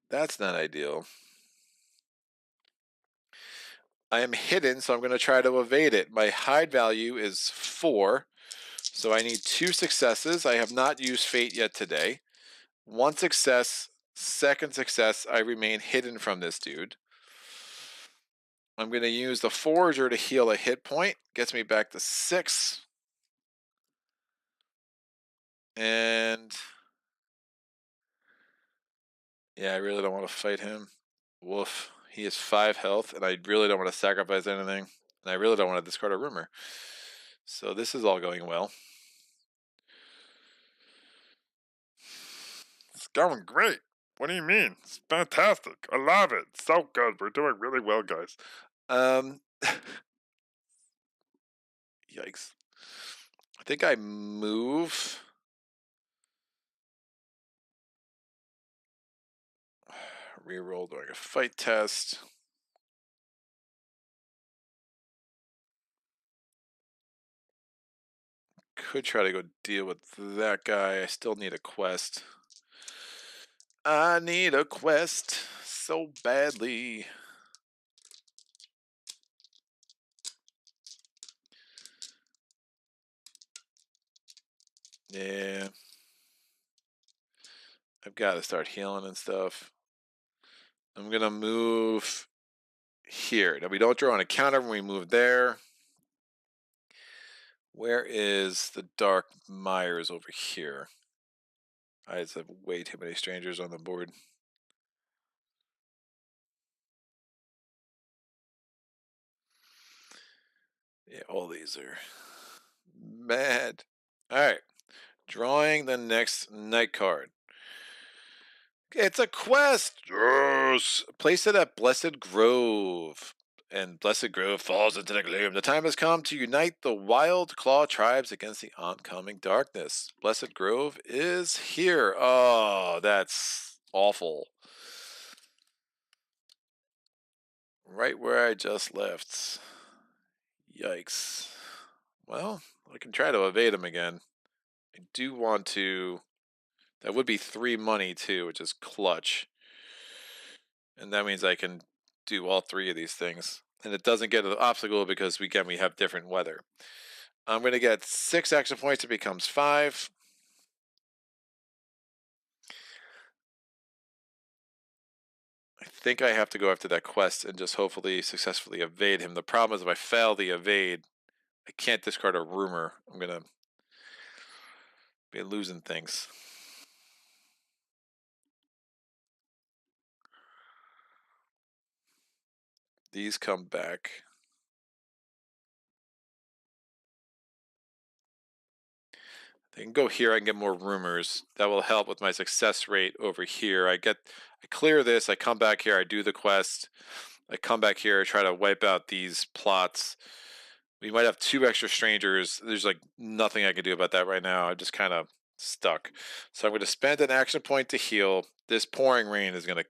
B: That's not ideal. I am hidden, so I'm going to try to evade it. My hide value is 4, so I need 2 successes. I have not used fate yet today. 1 success, 2nd success, I remain hidden from this dude. I'm going to use the forager to heal a hit point. Gets me back to 6. And yeah, I really don't want to fight him. Woof. He has 5 health, and I really don't want to sacrifice anything. And I really don't want to discard a rumor. So this is all going well. It's going great. What do you mean? It's fantastic. I love it. It's so good. We're doing really well, guys. Um, Yikes. I think I move. Reroll during a fight test. Could try to go deal with that guy. I still need a quest. I need a quest so badly. Yeah. I've got to start healing and stuff. I'm going to move here. Now, we don't draw on a counter when we move there. Where is the Dark Myers over here? I just have way too many strangers on the board. Yeah, all these are mad. All right. Drawing the next night card. It's a quest. Yes. Place it at Blessed Grove. And Blessed Grove falls into the gloom. The time has come to unite the Wild Claw tribes against the oncoming darkness. Blessed Grove is here. Oh, that's awful. Right where I just left. Yikes. Well, I can try to evade him again. I do want to. That would be 3 money too, which is clutch. And that means I can do all 3 of these things. And it doesn't get an obstacle because we have different weather. I'm going to get 6 action points. It becomes 5. I think I have to go after that quest and just hopefully successfully evade him. The problem is if I fail the evade, I can't discard a rumor. I'm going to be losing things. These come back. I can go here. I can get more rumors. That will help with my success rate over here. I clear this. I come back here. I do the quest. I come back here. I try to wipe out these plots. We might have 2 extra strangers. There's like nothing I can do about that right now. I'm just kind of stuck. So I'm going to spend an action point to heal. This pouring rain is going to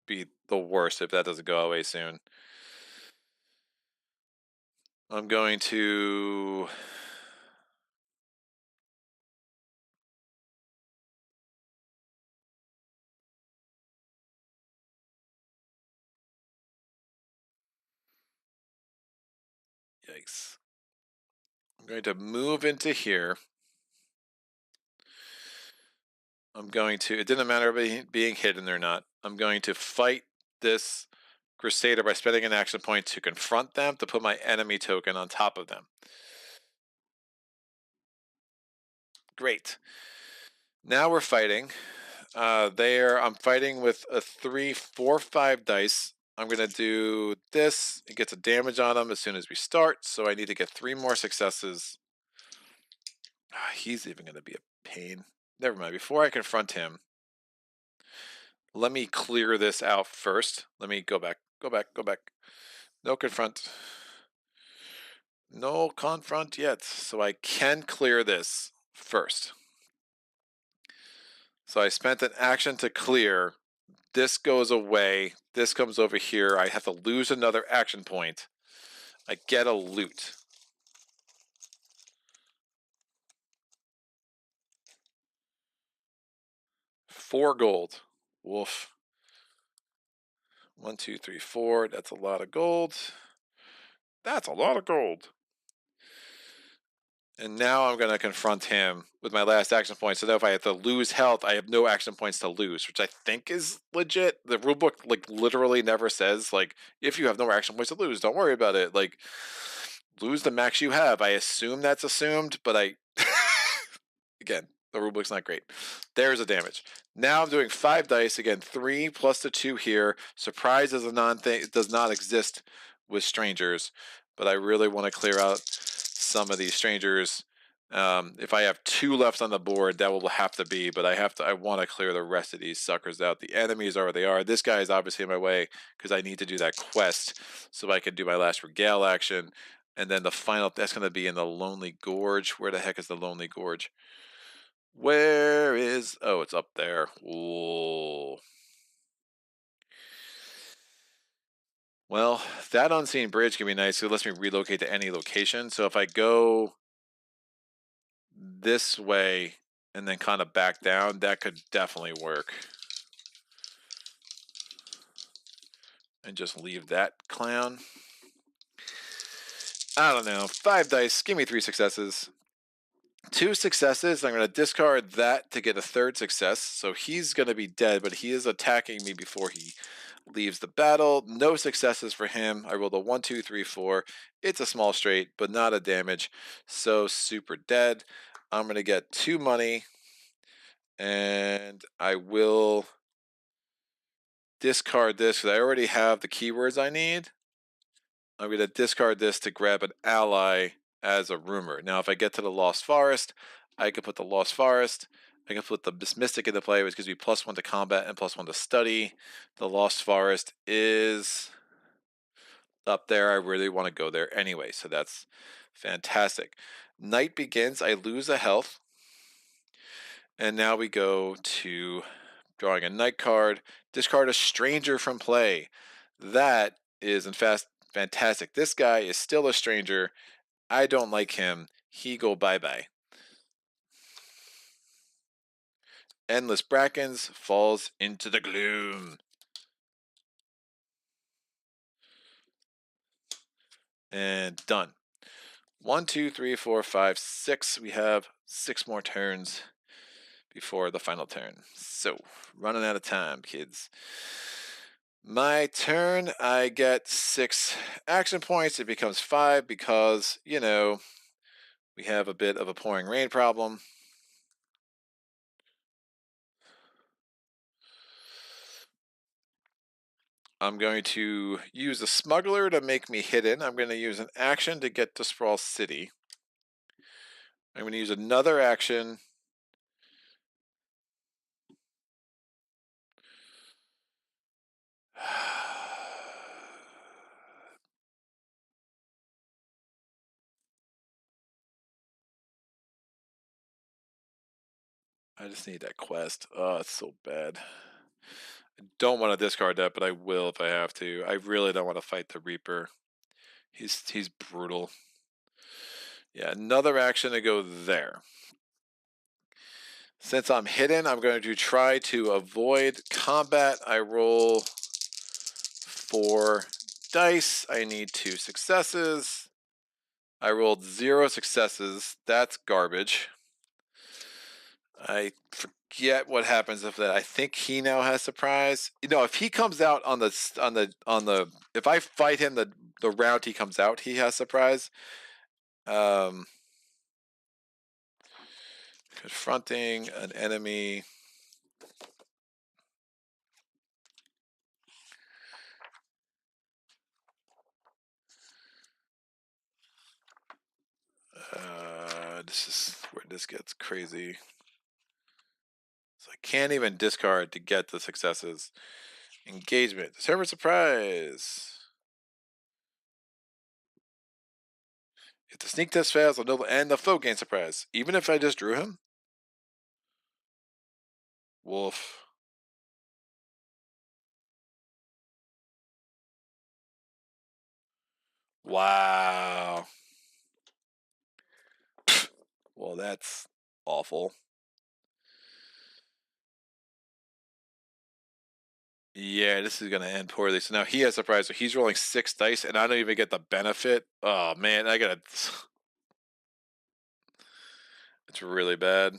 B: be the worst if that doesn't go away soon. I'm going to... Yikes. I'm going to move into here. I'm going to... It didn't matter being hidden or not. I'm going to fight this Crusader by spending an action point to confront them, to put my enemy token on top of them. Great. Now we're fighting. I'm fighting with a 3, 4, 5 dice. I'm going to do this. It gets a damage on him as soon as we start, so I need to get 3 more successes. He's even going to be a pain. Never mind. Before I confront him, let me clear this out first. Let me go back. Go back. Go back. No confront. No confront yet. So I can clear this first. So I spent an action to clear. This goes away. This comes over here. I have to lose another action point. I get a loot. $4 gold. Woof. 1, 2, 3, 4. That's a lot of gold. That's a lot of gold. And now I'm going to confront him with my last action point. So that if I have to lose health, I have no action points to lose, which I think is legit. The rulebook like literally never says like if you have no action points to lose, don't worry about it. Like lose the max you have. I assume that's assumed, but I again, the rulebook's not great. There's a damage. Now I'm doing 5 dice again, 3 plus the 2 here. Surprise is a non-thing. It does not exist with strangers, but I really want to clear out some of these strangers. If I have 2 left on the board, that will have to be, but I want to clear the rest of these suckers out. The enemies are where they are. This guy is obviously in my way because I need to do that quest so I can do my last regale action. And then the final, that's going to be in the Lonely Gorge. Where the heck is the Lonely Gorge? Where is, oh, it's up there. Whoa. Well, that unseen bridge can be nice. It lets me relocate to any location. So if I go this way and then kind of back down, that could definitely work. And just leave that clown. I don't know. 5 dice. Give me 3 successes. 2 successes. I'm going to discard that to get a 3rd success. So he's going to be dead, but he is attacking me before he leaves the battle. No successes for him. I rolled a 1, 2, 3, 4. It's a small straight, but not a damage. So super dead. I'm going to get 2 money. And I will discard this because I already have the keywords I need. I'm going to discard this to grab an ally as a rumor. Now, if I get to the Lost Forest, I can put the Lost Forest. I can put the Mystic into play, which gives me +1 to combat and +1 to study. The Lost Forest is up there. I really want to go there anyway, so that's fantastic. Night begins. I lose a health. And now we go to drawing a night card. Discard a stranger from play. That is, in fact, fantastic. This guy is still a stranger. I don't like him. He go bye-bye. Endless Brackens falls into the gloom. And done. 1, 2, 3, 4, 5, 6. We have 6 more turns before the final turn. So, running out of time, kids. My turn, I get 6 action points. It becomes 5 because, you know, we have a bit of a pouring rain problem. I'm going to use a smuggler to make me hidden. I'm going to use an action to get to Sprawl City. I'm going to use another action. I just need that quest. Oh, it's so bad. I don't want to discard that, but I will if I have to. I really don't want to fight the Reaper. He's brutal. Yeah, another action to go there. Since I'm hidden, I'm going to try to avoid combat. I roll 4 dice. I need 2 successes. I rolled 0 successes. That's garbage. I forget what happens if that. I think he now has surprise. You know, if he comes out on the if I fight him the round he comes out, he has surprise. Confronting an enemy. This is where this gets crazy. So I can't even discard to get the successes. Engagement. Server surprise. If the sneak test fails, and the foe gains surprise. Even if I just drew him? Wolf. Wow. Well, that's awful. Yeah, this is gonna end poorly. So now he has surprise. So he's rolling 6 dice, and I don't even get the benefit. Oh man, I gotta. It's really bad.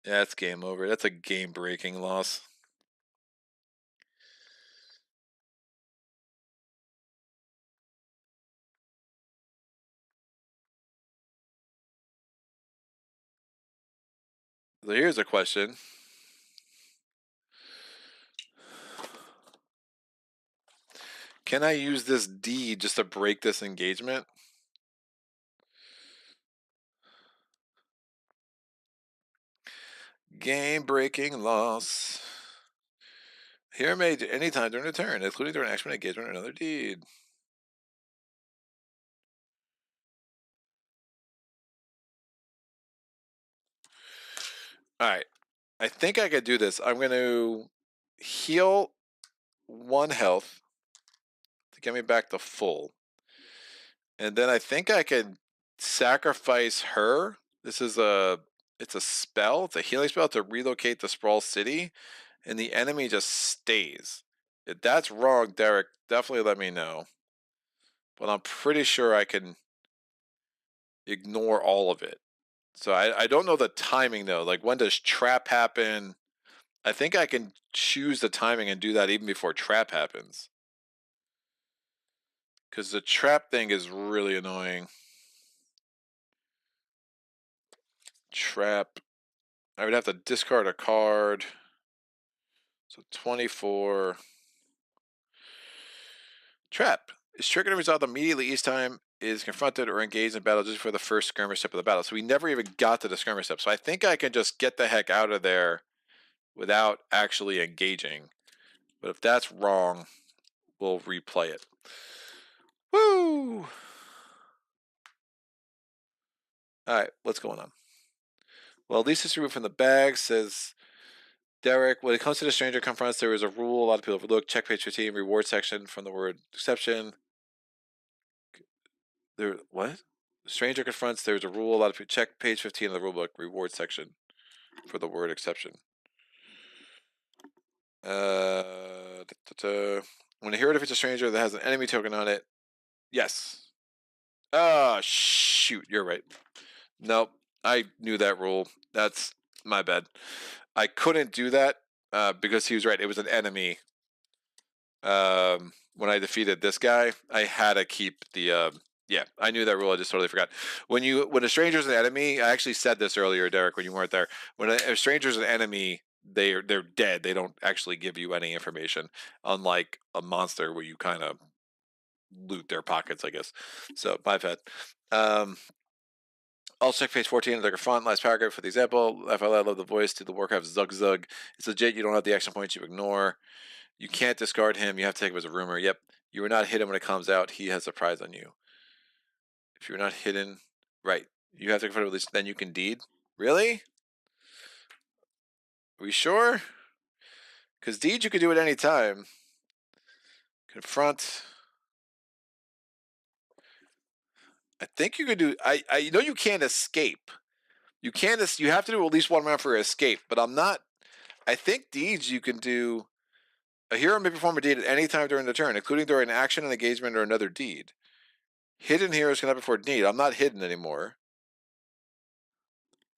B: Yeah, it's game over. That's a game-breaking loss. So here's a question. Can I use this deed just to break this engagement? Game-breaking loss. Hero may anytime during a turn, including during action engagement or another deed. All right. I think I could do this. I'm going to heal 1 health to get me back to full. And then I think I can sacrifice her. This is it's a spell. It's a healing spell to relocate the Sprawl City, and the enemy just stays. If that's wrong, Derek, definitely let me know. But I'm pretty sure I can ignore all of it. So I don't know the timing though. Like when does trap happen? I think I can choose the timing and do that even before trap happens. Because the trap thing is really annoying. Trap. I would have to discard a card. So 24. Trap is triggered and resolved immediately each time is confronted or engaged in battle just for the first skirmish step of the battle. So we never even got to the skirmish step. So I think I can just get the heck out of there without actually engaging. But if that's wrong, we'll replay it. Woo! Alright, what's going on? Well, at least it's removed from the bag, says Derek. When it comes to the stranger confronts, there is a rule a lot of people overlook. Check page 15, reward section from the word exception. There, what? The stranger confronts, there's a rule a lot of people check page 15 of the rulebook, reward section for the word exception. When a hero defeats a stranger that has an enemy token on it, yes. Oh, shoot, you're right. Nope, I knew that rule. That's my bad. I couldn't do that because he was right. It was an enemy. When I defeated this guy, I had to keep the. Yeah, I knew that rule. I just totally forgot. When a stranger's an enemy, I actually said this earlier, Derek, when you weren't there. When a stranger's an enemy, they're dead. They don't actually give you any information, unlike a monster where you kind of loot their pockets, I guess. So my bad. Also check page 14 of the font, last paragraph for the example. I love the voice to the Warcraft Zug Zug. It's legit. You don't have the action points you ignore. You can't discard him. You have to take him as a rumor. Yep. You are not hidden when it comes out. He has a prize on you. If you're not hidden, right. You have to confront at least, then you can deed. Really? Are we sure? Because deed you can do at any time. Confront. I think you could do. I know you can't escape. You can't. You have to do at least 1 round for escape. But I'm not. I think deeds you can do. A hero may perform a deed at any time during the turn, including during an action, an engagement, or another deed. Hidden heroes cannot perform deed. I'm not hidden anymore.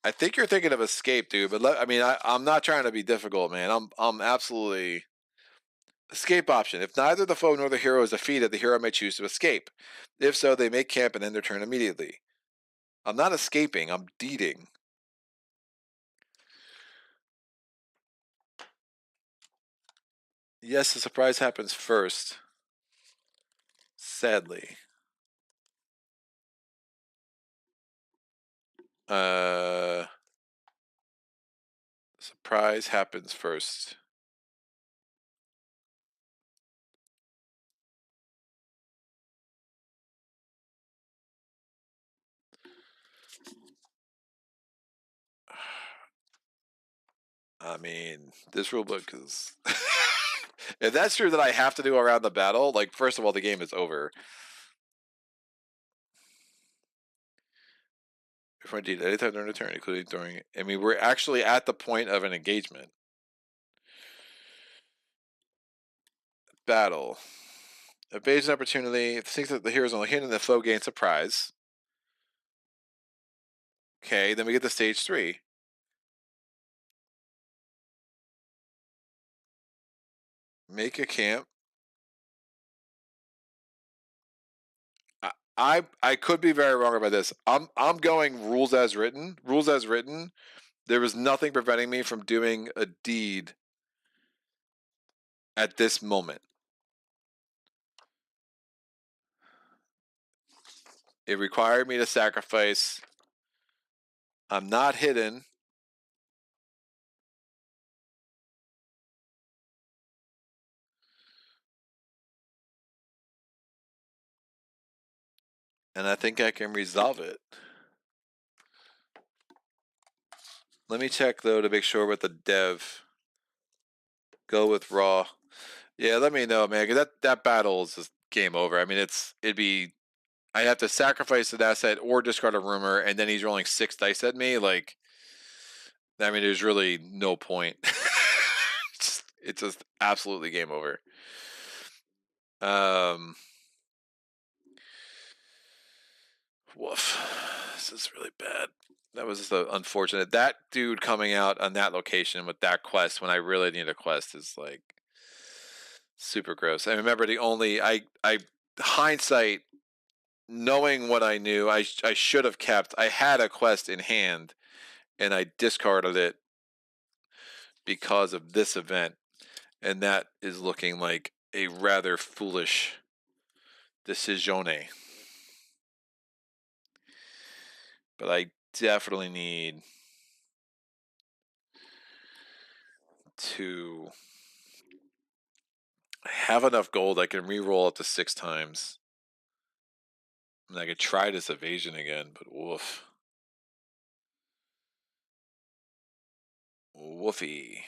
B: I think you're thinking of escape, dude. But I'm not trying to be difficult, man. I'm absolutely escape option. If neither the foe nor the hero is defeated, the hero may choose to escape. If so, they may camp and end their turn immediately. I'm not escaping. I'm deeding. Yes, the surprise happens first. Sadly. Surprise happens first. I mean, this rulebook is. If that's true that I have to do around the battle, like, first of all, the game is over. If I did anytime during a turn, including during. I mean, we're actually at the point of an engagement. Battle. Evasion opportunity. If thinks that the hero's only hidden, the foe gains a prize. Okay, then we get to stage 3. Make a camp. I could be very wrong about this. I'm going rules as written. Rules as written. There was nothing preventing me from doing a deed at this moment. It required me to sacrifice. I'm not hidden. and I think I can resolve it. Let me check though to make sure with the dev. Go with raw. Yeah, let me know, man. 'Cause that battle is just game over. I mean, it'd be I have to sacrifice an asset or discard a rumor, and then he's rolling 6 dice at me. Like, I mean, there's really no point. It's just absolutely game over. Woof. This is really bad. That was just unfortunate. That dude coming out on that location with that quest when I really need a quest is like super gross. I remember I hindsight, knowing what I knew, I should have kept. I had a quest in hand, and I discarded it because of this event, and that is looking like a rather foolish decisione. But I definitely need to have enough gold I can re-roll up to 6 times. And I could try this evasion again, but woof. Woofy.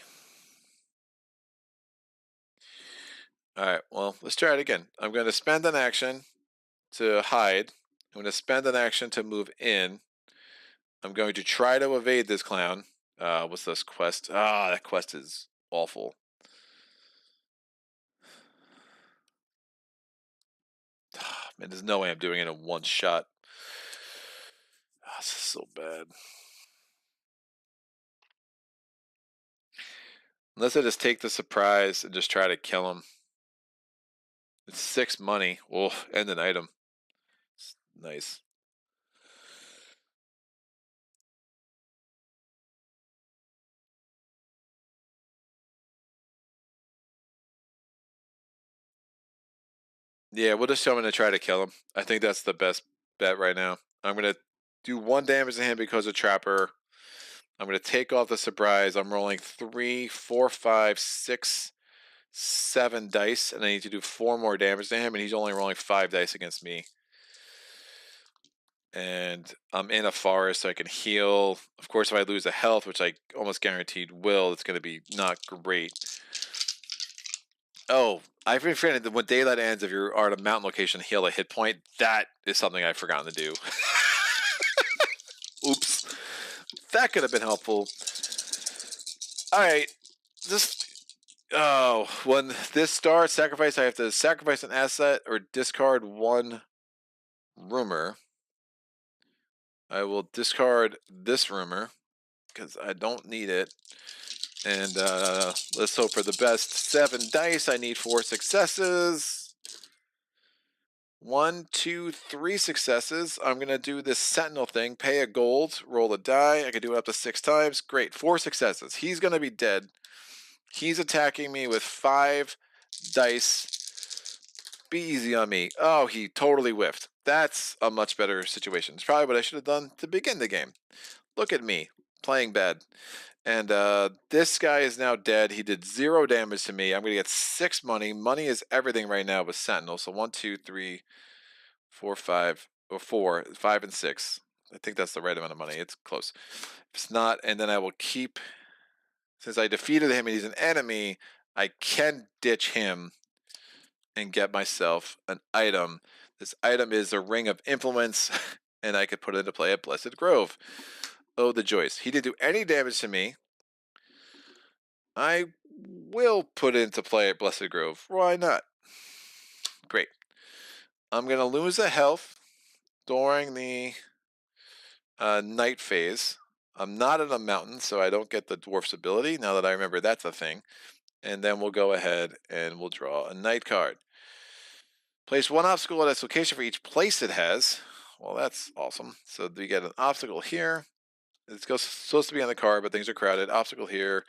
B: Alright, well, let's try it again. I'm going to spend an action to hide. I'm going to spend an action to move in. I'm going to try to evade this clown. What's this quest? That quest is awful. Man, there's no way I'm doing it in one shot. This is so bad. Unless I just take the surprise and just try to kill him. It's 6 money. Oh, and an item. It's nice. Yeah, we'll just show him to try to kill him. I think that's the best bet right now. I'm going to do 1 damage to him because of Trapper. I'm going to take off the surprise. I'm rolling 3, 4, 5, 6, 7 dice, and I need to do 4 more damage to him, and he's only rolling 5 dice against me. And I'm in a forest, so I can heal. Of course, if I lose a health, which I almost guaranteed will, it's going to be not great. Oh, I've been forgetting that when daylight ends, if you are at a mountain location, heal a hit point. That is something I've forgotten to do. Oops. That could have been helpful. Alright. When this starts, sacrifice, I have to sacrifice an asset or discard 1 rumor. I will discard this rumor because I don't need it. And let's hope for the best. 7 dice. I need 4 successes. 1, 2, 3 successes. I'm going to do this sentinel thing. Pay a gold. Roll a die. I can do it up to 6 times. Great. 4 successes. He's going to be dead. He's attacking me with 5 dice. Be easy on me. Oh, he totally whiffed. That's a much better situation. It's probably what I should have done to begin the game. Look at me, playing bad. And this guy is now dead. He did 0 damage to me. I'm going to get 6 money. Money is everything right now with Sentinel. So 1, 2, 3, 4, 5, or 4, 5, and 6. I think that's the right amount of money. It's close. If it's not, and then I will keep, since I defeated him and he's an enemy, I can ditch him and get myself an item. This item is a Ring of Influence, and I could put it into play at Blessed Grove. Oh, the joys. He didn't do any damage to me. I will put it into play at Blessed Grove. Why not? Great. I'm going to lose a health during the night phase. I'm not in a mountain, so I don't get the dwarf's ability, now that I remember that's a thing. And then we'll go ahead and we'll draw a night card. Place 1 obstacle at its location for each place it has. Well, that's awesome. So we get an obstacle here. It's supposed to be on the card, but things are crowded. Obstacle here,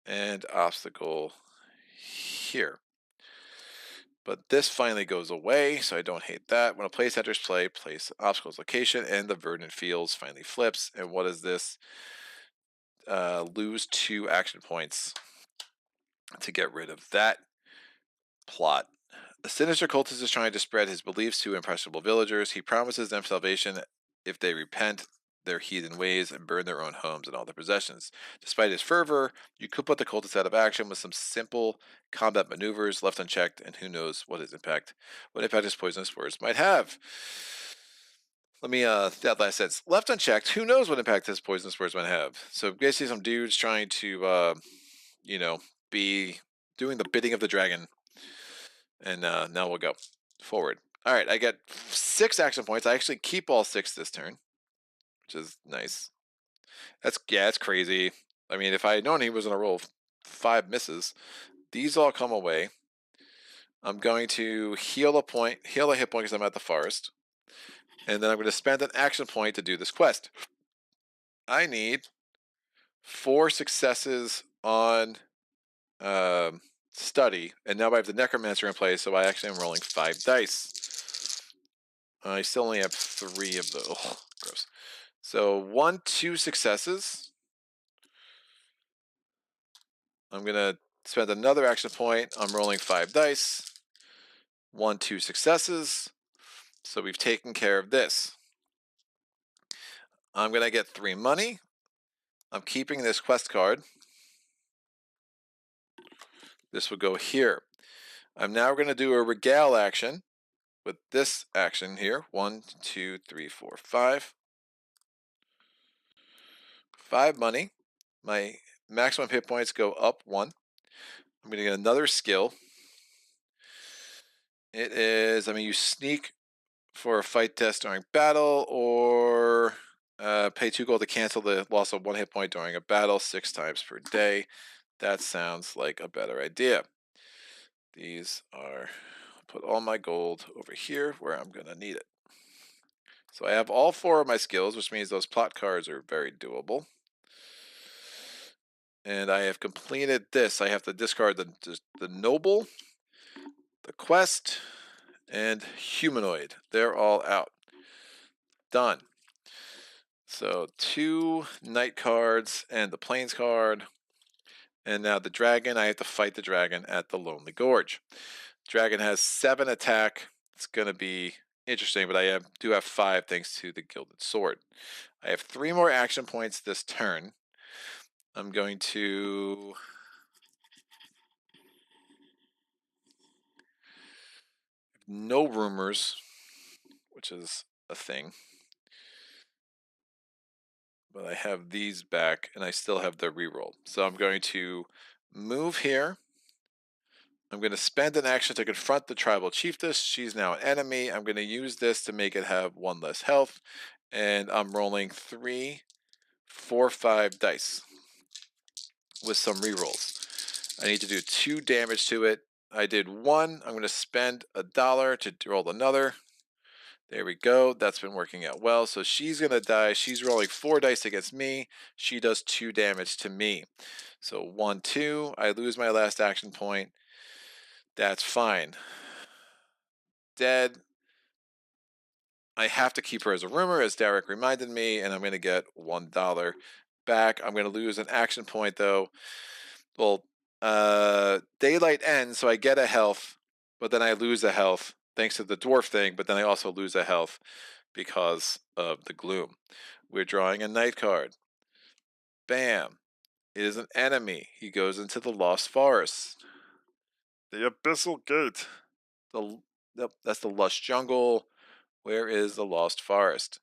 B: and obstacle here. But this finally goes away, so I don't hate that. When a place enters play, place obstacle's location, and the verdant fields finally flips. And what is this? Lose 2 action points to get rid of that plot. A sinister cultist is trying to spread his beliefs to impressionable villagers. He promises them salvation if they repent their heathen ways and burn their own homes and all their possessions. Despite his fervor, you could put the cultist out of action with some simple combat maneuvers left unchecked, and who knows what impact his poisonous words might have. Let me that last sentence. Left unchecked, who knows what impact his poisonous words might have. So basically some dudes trying to you know, be doing the bidding of the dragon. And now we'll go forward. All right, I get 6 action points. I actually keep all 6 this turn, which is nice. That's crazy. I mean, if I had known he was going to roll 5 misses, these all come away. I'm going to heal a hit point because I'm at the forest. And then I'm going to spend an action point to do this quest. I need 4 successes on study, and now I have the necromancer in place, so I actually am rolling 5 dice. I still only have 3 of those. Oh, gross. So 1, 2 successes. I'm gonna spend another action point. I'm rolling 5 dice. 1, 2 successes. So we've taken care of this. I'm gonna get 3 money. I'm keeping this quest card. This will go here. I'm now going to do a regale action with this action here. 1, 2, 3, 4, 5. 5 money. My maximum hit points go up 1. I'm going to get another skill. It is, I'm going to use sneak for a fight test during battle, or pay 2 gold to cancel the loss of 1 hit point during a battle 6 times per day. That sounds like a better idea. These are, put all my gold over here where I'm going to need it. So I have all 4 of my skills, which means those plot cards are very doable. And I have completed this. I have to discard the noble, the quest, and humanoid. They're all out. Done. So 2 knight cards and the plains card. And now the dragon, I have to fight the dragon at the Lonely Gorge. Dragon has 7 attack. It's going to be interesting, but I do have 5 thanks to the Gilded Sword. I have 3 more action points this turn. I'm going to no rumors, which is a thing. But I have these back, and I still have the reroll. So I'm going to move here. I'm going to spend an action to confront the tribal chiefess. She's now an enemy. I'm going to use this to make it have 1 less health. And I'm rolling 3, 4, 5 dice with some rerolls. I need to do 2 damage to it. I did 1. I'm going to spend $1 to roll another. There we go. That's been working out well. So she's going to die. She's rolling 4 dice against me. She does 2 damage to me. So 1, 2. I lose my last action point. That's fine. Dead. I have to keep her as a rumor, as Derek reminded me, and I'm going to get $1 back. I'm going to lose an action point, though. Well, daylight ends, so I get a health, but then I lose a health thanks to the dwarf thing, but then I also lose a health because of the gloom. We're drawing a night card. Bam. It is an enemy. He goes into the Lost Forest. The Abyssal Gate. Yep, that's the Lush Jungle. Where is the Lost Forest?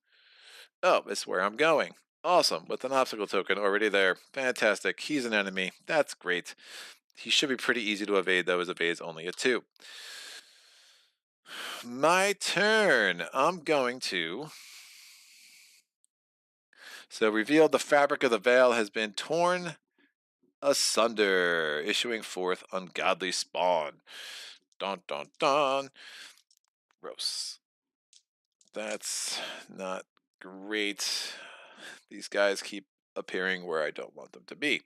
B: Oh, it's where I'm going. Awesome. With an obstacle token already there. Fantastic. He's an enemy. That's great. He should be pretty easy to evade, though. His evade is only a 2. My turn. I'm going to... So revealed the fabric of the veil has been torn asunder, issuing forth ungodly spawn. Dun dun dun. Gross. That's not great. These guys keep appearing where I don't want them to be.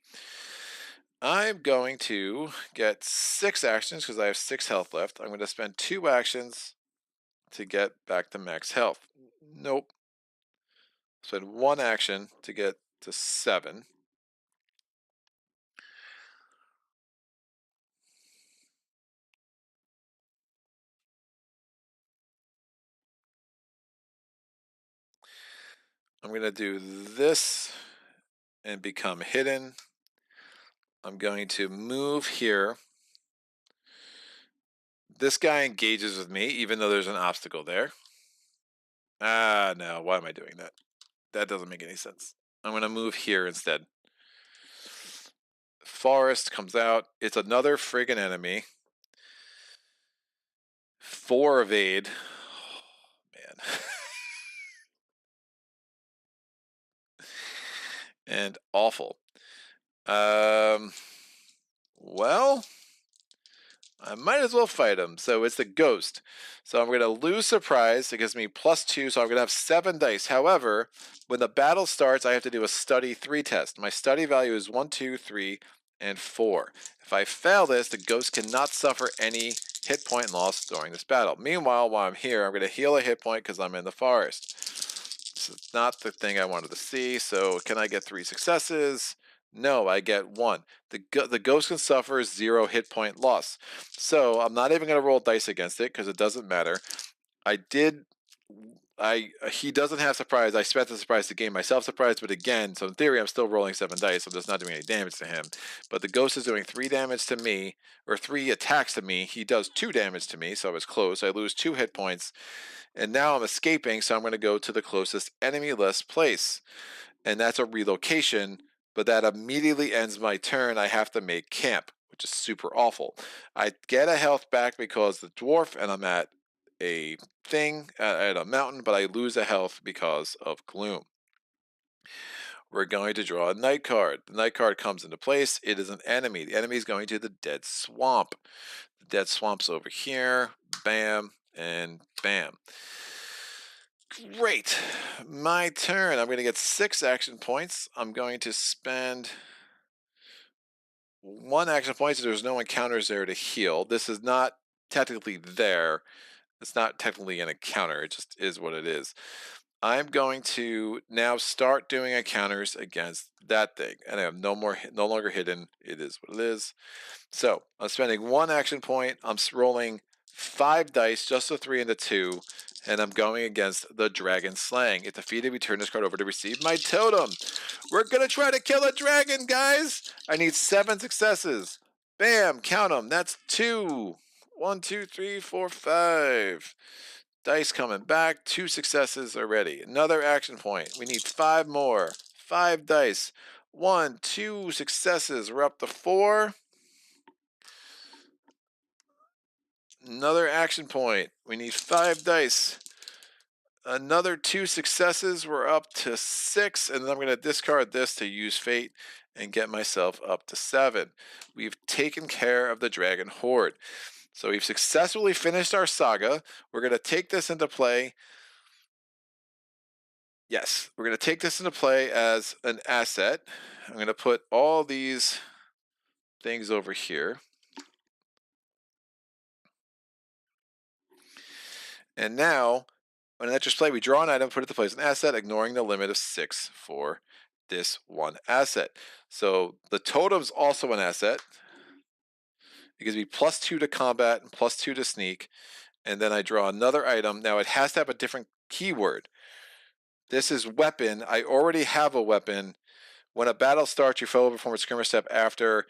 B: I'm going to get 6 actions because I have 6 health left. I'm going to spend 2 actions to get back to max health. Nope. Spend 1 action to get to 7. I'm going to do this and become hidden. I'm going to move here. This guy engages with me, even though there's an obstacle there. Ah, no. Why am I doing that? That doesn't make any sense. I'm going to move here instead. Forest comes out. It's another friggin' enemy. 4 evade. Oh, man. And awful. Well, I might as well fight him. So it's the ghost. So I'm going to lose surprise. It gives me +2, so I'm going to have 7 dice. However, when the battle starts, I have to do a study 3 test. My study value is 1, 2, 3, and 4. If I fail this, the ghost cannot suffer any hit point loss during this battle. Meanwhile, while I'm here, I'm going to heal a hit point because I'm in the forest. This is not the thing I wanted to see. So can I get 3 successes? No, I get 1. The ghost can suffer 0 hit point loss. So I'm not even going to roll dice against it because it doesn't matter. He doesn't have surprise. I spent the surprise to gain myself surprise, but again, so in theory, I'm still rolling 7 dice. I'm just not doing any damage to him. But the ghost is doing 3 damage to me, or 3 attacks to me. He does 2 damage to me, so I was close. I lose 2 hit points, and now I'm escaping. So I'm going to go to the closest enemy-less place, and that's a relocation. But that immediately ends my turn. I have to make camp, which is super awful. I get a health back because the dwarf, and I'm at a thing at a mountain, but I lose a health because of gloom. We're going to draw a night card. The night card comes into place. It is an enemy. The enemy is going to the dead swamp. The dead swamp's over here. Bam and bam. Great. My turn. I'm going to get 6 action points. I'm going to spend 1 action point, so there's no encounters there to heal. This is not technically there. It's not technically an encounter. It just is what it is. I'm going to now start doing encounters against that thing, and I am no longer hidden. It is what it is. So I'm spending 1 action point. I'm rolling 5 dice, just a 3 and a 2, and I'm going against the dragon slaying. If defeated, we turn this card over to receive my totem. We're gonna try to kill a dragon, guys. I need 7 successes. Bam, count them. That's 2. 1, 2, 3, 4, 5. Dice coming back. 2 successes already. Another action point. We need 5 more. 5 dice. 1, 2 successes. We're up to 4. Another action point. We need 5 dice. Another 2 successes. We're up to 6. And then I'm going to discard this to use fate and get myself up to 7. We've taken care of the dragon horde. So we've successfully finished our saga. We're going to take this into play. Yes, we're going to take this into play as an asset. I'm going to put all these things over here. And now, when an extra play, we draw an item, put it to play as an asset, ignoring the limit of 6 for this 1 asset. So the totem's also an asset. It gives me +2 to combat and +2 to sneak. And then I draw another item. Now it has to have a different keyword. This is weapon. I already have a weapon. When a battle starts, your foe will perform a skirmish step after.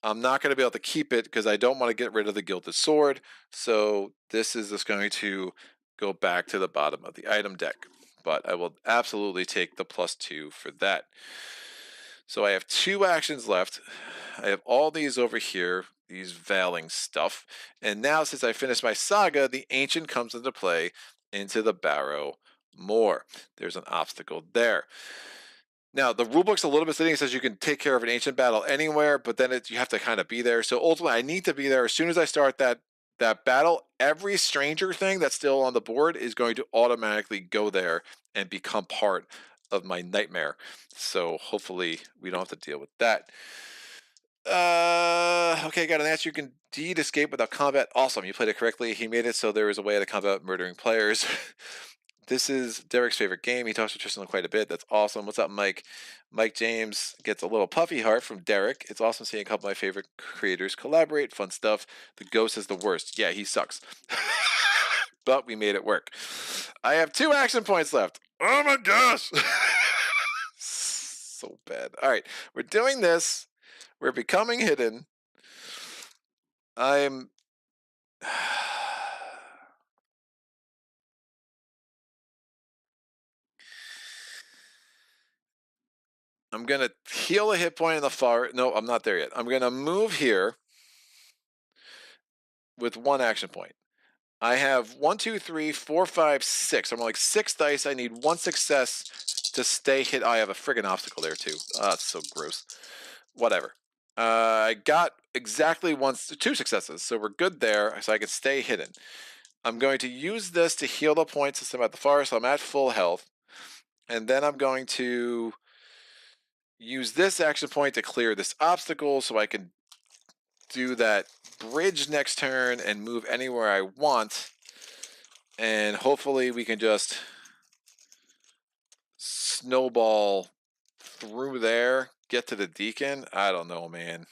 B: I'm not going to be able to keep it because I don't want to get rid of the Gilded Sword. So this is just going to go back to the bottom of the item deck. But I will absolutely take the +2 for that. So I have 2 actions left. I have all these over here, these veiling stuff. And now since I finished my saga, the Ancient comes into play into the Barrow Moor. There's an obstacle there. Now, the rulebook's a little bit thin. It says you can take care of an ancient battle anywhere, but then you have to kind of be there. So ultimately, I need to be there. As soon as I start that battle, every stranger thing that's still on the board is going to automatically go there and become part of my nightmare. So hopefully, we don't have to deal with that. Okay, got an answer. You can indeed escape without combat. Awesome, you played it correctly. He made it so there is a way to combat murdering players. This is Derek's favorite game. He talks to Tristan quite a bit. That's awesome. What's up, Mike? Mike James gets a little puffy heart from Derek. It's awesome seeing a couple of my favorite creators collaborate. Fun stuff. The ghost is the worst. Yeah, he sucks. but we made it work. I have 2 action points left. Oh my gosh. So bad. All right, we're doing this. We're becoming hidden. I'm I'm gonna heal a hit point in the far. No, I'm not there yet. I'm gonna move here with 1 action point. I have 1, 2, 3, 4, 5, 6. I'm like 6 dice. I need 1 success to stay hit. I have a friggin' obstacle there too. It's so gross. Whatever. I got exactly 2 successes, so we're good there. So I can stay hidden. I'm going to use this to heal the point since I'm at the far, so I'm at full health. And then I'm going to use this action point to clear this obstacle so I can do that bridge next turn and move anywhere I want. And hopefully we can just snowball through there, get to the deacon. I don't know, man.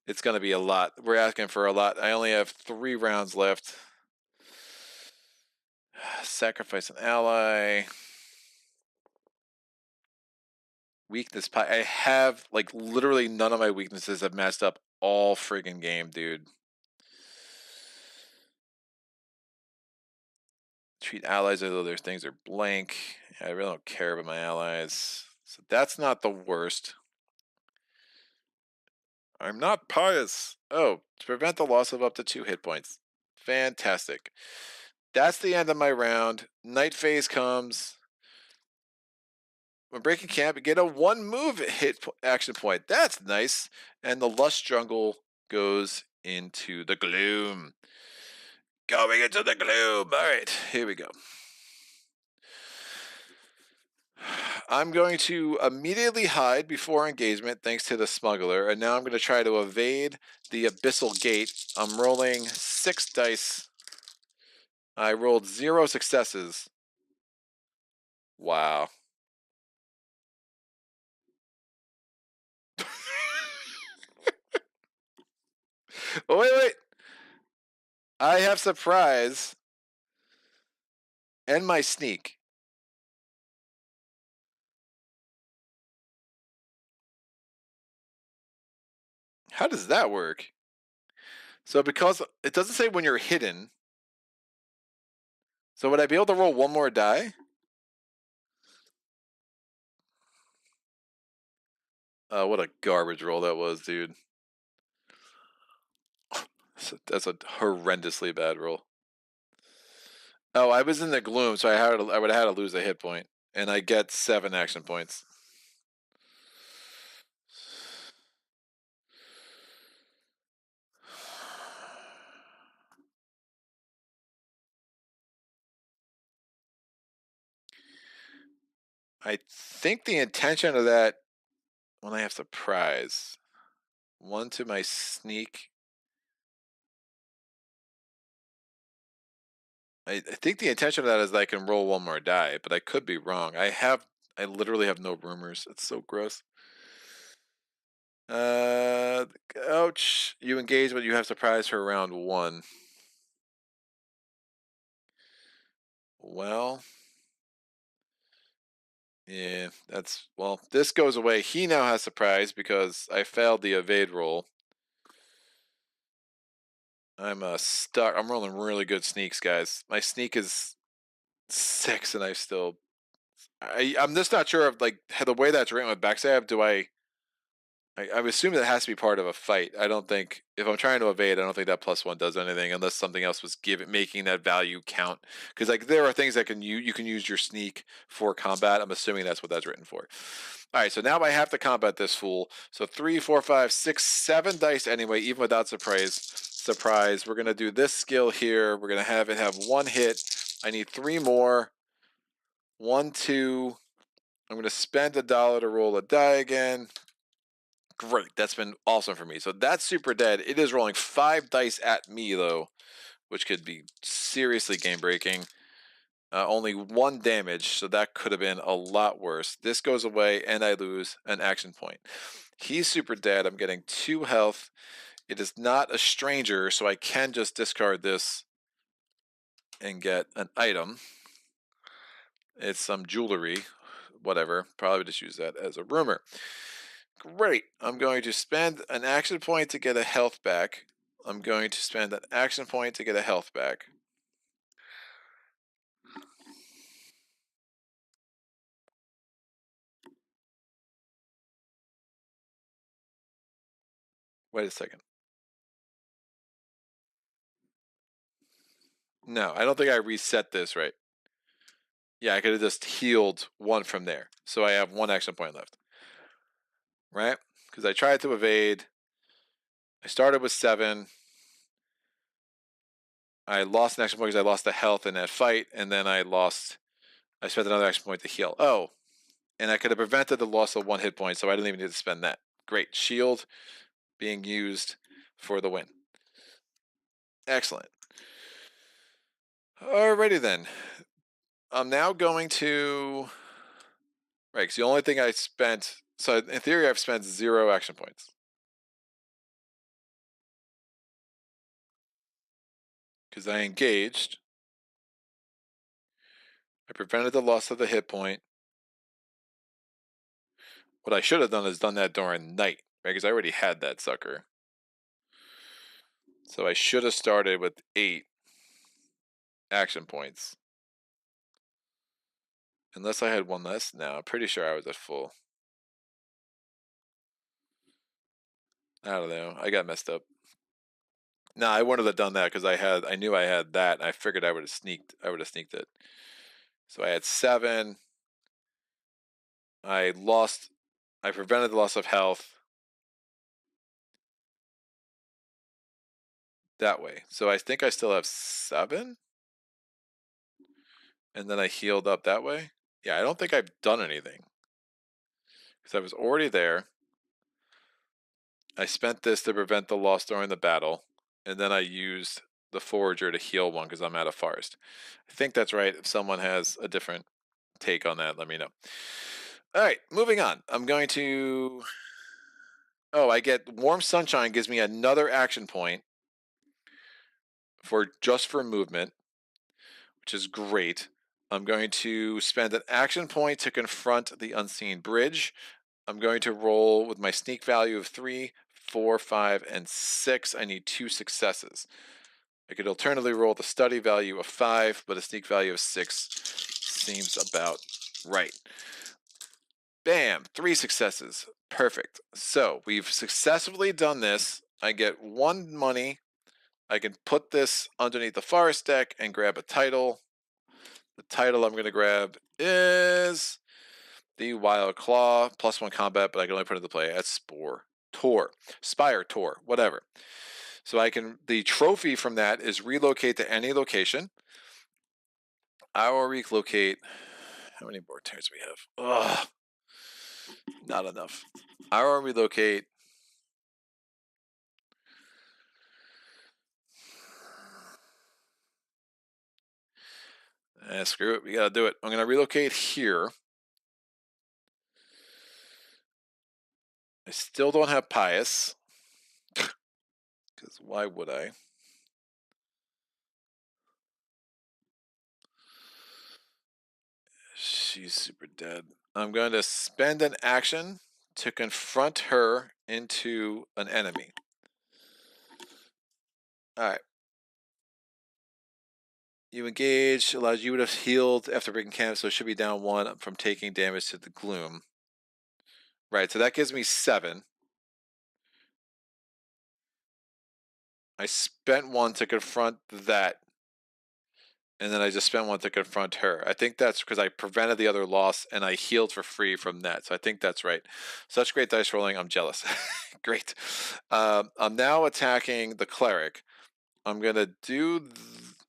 B: It's going to be a lot. We're asking for a lot. I only have 3 rounds left. Sacrifice an ally. Weakness pie. I have, like, literally none of my weaknesses have messed up all friggin' game, dude. Treat allies as though their things are blank. I really don't care about my allies. So that's not the worst. I'm not pious. Oh, to prevent the loss of up to 2 hit points. Fantastic. That's the end of my round. Night phase comes. When breaking camp, you get a 1 move action point. That's nice. And the Lust Jungle goes into the gloom. Going into the gloom. All right, here we go. I'm going to immediately hide before engagement thanks to the smuggler. And now I'm going to try to evade the abyssal gate. I'm rolling 6 dice. I rolled 0 successes. Wow. Oh, wait. I have surprise and my sneak. How does that work? So because it doesn't say when you're hidden. So would I be able to roll 1 more die? What a garbage roll that was, dude. That's a horrendously bad roll. Oh, I was in the gloom, so I would have had to lose a hit point, and I get 7 action points. I think the intention of that when I have surprise, 1 to my sneak. I think the intention of that is that I can roll 1 more die, but I could be wrong. I literally have no rumors. It's so gross. Ouch. You engage, but you have surprise for round 1. Well, yeah, well, this goes away. He now has surprise because I failed the evade roll. I'm stuck. I'm rolling really good sneaks, guys. My sneak is 6, and I'm just not sure of, like, the way that's written with backstab. I would assume that has to be part of a fight. I don't think, if I'm trying to evade, I don't think that +1 does anything unless something else was making that value count. Because, like, there are things that you can use your sneak for combat. I'm assuming that's what that's written for. All right, so now I have to combat this fool. So 3, 4, 5, 6, 7 dice anyway, even without surprise. We're gonna do this skill here. We're gonna have it have 1 hit. I need 3 more. 1, 2. I'm gonna spend $1 to roll a die again. Great, that's been awesome for me. So that's super dead. It is rolling 5 dice at me though, which could be seriously game breaking. Only 1 damage, so that could have been a lot worse. This goes away and I lose an action point. He's super dead. I'm getting 2 health. It is not a stranger, so I can just discard this and get an item. It's some jewelry, whatever. Probably just use that as a rumor. Great. I'm going to spend an action point to get a health back. I'm going to spend an action point to get a health back. Wait a second. No, I don't think I reset this right. Yeah, I could have just healed one from there. So I have one action point left. Right? Because I tried to evade. I started with 7. I lost an action point because I lost the health in that fight, and then I spent another action point to heal. Oh, and I could have prevented the loss of 1 hit point, so I didn't even need to spend that. Great. Shield being used for the win. Excellent. Alrighty then. I'm now going to... Right, because the only thing I spent... So in theory, I've spent 0 action points. Because I engaged. I prevented the loss of the hit point. What I should have done is done that during night, right? Because I already had that sucker. So I should have started with 8 action points. Unless I had one less. No, I'm pretty sure I was at full. I don't know. I got messed up. No, I wouldn't have done that because I knew I had that. And I figured I would have sneaked it. So I had 7. I prevented the loss of health that way. So I think I still have 7. And then I healed up that way. Yeah, I don't think I've done anything. Because I was already there. I spent this to prevent the loss during the battle. And then I used the forager to heal one because I'm out of forest. I think that's right. If someone has a different take on that, let me know. All right, moving on. I'm going to... Oh, I get Warm Sunshine gives me another action point for movement, which is great. I'm going to spend an action point to confront the unseen bridge. I'm going to roll with my sneak value of 3, 4, 5, and 6. I need 2 successes. I could alternatively roll the study value of 5, but a sneak value of 6 seems about right. Bam! 3 successes. Perfect. So we've successfully done this. I get 1 money. I can put this underneath the forest deck and grab a title. The title I'm going to grab is the Wild Claw, +1 combat, but I can only put it into play as Spire Tor, whatever. So the trophy from that is relocate to any location. I will relocate. How many more turns do we have? Ugh, not enough. I will relocate. Screw it, we gotta do it. I'm gonna relocate here. I still don't have Pious. Because why would I? She's super dead. I'm going to spend an action to confront her into an enemy. Alright. You engage, allows you to have healed after breaking camp, so it should be down 1 from taking damage to the gloom. Right, so that gives me 7. I spent 1 to confront that. And then I just spent 1 to confront her. I think that's because I prevented the other loss and I healed for free from that. So I think that's right. Such great dice rolling. I'm jealous. Great. I'm now attacking the cleric. I'm going to do...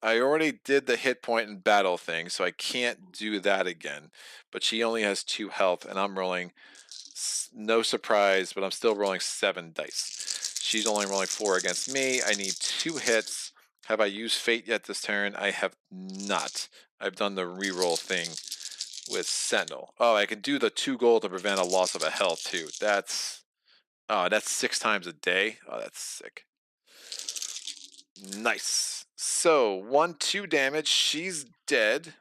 B: I already did the hit point and battle thing, so I can't do that again. But she only has 2 health, and I'm rolling... No surprise, but I'm still rolling 7 dice. She's only rolling 4 against me. I need 2 hits. Have I used Fate yet this turn? I have not. I've done the reroll thing with Sentinel. Oh, I can do the 2 gold to prevent a loss of a health too. That's 6 times a day. Oh, that's sick. Nice. So 1-2 damage. She's dead.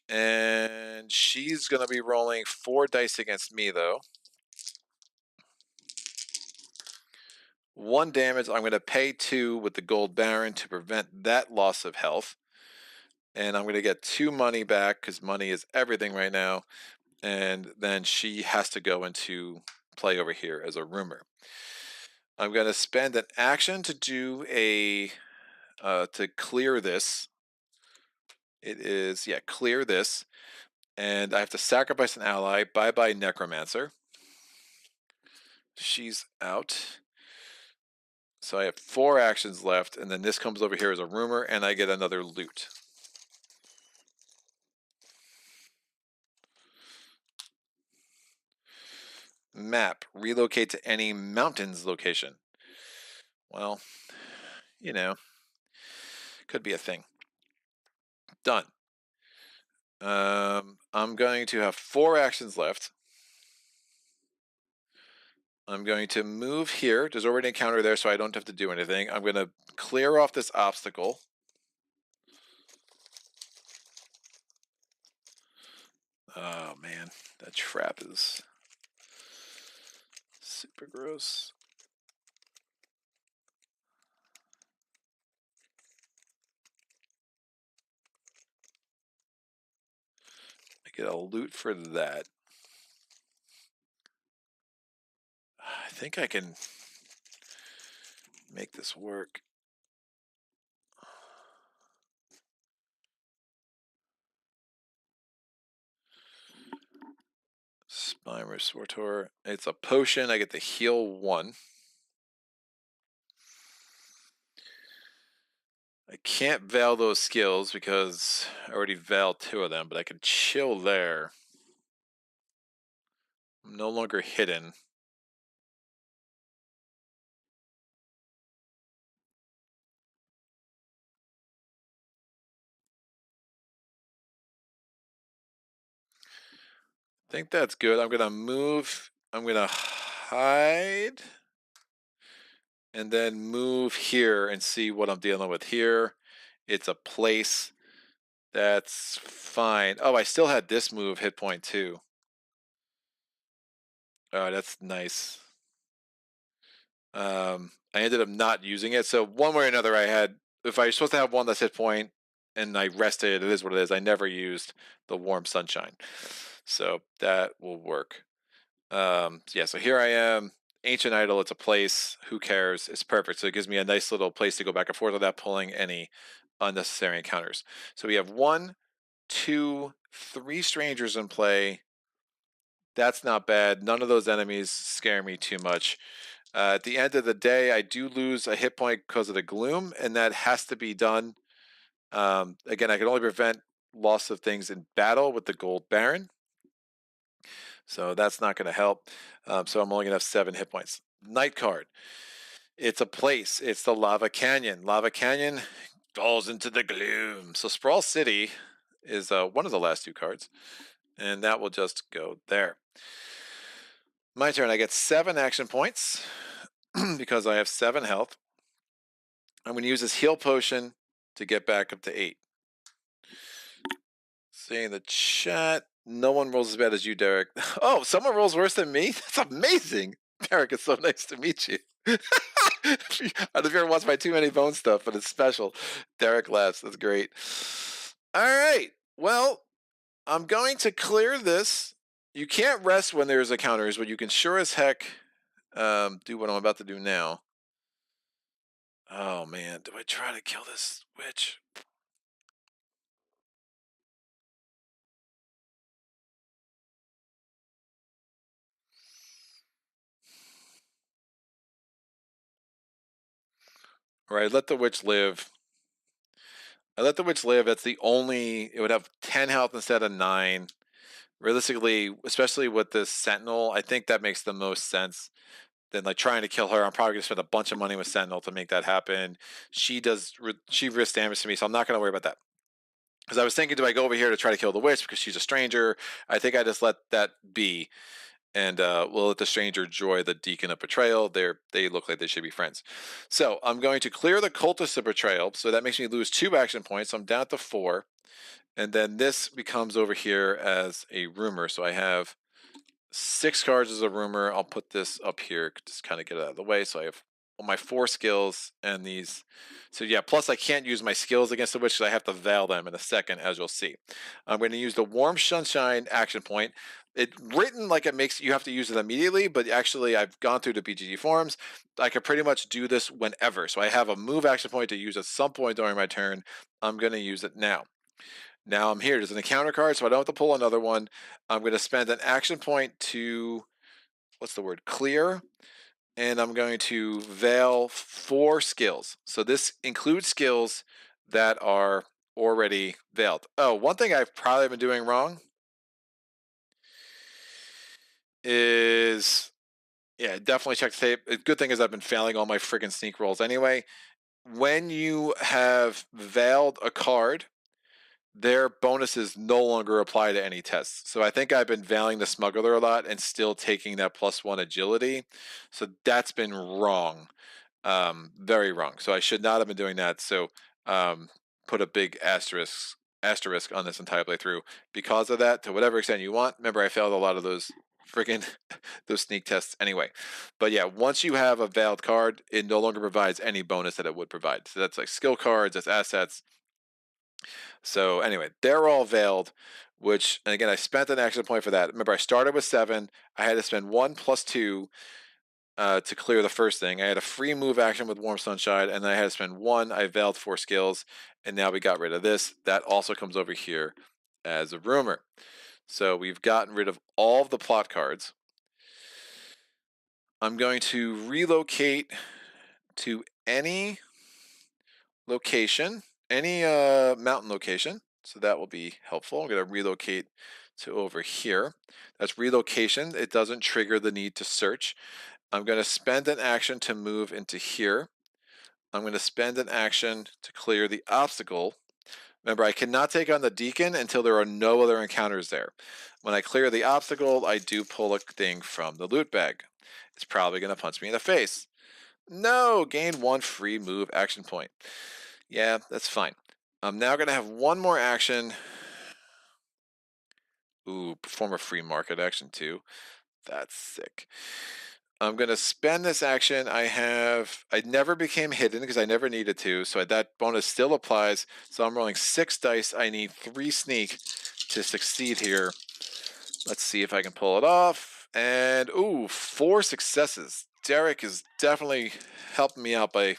B: And she's going to be rolling 4 dice against me, though. 1 damage. I'm going to pay 2 with the Gold Baron to prevent that loss of health. And I'm going to get 2 money back because money is everything right now. And then she has to go into play over here as a rumor. I'm going to spend an action to do to clear this. It is, yeah, clear this. And I have to sacrifice an ally. Bye-bye, Necromancer. She's out. So I have 4 actions left, and then this comes over here as a rumor, and I get another loot. Map. Relocate to any mountains location. Well, you know, could be a thing. Done. I'm going to have 4 actions left. I'm going to move here. There's already a counter there, so I don't have to do anything. I'm going to clear off this obstacle. Oh, man. That trap is super gross. I get a loot for that. I think I can make this work. Spine Restorator. It's a potion. I get to heal 1. I can't veil those skills because I already veiled 2 of them, but I can chill there. I'm no longer hidden. I think that's good. I'm going to move. I'm going to hide. And then move here and see what I'm dealing with here. It's a place. That's fine. Oh, I still had this move hit point too. Oh, that's nice. I ended up not using it. So one way or another, I had, if I was supposed to have one that's hit point and I rested, it is what it is. I never used the warm sunshine. So that will work. Yeah, so here I am. Ancient Idol, it's a place. Who cares? It's perfect. So it gives me a nice little place to go back and forth without pulling any unnecessary encounters. So we have 1, 2, 3 strangers in play. That's not bad. None of those enemies scare me too much. At the end of the day, I do lose a hit point because of the gloom, and that has to be done. Again, I can only prevent loss of things in battle with the Gold Baron. So that's not going to help. So I'm only going to have 7 hit points. Night card. It's a place. It's the Lava Canyon. Lava Canyon falls into the gloom. So Sprawl City is one of the last 2 cards. And that will just go there. My turn. I get 7 action points because I have 7 health. I'm going to use this heal potion to get back up to 8. See in the chat, no one rolls as bad as you, Derek. Oh, someone rolls worse than me? That's amazing. Derek, it's so nice to meet you. I don't know if you ever watched my Too Many Bones stuff, but it's special. Derek laughs. That's great. All right. Well, I'm going to clear this. You can't rest when there's encounters, but you can sure as heck do what I'm about to do now. Oh, man. Do I try to kill this witch? All right, let the witch live. I let the witch live. That's the only. It would have 10 health instead of 9. Realistically, especially with this Sentinel, I think that makes the most sense than like trying to kill her. I'm probably gonna spend a bunch of money with Sentinel to make that happen. She risks damage to me, so I'm not gonna worry about that. Because I was thinking, do I go over here to try to kill the witch because she's a stranger? I think I just let that be. And we'll let the stranger joy the deacon of betrayal. They look like they should be friends. So I'm going to clear the cultist of betrayal. So that makes me lose 2 action points. I'm down to 4. And then this becomes over here as a rumor. So I have 6 cards as a rumor. I'll put this up here, just kind of get it out of the way. So I have my 4 skills and these. So yeah, plus I can't use my skills against the witch because I have to veil them in a second, as you'll see. I'm going to use the warm sunshine action point. It written like it makes you have to use it immediately, but actually I've gone through the BGG forums. I can pretty much do this whenever. So I have a move action point to use at some point during my turn. I'm going to use it now. Now I'm here. There's an encounter card, so I don't have to pull another one. I'm going to spend an action point to, what's the word, clear, and I'm going to veil 4 skills. So this includes skills that are already veiled. Oh, one thing I've probably been doing wrong is, yeah, definitely check the tape. The good thing is I've been failing all my friggin' sneak rolls anyway. When you have veiled a card, their bonuses no longer apply to any tests. So I think I've been veiling the smuggler a lot and still taking that +1 agility. So that's been wrong. Very wrong. So I should not have been doing that. So put a big asterisk on this entire playthrough because of that, to whatever extent you want. Remember, I failed a lot of those freaking those sneak tests anyway. But yeah, once you have a veiled card, it no longer provides any bonus that it would provide. So that's like skill cards, that's assets. So anyway, they're all veiled, which, and again, I spent an action point for that. Remember, I started with 7. I had to spend 1 + 2 to clear the first thing. I had a free move action with Warm Sunshine, and then I had to spend 1. I veiled 4 skills, and now we got rid of this. That also comes over here as a rumor. So we've gotten rid of all of the plot cards. I'm going to relocate to any location, any mountain location. So that will be helpful. I'm going to relocate to over here. That's relocation. It doesn't trigger the need to search. I'm going to spend an action to move into here. I'm going to spend an action to clear the obstacle. Remember, I cannot take on the deacon until there are no other encounters there. When I clear the obstacle, I do pull a thing from the loot bag. It's probably going to punch me in the face. No, gain 1 free move action point. Yeah, that's fine. I'm now going to have 1 more action. Ooh, perform a free market action too. That's sick. I'm going to spend this action. I never became hidden because I never needed to, so that bonus still applies. So I'm rolling 6 dice. I need 3 sneak to succeed here. Let's see if I can pull it off. And ooh, 4 successes. Derek is definitely helping me out by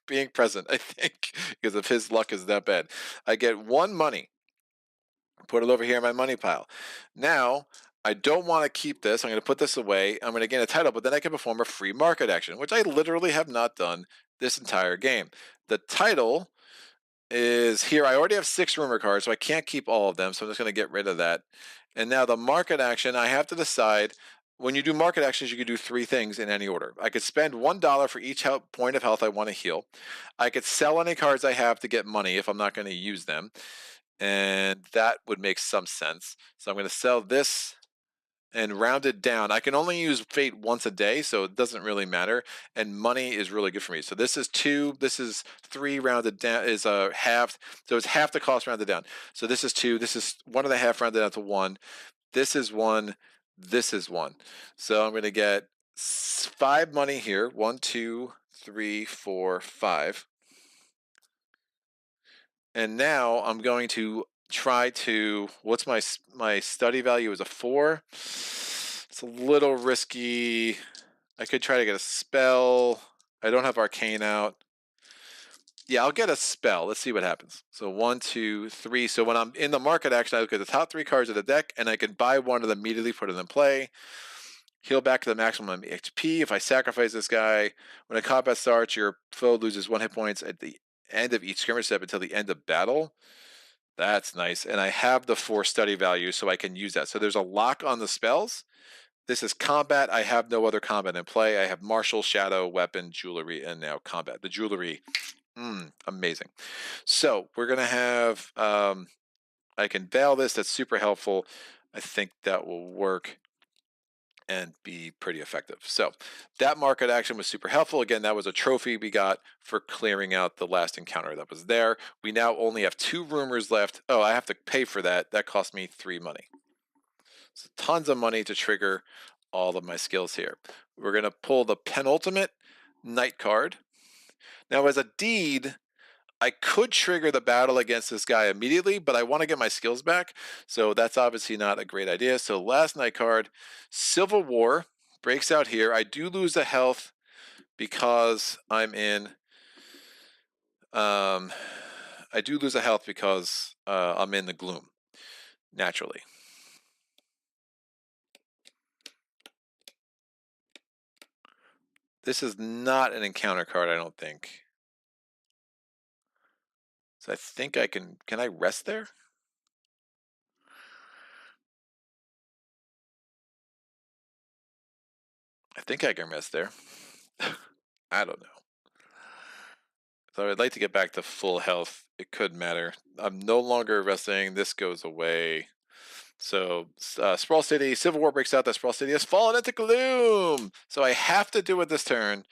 B: being present, I think, because if his luck is that bad. I get 1 money. Put it over here in my money pile. Now, I don't want to keep this. I'm going to put this away. I'm going to gain a title, but then I can perform a free market action, which I literally have not done this entire game. The title is here. I already have 6 rumor cards, so I can't keep all of them, so I'm just going to get rid of that. And now the market action, I have to decide. When you do market actions, you can do 3 things in any order. I could spend $1 for each point of health I want to heal. I could sell any cards I have to get money if I'm not going to use them. And that would make some sense. So I'm going to sell this and round it down. I can only use fate once a day, so it doesn't really matter. And money is really good for me. So this is 2, this is 3 rounded down, is halved. So it's half the cost rounded down. So this is 2, this is 1.5 rounded down to 1. This is 1, this is 1. So I'm going to get 5 money here. 1, 2, 3, 4, 5. And now I'm going to try to, what's my study value is a 4. It's a little risky. I could try to get a spell. I don't have arcane out. Yeah, I'll get a spell. Let's see what happens. So 1, 2, 3. So when I'm in the market action, I look at the top 3 cards of the deck, and I can buy one of them immediately, put it in play. Heal back to the maximum HP. If I sacrifice this guy, when a combat starts, your foe loses 1 hit points at the end of each skirmish step until the end of battle. That's nice. And I have the 4 study value, so I can use that. So there's a lock on the spells. This is combat. I have no other combat in play. I have martial, shadow, weapon, jewelry, and now combat. The jewelry, amazing. So we're going to have, I can veil this. That's super helpful. I think that will work. and be pretty effective. So that market action was super helpful. Again, that was a trophy we got for clearing out the last encounter that was there. We now only have 2 rumors left. Oh, I have to pay for that. That cost me 3 money. So tons of money to trigger all of my skills here. We're going to pull the penultimate night card. Now, as a deed, I could trigger the battle against this guy immediately, but I want to get my skills back. So that's obviously not a great idea. So last night card, Civil War breaks out here. I do lose a health because I'm in. I do lose a health because I'm in the gloom, naturally. This is not an encounter card, I don't think. So I think I can I rest there? I think I can rest there. I don't know. So I'd like to get back to full health. It could matter. I'm no longer resting. This goes away. So Sprawl City, Civil War breaks out. That Sprawl City has fallen into gloom. So I have to do it this turn.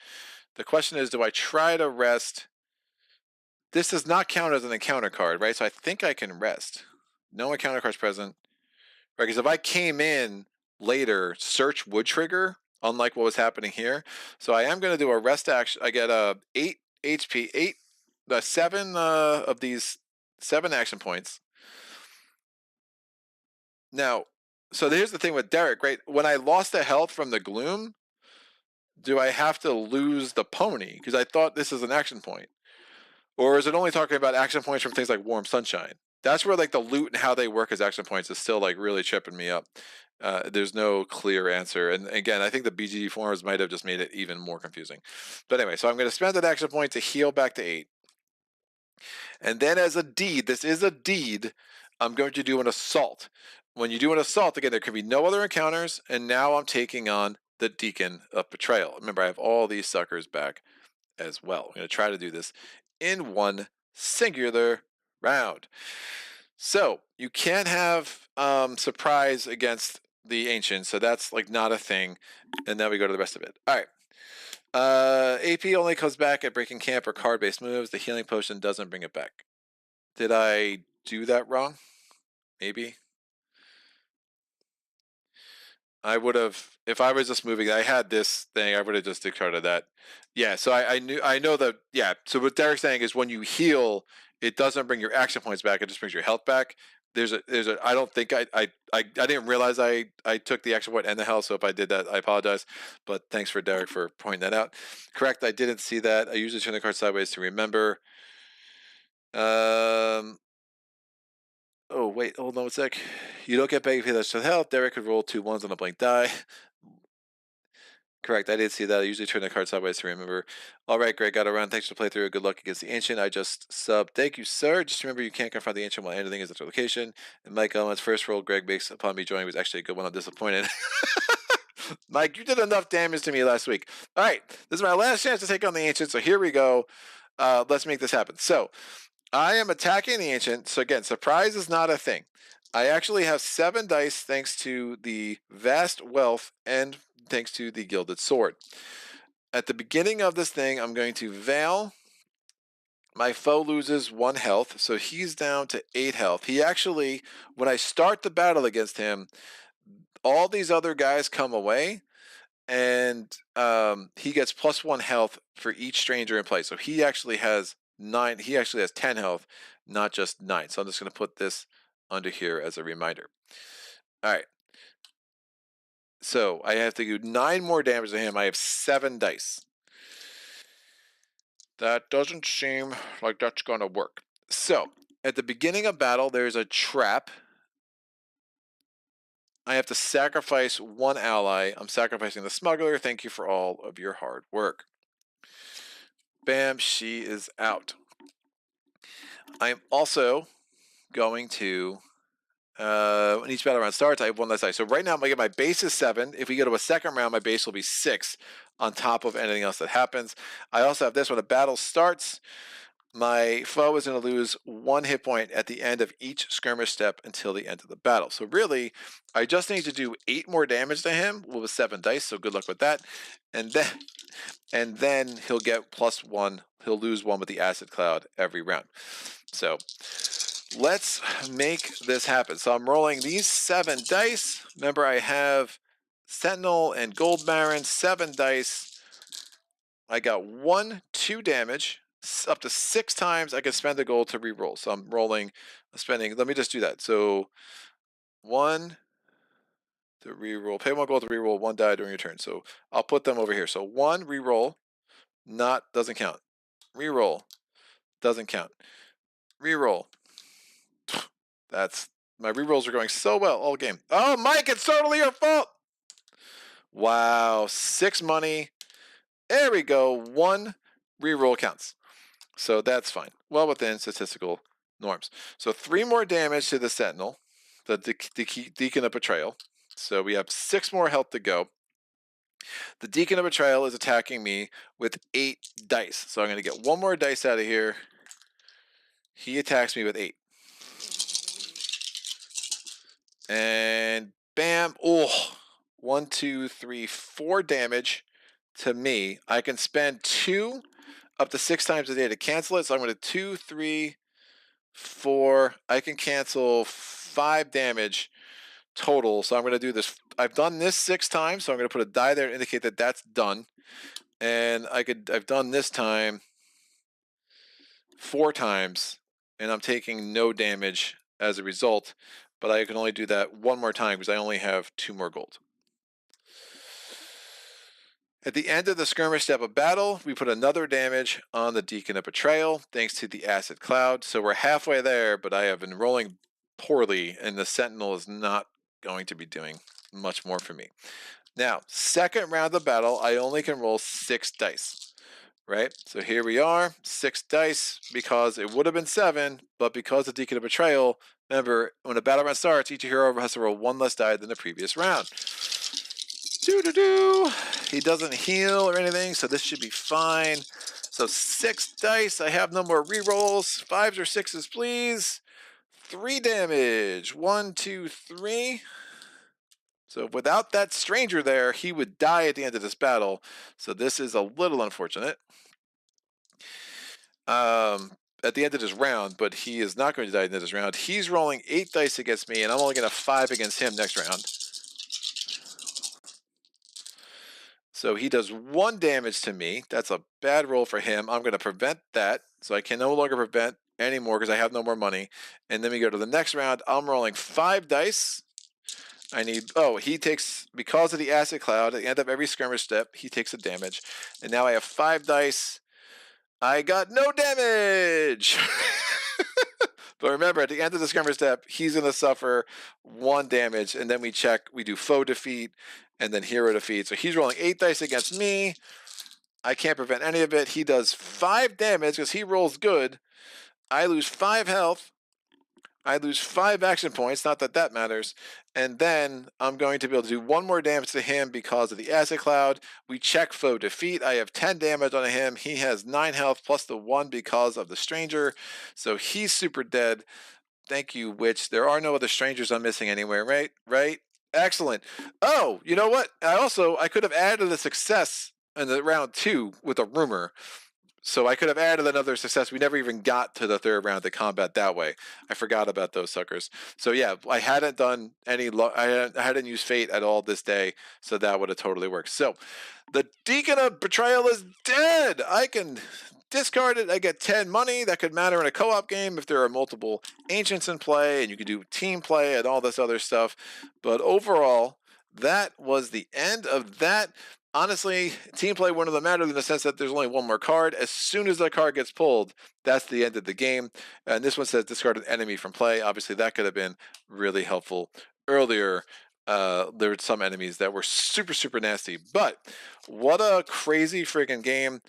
B: The question is, do I try to rest? This does not count as an encounter card, right? So I think I can rest. No encounter cards present. Right, because if I came in later, search would trigger, unlike what was happening here. So I am going to do a rest action. I get 8 HP, 7 of these 7 action points. Now, so here's the thing with Derek, right? When I lost the health from the gloom, do I have to lose the pony? Because I thought this is an action point. Or is it only talking about action points from things like Warm Sunshine? That's where like the loot and how they work as action points is still like really tripping me up. There's no clear answer. And again, I think the BGG forums might have just made it even more confusing. But anyway, so I'm going to spend that action point to heal back to 8. And then as a deed, this is a deed, I'm going to do an assault. When you do an assault, again, there can be no other encounters. And now I'm taking on the Deacon of Betrayal. Remember, I have all these suckers back as well. I'm going to try to do this in one singular round. So you can't have surprise against the ancient, so that's like not a thing. And now we go to the rest of it. All right. AP only comes back at breaking camp or card-based moves. The healing potion doesn't bring it back. Did I do that wrong? Maybe. I would have, if I was just moving, I had this thing, I would have just discarded that. Yeah, so I know that, yeah. So what Derek's saying is when you heal, it doesn't bring your action points back, it just brings your health back. I don't think I didn't realize I took the action point and the health, so if I did that, I apologize. But thanks for Derek for pointing that out. Correct, I didn't see that. I usually turn the card sideways to remember. Oh, wait, hold on a sec. You don't get back if you have health. Derek could roll 2 1s on a blank die. Correct, I did see that. I usually turn the card sideways to remember. All right, Greg, got around. Thanks for the playthrough. Good luck against the Ancient. I just sub. Thank you, sir. Just remember you can't confront the Ancient while anything is at their location. And Mike Owens' first roll Greg makes upon me joining was actually a good one. I'm disappointed. Mike, you did enough damage to me last week. All right, this is my last chance to take on the Ancient, so here we go. Let's make this happen. So, I am attacking the Ancient. So again, surprise is not a thing. I actually have 7 dice thanks to the vast wealth and thanks to the gilded sword. At the beginning of this thing, I'm going to Veil. My foe loses 1 health, so he's down to 8 health. He actually, when I start the battle against him, all these other guys come away, and he gets +1 health for each stranger in play. So he actually has 9. He actually has 10 health, not just 9. So I'm just going to put this under here as a reminder. All right. So I have to do 9 more damage to him. I have 7 dice. That doesn't seem like that's going to work. So at the beginning of battle, there's a trap. I have to sacrifice 1 ally. I'm sacrificing the smuggler. Thank you for all of your hard work. Bam, she is out. I'm also going to, when each battle round starts, I have 1 less dice. So right now, my base is 7. If we go to a second round, my base will be 6 on top of anything else that happens. I also have this when a battle starts. my foe is going to lose 1 hit point at the end of each skirmish step until the end of the battle. So really, I just need to do 8 more damage to him with 7 dice, so good luck with that. And then he'll get +1. He'll lose 1 with the acid cloud every round. So let's make this happen. So I'm rolling these 7 dice. Remember, I have Sentinel and Gold Baron, 7 dice. I got 1, 2 damage. Up to 6 times I can spend the gold to re-roll. So I'm spending, let me just do that. So 1 to re-roll, pay 1 gold to re-roll 1 die during your turn. So I'll put them over here. So 1 re-roll, doesn't count. Re-roll, doesn't count. Re-roll. My re-rolls are going so well all game. Oh, Mike, it's totally your fault. Wow, 6 money. There we go. 1 re-roll counts. So that's fine. Well within statistical norms. So 3 more damage to the Sentinel, the Deacon of Betrayal. So we have 6 more health to go. The Deacon of Betrayal is attacking me with 8 dice. So I'm going to get 1 more dice out of here. He attacks me with 8. And bam. Oh, 1, 2, 3, 4 damage to me. I can spend 2 up to 6 times a day to cancel it. So I'm going to 2, 3, 4. I can cancel 5 damage total. So I'm going to do this. I've done this 6 times. So I'm going to put a die there to indicate that that's done. And I've done this time 4 times. And I'm taking no damage as a result. But I can only do that 1 more time because I only have 2 more gold. At the end of the skirmish step of battle, we put another damage on the Deacon of Betrayal, thanks to the Acid Cloud. So we're halfway there, but I have been rolling poorly, and the Sentinel is not going to be doing much more for me. Now, second round of battle, I only can roll 6 dice, right? So here we are, 6 dice, because it would have been 7, but because of Deacon of Betrayal, remember, when a battle round starts, each hero has to roll 1 less die than the previous round. He doesn't heal or anything, so this should be fine. So 6 dice. I have no more rerolls. 5s or 6s, please. 3 damage. 1, 2, 3. So without that stranger there, he would die at the end of this battle. So this is a little unfortunate. At the end of this round, but he is not going to die at the end of this round. He's rolling 8 dice against me, and I'm only going to 5 against him next round. So he does 1 damage to me. That's a bad roll for him. I'm going to prevent that. So I can no longer prevent anymore because I have no more money. And then we go to the next round. I'm rolling 5 dice. He takes, because of the Acid Cloud, at the end of every skirmish step, he takes a damage. And now I have 5 dice. I got no damage. But remember, at the end of the skirmish step, he's going to suffer 1 damage, and then we do foe defeat, and then hero defeat. So he's rolling 8 dice against me. I can't prevent any of it. He does 5 damage because he rolls good. I lose 5 health. I lose 5 action points, not that that matters. And then I'm going to be able to do 1 more damage to him because of the Acid Cloud. We check foe defeat. I have 10 damage on him. He has 9 health plus the 1 because of the stranger. So he's super dead. Thank you, Witch. There are no other strangers I'm missing anywhere, right? Right? Excellent. Oh, you know what? I could have added a success in the round 2 with a rumor. So I could have added another success. We never even got to the 3rd round to combat that way. I forgot about those suckers. So yeah, I hadn't done I hadn't used fate at all this day, so that would have totally worked. So the Deacon of Betrayal is dead. I can discard it. I get 10 money. That could matter in a co-op game if there are multiple ancients in play, and you can do team play and all this other stuff. But overall, that was the end of that. Honestly, team play wouldn't have mattered in the sense that there's only 1 more card. As soon as that card gets pulled, that's the end of the game. And this one says discard an enemy from play. Obviously, that could have been really helpful earlier. There were some enemies that were super, super nasty. But what a crazy freaking game.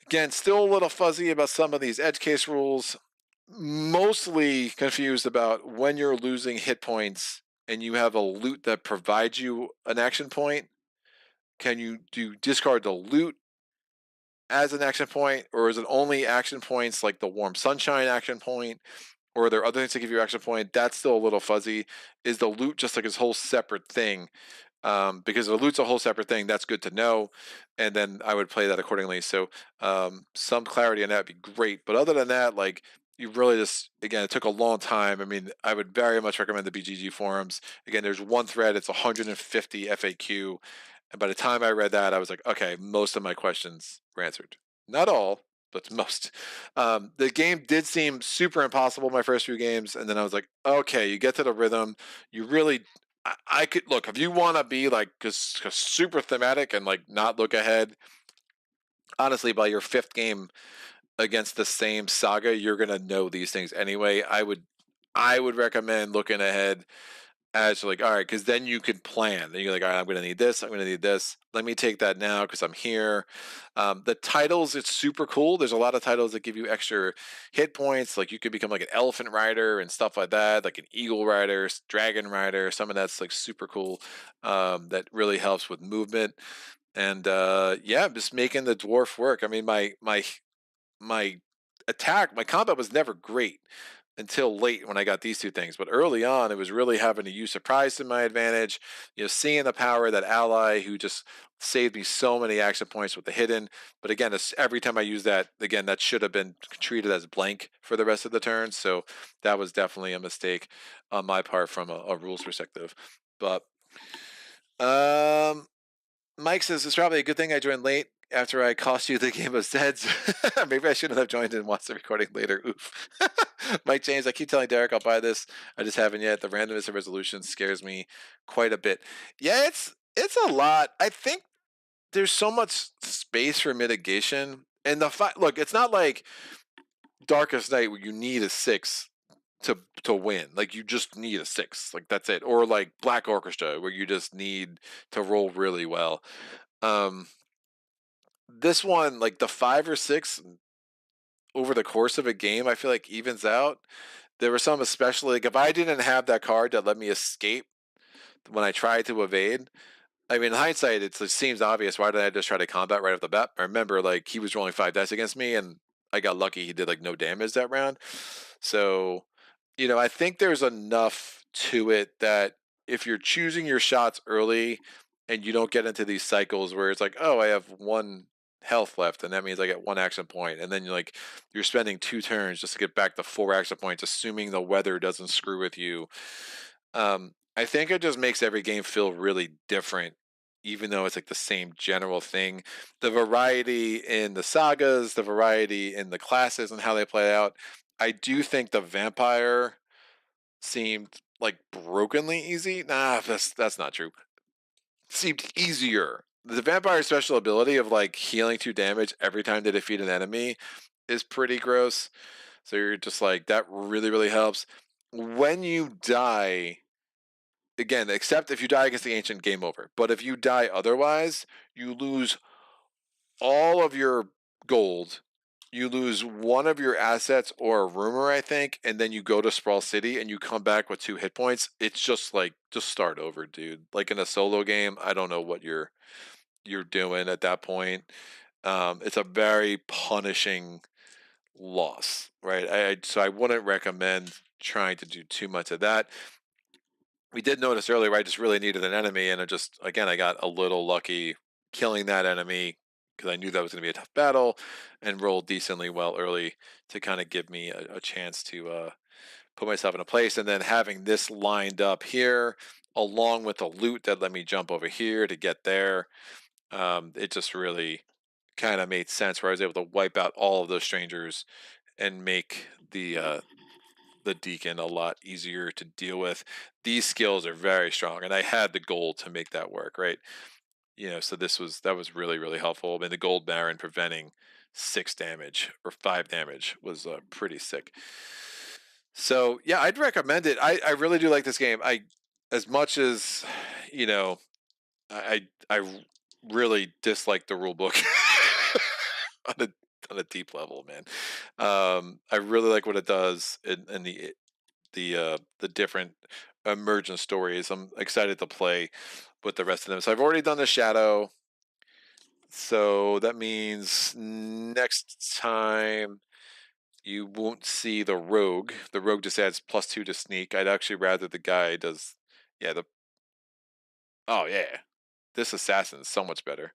B: Again, still a little fuzzy about some of these edge case rules. Mostly confused about when you're losing hit points and you have a loot that provides you an action point. Can you discard the loot as an action point, or is it only action points like the warm sunshine action point, or are there other things that give you action point? That's still a little fuzzy. Is the loot just like his whole separate thing? Because the loot's a whole separate thing. That's good to know, and then I would play that accordingly. So some clarity on that would be great. But other than that, like you really just again, it took a long time. I mean, I would very much recommend the BGG forums. Again, there's one thread. It's 150 FAQ, and by the time I read that, I was like, okay, most of my questions were answered. Not all, but most. The game did seem super impossible my first few games, and then I was like, okay, you get to the rhythm. You really I could look if you want to be like just super thematic and like not look ahead. Honestly, by your fifth game against the same saga, you're gonna know these things anyway. I would recommend looking ahead as like, all right, because then you can plan. Then you're like, all right, I'm going to need this. I'm going to need this. Let me take that now because I'm here. The titles, it's super cool. There's a lot of titles that give you extra hit points. Like you could become like an elephant rider and stuff like that, like an eagle rider, dragon rider. Some of that's like super cool. That really helps with movement. And yeah, just making the dwarf work. I mean, my attack, my combat was never great until late when I got these two things. But early on, it was really having to use surprise to my advantage. You know, seeing the power of that ally who just saved me so many action points with the hidden. But again, every time I use that, again, that should have been treated as blank for the rest of the turn. So that was definitely a mistake on my part from a rules perspective. But um, Mike says it's probably a good thing I joined late after I cost you the game of Zeds. Maybe I shouldn't have joined and watched the recording later. Oof. Mike James, I keep telling Derek I'll buy this. I just haven't yet. The randomness of resolution scares me quite a bit. Yeah, it's a lot. I think there's so much space for mitigation. And look, it's not like Darkest Night where you need a 6 to win. Like you just need a 6. Like that's it. Or like Black Orchestra where you just need to roll really well. Um, this one, like the 5 or 6 over the course of a game, I feel like evens out. There were some, especially like if I didn't have that card that let me escape when I tried to evade. I mean, in hindsight, it seems obvious. Why did I just try to combat right off the bat? I remember like he was rolling 5 dice against me, and I got lucky. He did like no damage that round. So, I think there's enough to it that if you're choosing your shots early and you don't get into these cycles where it's like, oh, I have 1 health left, and that means I get 1 action point, and then you're spending 2 turns just to get back to 4 action points, assuming the weather doesn't screw with you. I think it just makes every game feel really different, even though it's like the same general thing. The variety in the sagas, the variety in the classes and how they play out. I do think the vampire seemed like brokenly easy. Nah, that's not true. Seemed easier. The vampire special ability of like healing 2 damage every time they defeat an enemy is pretty gross. So you're just like that really, really helps. When you die, again, except if you die against the ancient, game over. But if you die otherwise, you lose all of your gold. You lose one of your assets or a rumor, I think, and then you go to Sprawl City and you come back with 2 hit points. It's just like just start over, dude. Like in a solo game, I don't know what you're doing at that point. It's a very punishing loss, right? So I wouldn't recommend trying to do too much of that. We did notice earlier I just really needed an enemy, and I got a little lucky killing that enemy because I knew that was going to be a tough battle, and rolled decently well early to kind of give me a chance to put myself in a place, and then having this lined up here along with the loot that let me jump over here to get there, it just really kind of made sense where I was able to wipe out all of those strangers and make the deacon a lot easier to deal with. These skills are very strong, and I had the gold to make that work, right? So that was really, really helpful. I mean, the gold baron preventing 6 damage or 5 damage was pretty sick. So yeah, I'd recommend it. I really do like this game. As much as you know, I really dislike the rule book on a deep level, man. I really like what it does in the different emergent stories. I'm excited to play with the rest of them. So I've already done the shadow. So that means next time you won't see the rogue. The rogue just adds +2 to sneak. I'd actually rather the guy does. Yeah. Oh yeah. This assassin is so much better.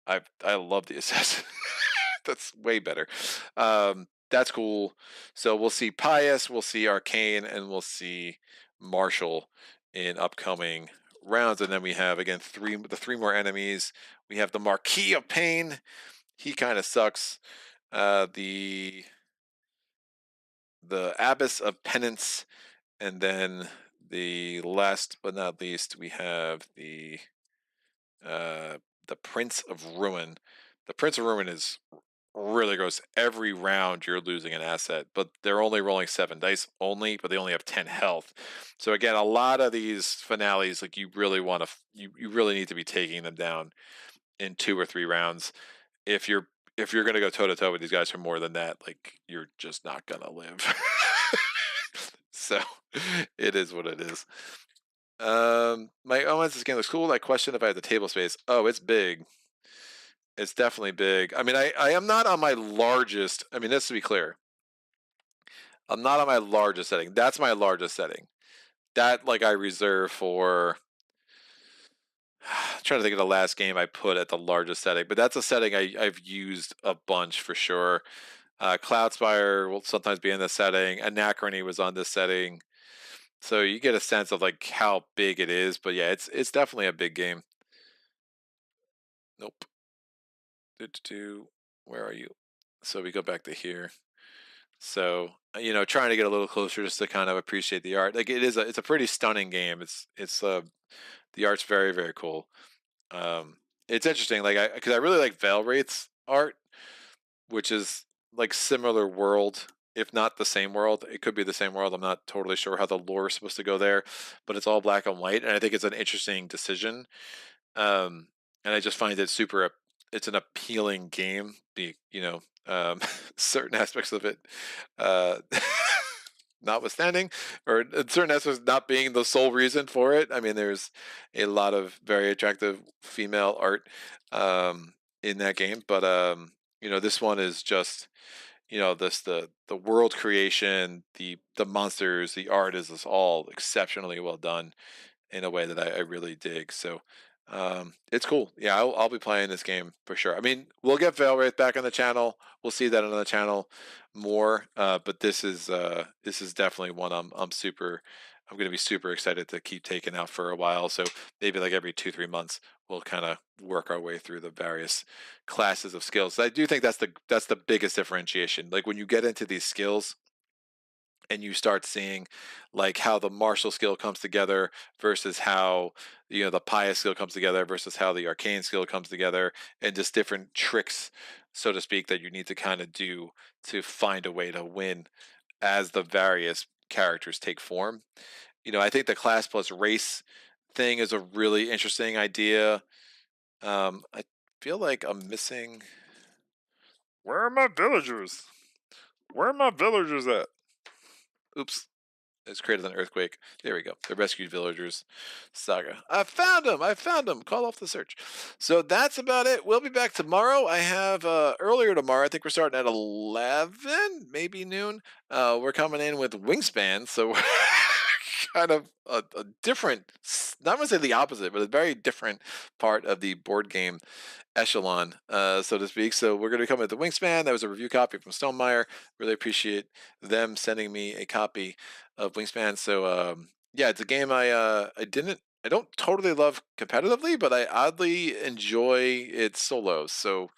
B: I love the assassin. That's way better. That's cool. So we'll see Pious, we'll see Arcane, and we'll see Marshall in upcoming rounds. And then we have again the three more enemies. We have the Marquis of Pain. He kind of sucks. The Abbess of Penance, and then the last but not least, we have uh, the Prince of Ruin. The Prince of Ruin is really gross. Every round you're losing an asset, but they're only rolling 7 dice only, but they only have 10 health. So again, a lot of these finales, like you really want to, you really need to be taking them down in 2 or 3 rounds. If you're gonna go toe to toe with these guys for more than that, like you're just not gonna live. So it is what it is. My this game looks cool. I question if I have the table space. Oh, it's big. It's definitely big. I mean, I am not on my largest. I mean, this to be clear, I'm not on my largest setting. That's my largest setting. That like I reserve for. I'm trying to think of the last game I put at the largest setting, but that's a setting I've used a bunch for sure. Cloudspire will sometimes be in this setting. Anachrony was on this setting, so you get a sense of like how big it is. But yeah, it's definitely a big game. Nope. Where are you? So we go back to here. So trying to get a little closer just to kind of appreciate the art. Like it's a pretty stunning game. It's the art's very very cool. Um, it's interesting. Like because I really like Veilwraith's art, which is like similar world, if not the same world. It could be the same world. I'm not totally sure how the lore is supposed to go there, but it's all black and white, and I think it's an interesting decision. Um, and I just find it super. It's an appealing game. Certain aspects of it, uh, notwithstanding, or certain aspects not being the sole reason for it. I mean, there's a lot of very attractive female art in that game, but this one is just the world creation, the monsters, the art is all exceptionally well done in a way that I really dig. So it's cool. Yeah, I'll be playing this game for sure. I mean, we'll get Veilwraith back on the channel. We'll see that on the channel more. But this is definitely one I'm going to be super excited to keep taking out for a while. So maybe like every 2-3 months, we'll kind of work our way through the various classes of skills. I do think that's the biggest differentiation. Like when you get into these skills and you start seeing like how the martial skill comes together versus how the pious skill comes together versus how the arcane skill comes together, and just different tricks, so to speak, that you need to kind of do to find a way to win as the various characters take form. I think the class plus race thing is a really interesting idea. I feel like I'm missing. Where are my villagers? Where are my villagers at? Oops. It's created an earthquake. There we go. The rescued villagers saga. I found them. I found them. Call off the search. So that's about it. We'll be back tomorrow. I have earlier tomorrow. I think we're starting at 11, maybe noon. We're coming in with Wingspan, so we're kind of a different. Not going to say the opposite, but a very different part of the board game echelon, so to speak. So we're going to come with the Wingspan. That was a review copy from Stonemeyer. Really appreciate them sending me a copy of Wingspan. So yeah, it's a game I don't totally love competitively, but I oddly enjoy it solo. So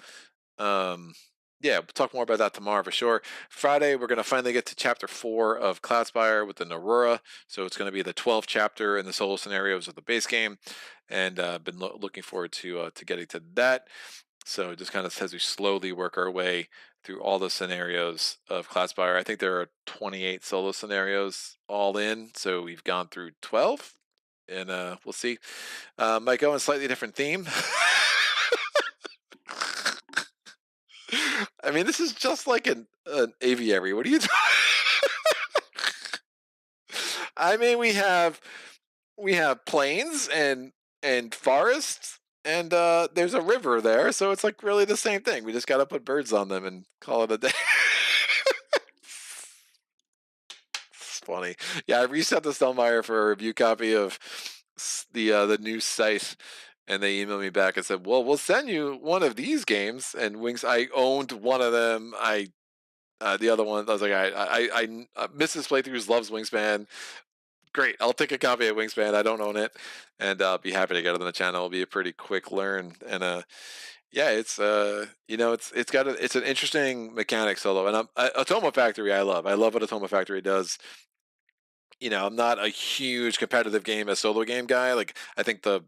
B: yeah, we'll talk more about that tomorrow for sure. Friday, we're going to finally get to chapter 4 of Cloudspire with the Narura. So it's going to be the 12th chapter in the solo scenarios of the base game, and been looking forward to getting to that. So just kind of as we slowly work our way through all the scenarios of Cloudspire. I think there are 28 solo scenarios all in, so we've gone through 12, and we'll see. Might go in a slightly different theme. I mean, this is just like an aviary. What are you talking? I mean, we have plains and forests and there's a river there, so it's like really the same thing. We just got to put birds on them and call it a day. It's funny. Yeah, I reached out to Stelmeyer for a review copy of the new site, and they emailed me back and said, "Well, we'll send you one of these games." And Wings, I owned one of them. The other one, I was like, Mrs. Playthroughs loves Wingspan. Great, I'll take a copy of Wingspan. I don't own it, and I'll be happy to get it on the channel. It'll be a pretty quick learn, and yeah, it's it's an interesting mechanic solo, and Automa Factory I love. I love what Automa Factory does. I'm not a huge competitive game as solo game guy. Like, I think the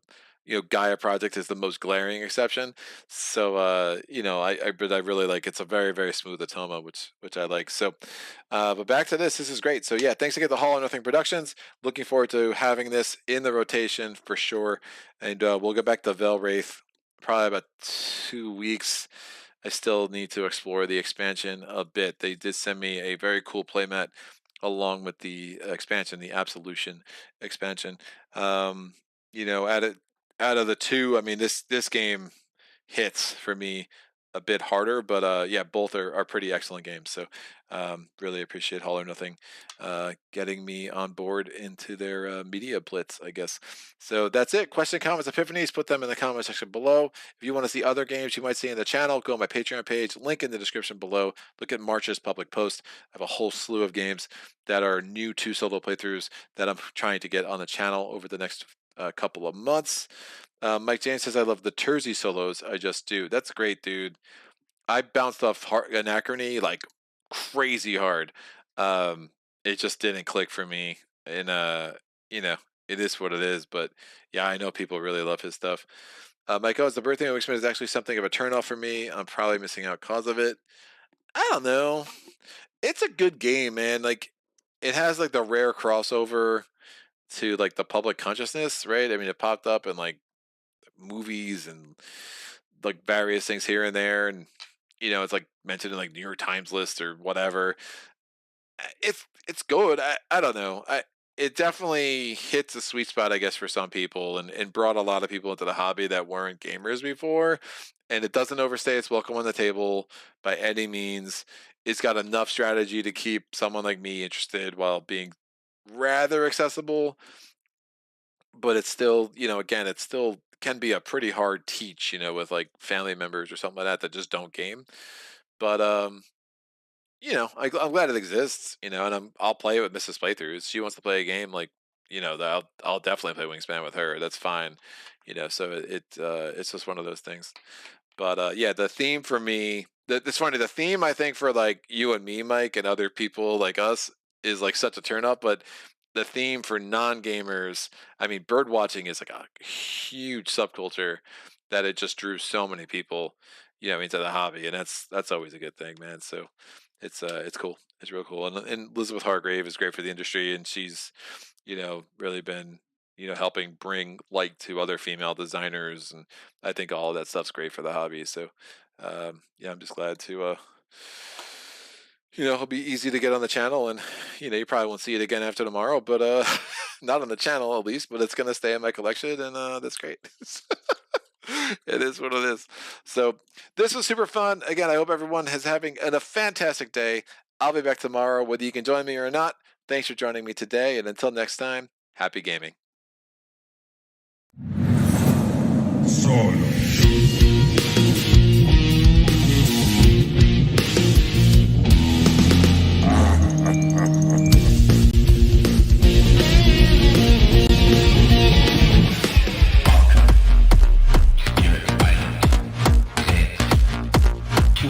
B: Gaia Project is the most glaring exception. So but I really like, it's a very, very smooth Automa, which I like. So but back to this is great. So yeah, thanks again to Hollow Nothing Productions. Looking forward to having this in the rotation for sure. And we'll go back to Velwraith probably about 2 weeks. I still need to explore the expansion a bit. They did send me a very cool playmat along with the expansion, the Absolution expansion. Out of the two, I mean, this game hits for me a bit harder, but yeah, both are pretty excellent games. So really appreciate Hollow Nothing getting me on board into their media blitz, I guess. So that's it. Question, comments, epiphanies, put them in the comment section below. If you want to see other games you might see in the channel, go on my Patreon page, link in the description below. Look at March's public post. I have a whole slew of games that are new to solo playthroughs that I'm trying to get on the channel over the next couple of months. Mike James says, I love the Terzi solos. I just do. That's great, dude. I bounced off Anachrony like crazy hard. It just didn't click for me. And, it is what it is. But yeah, I know people really love his stuff. Mike, the birthday of Wixman is actually something of a turnoff for me. I'm probably missing out cause of it. I don't know. It's a good game, man. Like, it has like the rare crossover to like the public consciousness, right? I mean, it popped up in like movies and like various things here and there, and it's like mentioned in like New York Times list or whatever. It's good. I don't know. It definitely hits a sweet spot, I guess, for some people, and brought a lot of people into the hobby that weren't gamers before. And it doesn't overstay its welcome on the table by any means. It's got enough strategy to keep someone like me interested while being rather accessible. But it's still, again, it still can be a pretty hard teach, with like family members or something like that just don't game. But I'm glad it exists, and I'll play it with Mrs. Playthroughs. She wants to play a game, like, I'll definitely play Wingspan with her. That's fine, so it's just one of those things. But yeah, the theme for me, it's funny, the theme I think for like you and me, Mike, and other people like us is like such a turn up, but the theme for non-gamers, I mean, bird watching is like a huge subculture that it just drew so many people, into the hobby, and that's always a good thing, man. So it's cool. It's real cool. And Elizabeth Hargrave is great for the industry, and she's, really been, helping bring light to other female designers, and I think all of that stuff's great for the hobby. So yeah, I'm just glad to it'll be easy to get on the channel, and you probably won't see it again after tomorrow, but not on the channel at least, but it's gonna stay in my collection, and that's great. It is what it is. So this was super fun. Again, I hope everyone is having a fantastic day. I'll be back tomorrow, whether you can join me or not. Thanks for joining me today, and until next time, happy gaming.
A: Solo.
C: Too